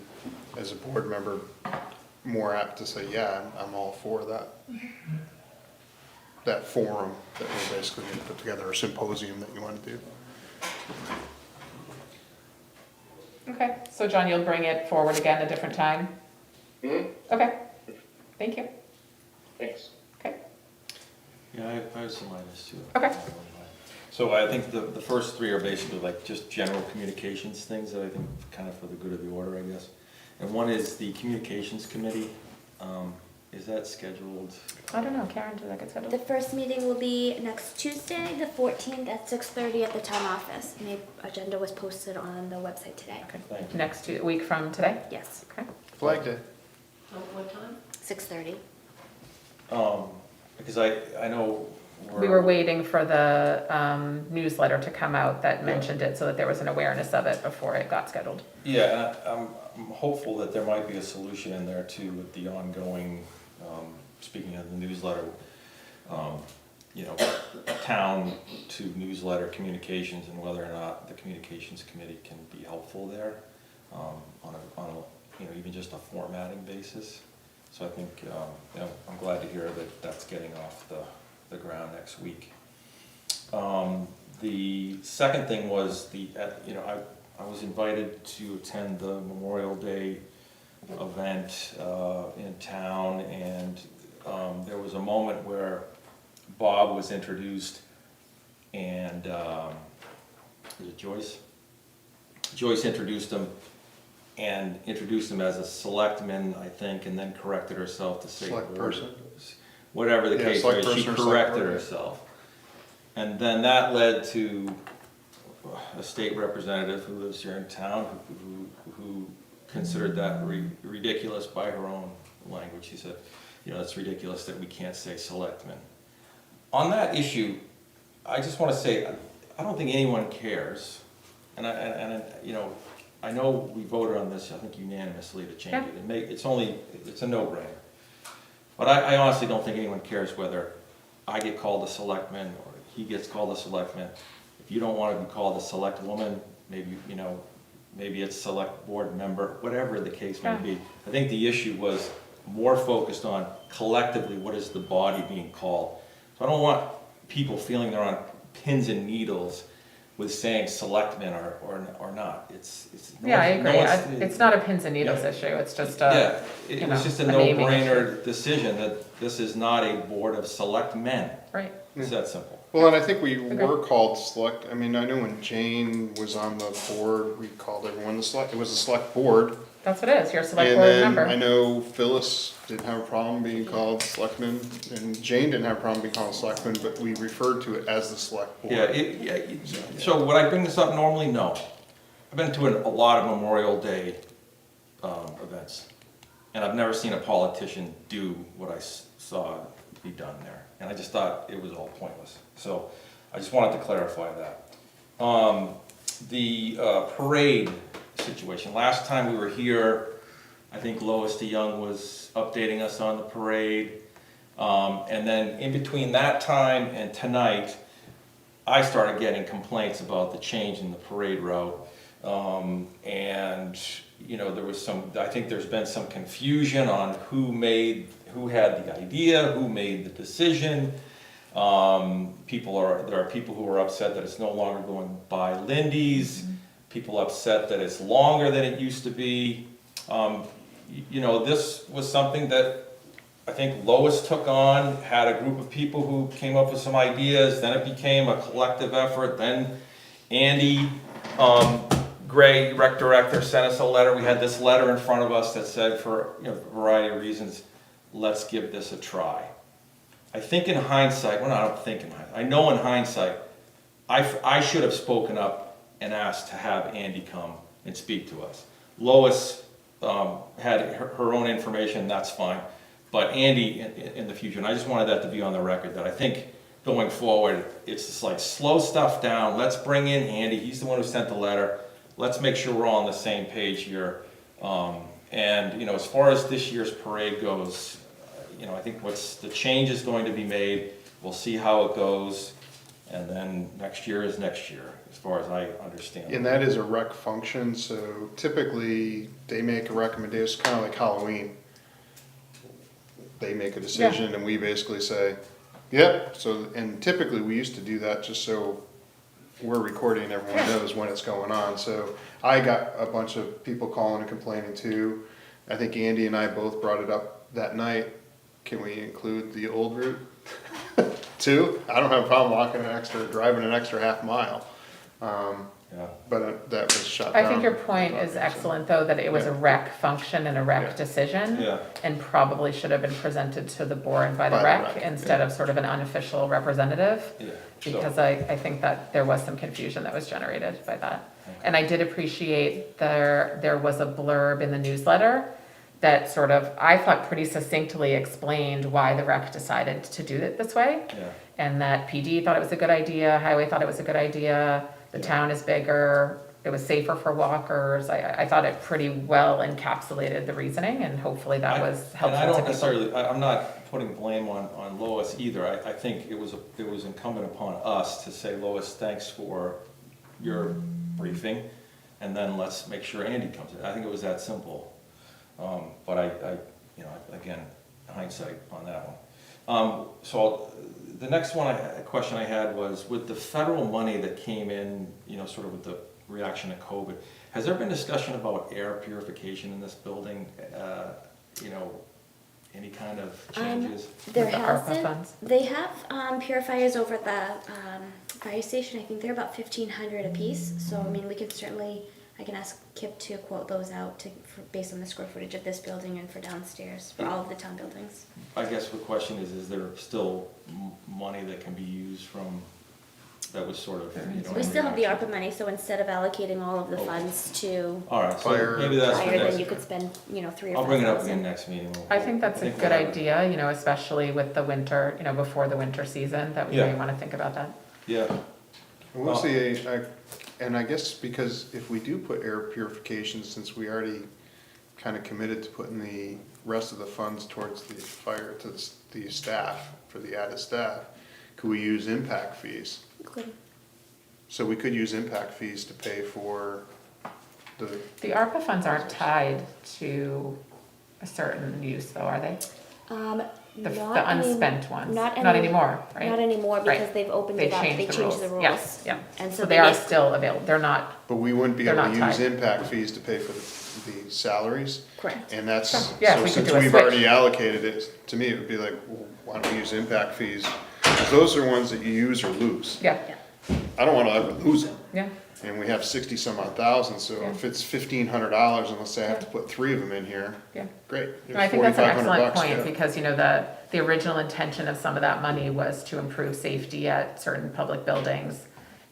as a board member, more apt to say, yeah, I'm all for that. That forum that we're basically gonna put together, a symposium that you wanna do. Okay, so John, you'll bring it forward again a different time? Mm-hmm. Okay, thank you. Thanks. Okay, Yeah, I have some items too. Okay. So I think the first three are basically like just general communications things that I think kind of for the good of the order, I guess. And one is the communications committee. Is that scheduled? I don't know, Karen, did that get The scheduled? first meeting will be next Tuesday, the 14th at 6:30 at the town office. And the agenda was posted on the website today. Okay, Thank you. next week from today? Yes, Okay. Flag Day. What time? 6:30. Because I know We were waiting for the newsletter to come out that mentioned it, so that there was an awareness of it before it got scheduled. Yeah, and I'm hopeful that there might be a solution in there too with the ongoing, speaking of the newsletter, town to newsletter communications and whether or not the communications committee can be helpful there, on a, even just a formatting basis. So I think, I'm glad to hear that that's getting off the ground next week. The second thing was I was invited to attend the Memorial Day event in town, and there was a moment where Bob was introduced, and was it Joyce? Joyce introduced him as a selectman, I think, and then corrected herself to say Select person. Whatever the Yeah, case select was, she person or select corrected board. herself. And then that led to a state representative who lives here in town who considered that ridiculous by her own language. She said, it's ridiculous that we can't say selectmen. On that issue, I just want to say, I don't think anyone cares. And I know we voted on this, I think unanimously, to change it. It's a no-brainer. But I honestly don't think anyone cares whether I get called a selectman or he gets called a selectman. If you don't want to be called a select woman, maybe it's select board member, whatever the case may be. I think the issue was more focused on collectively what is the body being called. So I don't want people feeling they're on pins and needles with saying selectmen or not. Yeah, I agree. It's not a pins and needles issue, it's just a, it was just a naming no-brainer decision that this is not a board of selectmen. Right. It's that simple. Well, and I think we were called select, I know when Jane was on the board, we called everyone it was a select board. That's what it is, you're a select And board then member. I know Phyllis didn't have a problem being called selectman, and Jane didn't have a problem being called selectman, but we referred to it as the select board. So would I bring this up normally? No. I've been to a lot of Memorial Day events, and I've never seen a politician do what I saw be done there. And I just thought it was all pointless. So I just wanted to clarify that. The parade situation. Last time we were here, I think Lois DeYoung was updating us on the parade. And then in between that time and tonight, I started getting complaints about the change in the parade route. And, you know, there was I think there's been some confusion on who had the idea, who made the decision. There are people who are upset that it's no longer going by Lindy's. People upset that it's longer than it used to be. You know, this was something that I think Lois took on, had a group of people who came up with some ideas, then it became a collective effort, then Andy Gray, rec director, sent us a letter. We had this letter in front of us that said, for a variety of reasons, let's give this a try. I think in hindsight, well, I don't think in hindsight, I know in hindsight, I should have spoken up and asked to have Andy come and speak to us. Lois had her own information, that's fine. But Andy, in the future, and I just wanted that to be on the record, that I think going forward, it's just like slow stuff down. Let's bring in Andy, he's the one who sent the letter. Let's make sure we're all on the same page here. And, you know, as far as this year's parade goes, you know, I think the change is going to be made. We'll see how it goes. And then next year is next year, as far as I understand. And that is a rec function, so typically they make a recommendation, kind of like Halloween. They make a decision and we basically say, yep, so, and typically we used to do that just so we're recording, everyone knows when it's going on. So I got a bunch of people calling and complaining too. I think Andy and I both brought it up that night. Can we include the old route too? I don't have a problem driving an extra half mile. But that was shut down. I think your point is excellent, though, that it was a rec function and a rec decision. Yeah. And probably should have been presented to the board by the rec instead of sort of an unofficial representative. Yeah. Because I think that there was some confusion that was generated by that. And I did appreciate there was a blurb in the newsletter that sort of, I thought pretty succinctly explained why the rec decided to do it this way. Yeah. And that PD thought it was a good idea, Highway thought it was a good idea, the town is bigger, it was safer for walkers. I thought it pretty well encapsulated the reasoning, and hopefully that was helpful And I to don't people. necessarily, I'm not putting blame on Lois either. I think it was incumbent upon us to say, Lois, thanks for your briefing, and then let's make sure Andy comes in. I think it was that simple. But I you know, again, hindsight on that one. So the next question I had was, with the federal money that came in, you know, sort of with the reaction to COVID, has there been discussion about air purification in this building? You know, any kind of changes? There With the has ARPA been. funds? They have purifiers over at the fire station. I think they're about $1,500 a piece. So I mean, we can certainly. I can ask Kip to quote those out based on the square footage of this building and for downstairs for all of the town buildings. I guess the question is there still money that can be used from, that was sort of, you know. We still have the ARPA money, so instead of allocating all of the funds to All right, so Fire. maybe that's the fire, then you next, could spend, $3,000 or $5,000. I'll bring it up again next meeting. I think that's a we'll good have it. idea, especially with the winter, before the winter season, that we Yeah. may want to think about that. Yeah, We'll see, and I guess because if we do put air purification, since we already kind of committed to putting the rest of the funds towards the fire, to the staff, for the added staff, could we use impact fees? Good. So we could use impact fees to pay for The ARPA funds aren't tied to a certain use, though, are they? The unspent ones? Not anymore, right? Not anymore, because Right. they've opened They it up, they changed the changed the rules. Yes, yeah. And So so they are make- still available, they're not, but we wouldn't be They're able to not use tied. impact fees to pay for the salaries. Correct. And that's, Sure. Yeah, so we could since do a we've switch. already allocated it, to me, it would be like, well, why don't we use impact fees? Because those are ones that you use or lose. yeah, I don't wanna ever lose them. yeah. And we have 60 some odd thousand, so Yeah. if it's $1,500, and let's say I have to put 3 of them in here, Yeah. great. No, I think that's an excellent $4,500, point, yeah. because, the original intention of some of that money was to improve safety at certain public buildings.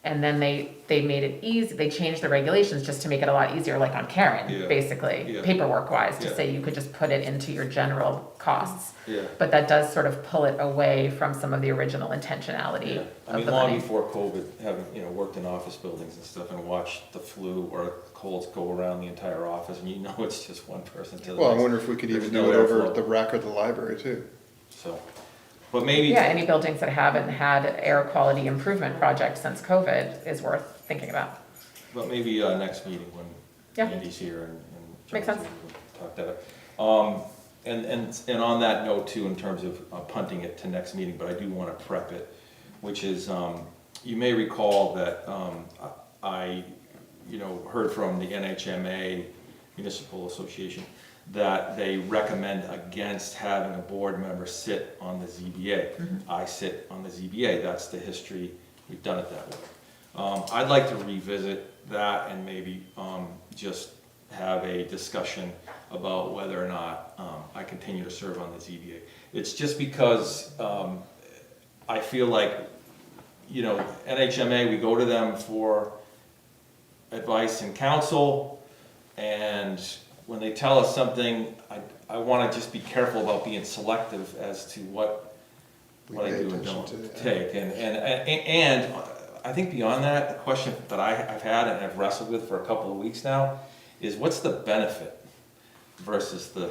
And then they made it easy, they changed the regulations just to make it a lot easier, like on Karen, Yeah. basically, Yeah. paperwork-wise, to Yeah. say you could just put it into your general costs. yeah. But that does sort of pull it away from some of the original intentionality Yeah, I of mean, the long money. before COVID, having, worked in office buildings and stuff and watched the flu or colds go around the entire office, and it's just one person to the next. Well, I wonder if we could There's even no do it over airflow. the rec or the library too. So, But maybe. Yeah, any buildings that haven't had air quality improvement project since COVID is worth thinking about. But maybe next meeting when Yeah. Andy's here and Makes John's sense. here, we'll talk that up. And on that note too, in terms of punting it to next meeting, but I do want to prep it, which is, you may recall that I heard from the NHMA Municipal Association that they recommend against having a board member sit on the ZBA. I sit on the ZBA, that's the history, we've done it that way. I'd like to revisit that and maybe just have a discussion about whether or not I continue to serve on the ZBA. It's just because I feel like, NHMA, we go to them for advice and counsel, and when they tell us something, I want to just be careful about being selective as to what I do and don't take. And I think beyond that, the question that I've had and I've wrestled with for a couple of weeks now is what's the benefit versus the,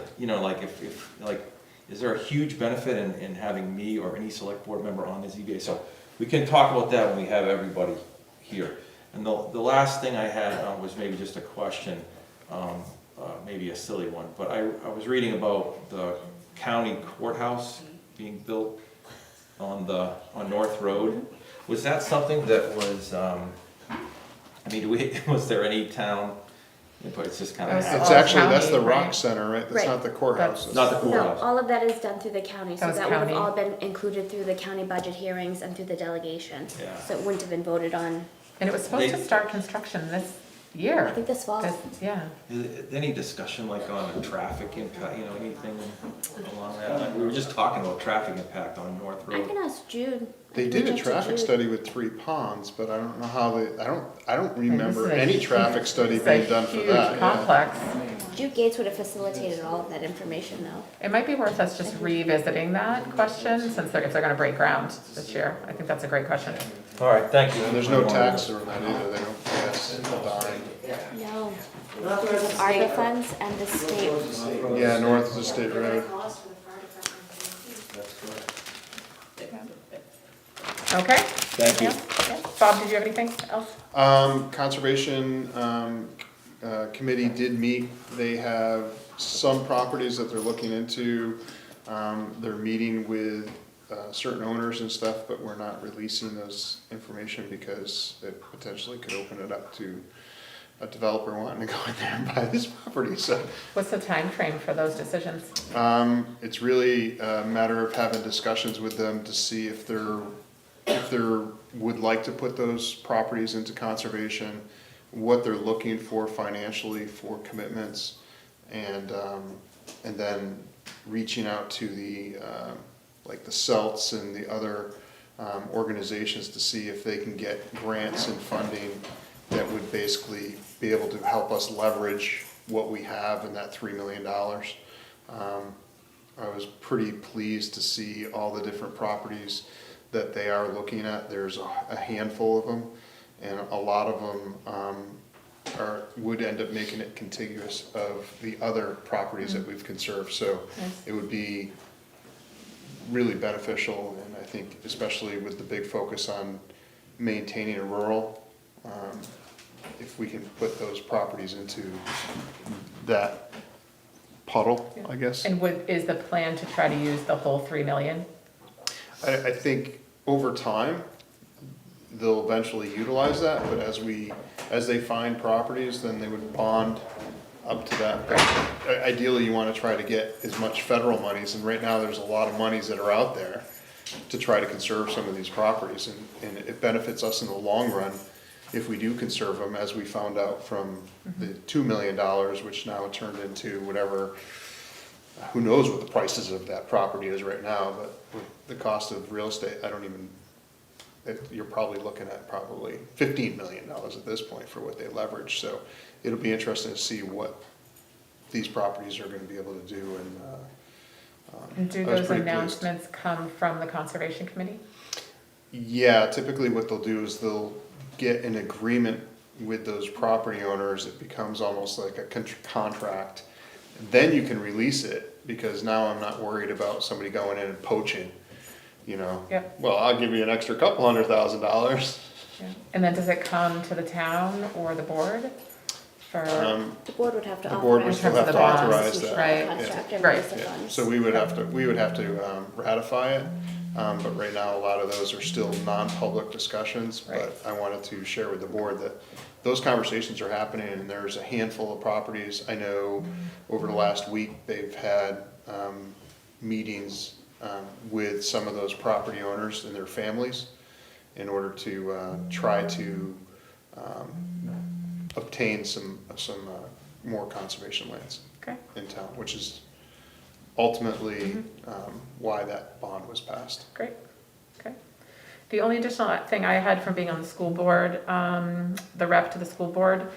is there a huge benefit in having me or any select board member on the ZBA? So we can talk about that when we have everybody here. And the last thing I had was maybe just a question, maybe a silly one, but I was reading about the county courthouse being built on North Road. Was that something that was, was there any town, but it's just kind of. It's actually, that's the County, Rock right? Center, right? That's Right. not the courthouse. Not the No, courthouse. all of that is done through the county, so That was that would have county. all been included through the county budget hearings and through the delegation. Yeah. So it wouldn't have been voted on, And it was supposed to They- start construction this year. I think this fall. Yeah. Any discussion like on a traffic impact, anything along that line? We were just talking about traffic impact on North I Road. can ask Jude. I They can did a reach out to traffic Jude. study with 3 ponds, but I don't know how I don't This remember is a any huge- traffic study it's being a done for huge that. yeah. complex. Jude Gates would have facilitated all of that information though. It might be worth us just revisiting that question since if they're gonna break ground this year. I think that's a great question. All right, thank you. And there's no tax on that either, they don't pass a dime. No. There's ARPA funds and the state. Yeah, north is a state road. That's correct. Okay? Thank you. Yeah. Bob, did you have anything else? Conservation committee did meet. They have some properties that they're looking into. They're meeting with certain owners and stuff, but we're not releasing those information because it potentially could open it up to a developer wanting to go in there and buy this property, so. What's the time frame for those decisions? It's really a matter of having discussions with them to see if they're would like to put those properties into conservation, what they're looking for financially for commitments, and then reaching out to the like the CELTs and the other organizations to see if they can get grants and funding that would basically be able to help us leverage what we have in that $3 million. I was pretty pleased to see all the different properties that they are looking at. There's a handful of them, and a lot of them would end up making it contiguous of the other properties that we've conserved. So it would be really beneficial, and I think especially with the big focus on maintaining a rural, if we can put those properties into that puddle, I guess. And is the plan to try to use the whole 3 million? I think over time, they'll eventually utilize that, but as they find properties, then they would bond up to that. But ideally, you want to try to get as much federal monies, and right now, there's a lot of monies that are out there to try to conserve some of these properties, and it benefits us in the long run if we do conserve them, as we found out from the $2 million, which now turned into whatever, who knows what the prices of that property is right now, but with the cost of real estate, you're probably looking at probably $15 million at this point for what they leverage. So it'll be interesting to see what these properties are going to be able to do. And do I was those pretty pleased. announcements come from the Conservation Committee? Yeah, typically what they'll do is they'll get an agreement with those property owners. It becomes almost like a contract. Then you can release it, because now I'm not worried about somebody going in and poaching. you know. Yep. Well, I'll give you an extra couple $100,000. Yeah. And then does it come to the town or the board for, The board would have to The board would authorize. still In terms have of to the bonds, authorize that. right. Contract and Right. release the Yeah, funds. so we would have to ratify it, but right now, a lot of those are still non-public discussions. Right. But I wanted to share with the board that those conversations are happening, and there's a handful of properties. I know over the last week, they've had meetings with some of those property owners and their families in order to try to obtain some more conservation lands okay, in town, which is ultimately why that bond was passed. great, okay. The only additional thing I had from being on the school board, the rep to the school board,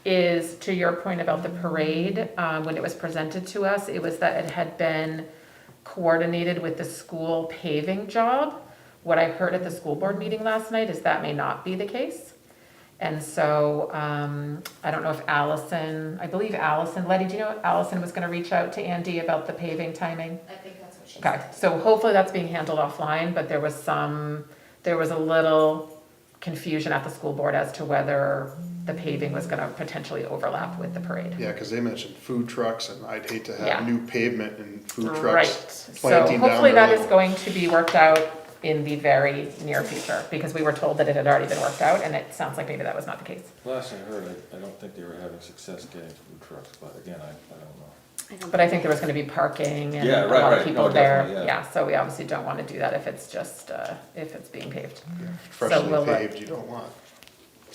is to your point about the parade, when it was presented to us, it was that it had been coordinated with the school paving job. What I heard at the school board meeting last night is that may not be the case. And so, I don't know if Allison, I believe Allison, Letty, do you know if Allison was gonna reach out to Andy about the paving timing? I think that's what she Okay, so hopefully that's being handled offline, but there was a little confusion at the school board as to whether the paving was gonna potentially overlap with the parade. Yeah, because they mentioned food trucks, and I'd hate to Yeah. have new pavement and food Right, trucks so planting down hopefully the that road. is going to be worked out in the very near future, because we were told that it had already been worked out, and it sounds like maybe that was not the case. Last I heard, I don't think they were having success getting food trucks, but again, I don't know. But I think there was gonna be parking and Yeah, a right, lot of right. people No, there. definitely, yeah. Yeah, so we obviously don't wanna do that if it's just, if it's being paved. Yeah, So Freshly we'll paved, you don't want.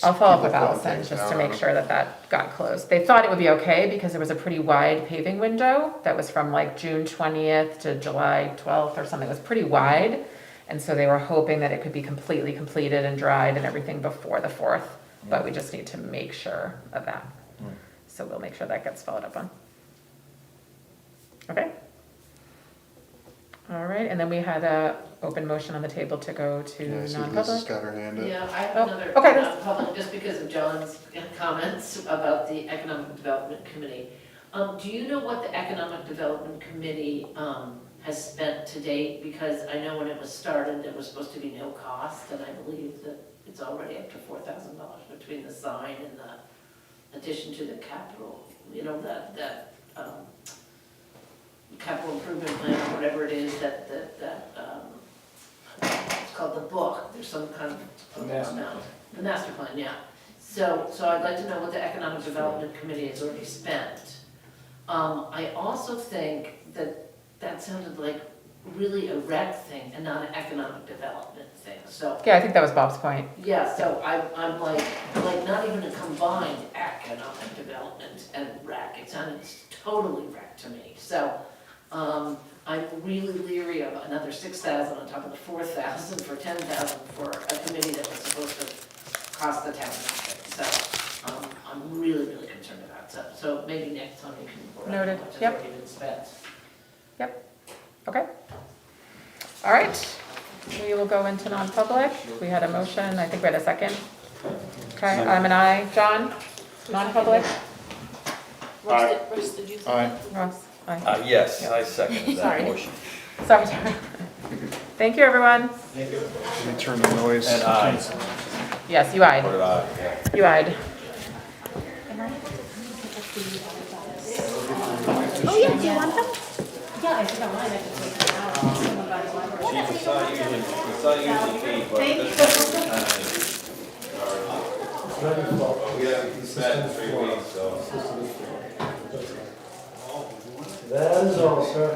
I'll follow up people with putting Allison things just to down make on sure that that got closed. They thought it would be okay because there was a pretty wide paving window that was from like June 20th to July 12th or something. It was pretty wide. And so they were hoping that it could be completely completed and dried and everything before the 4th. But we just need to make sure of that. So we'll make sure that gets followed up on. Okay? All right, and then we had a open motion on the table to go to Yeah, I see Liz has non-public. got her hand up. Yeah, I Oh, have another, okay, let's- public, just because of John's comments about the Economic Development Committee. Do you know what the Economic Development Committee, has spent to date? Because I know when it was started, there was supposed to be no cost, and I believe that it's already up to $4,000 between the sign and the addition to the capital, you know, that capital improvement plan, or whatever it is, it's called the book, there's some kind of amount. The master plan, yeah. So I'd like to know what the Economic Development Committee has already spent. I also think that sounded like really a rec thing and not an economic development thing, so. Yeah, I think that was Bob's point. Yeah, so I'm like not even a combined economic development and rec, it sounded totally rec to me. So, I'm really leery of another 6,000 on top of the 4,000 for 10,000 for a committee that was supposed to cost the town nothing. So, I'm really, really concerned about it. So maybe next time we can report on Noted. how much has Yep. already been spent. Yep, okay. All right, we will go into non-public. We had a motion, I think we had a second. Okay, I'm an aye. John, non-public? Russ, did you? Aye. Ross, aye. Yes, I second Sorry. that motion. Sorry, sorry. Thank you, everyone. Let me turn the noise. And I, Yes, you ayed. what did I, yeah. You ayed. Oh, yeah, do you want them? Yeah, I think I might have to take it out. Chief, it's not usually paid, but we haven't spent 3 weeks, so. That is all, sir.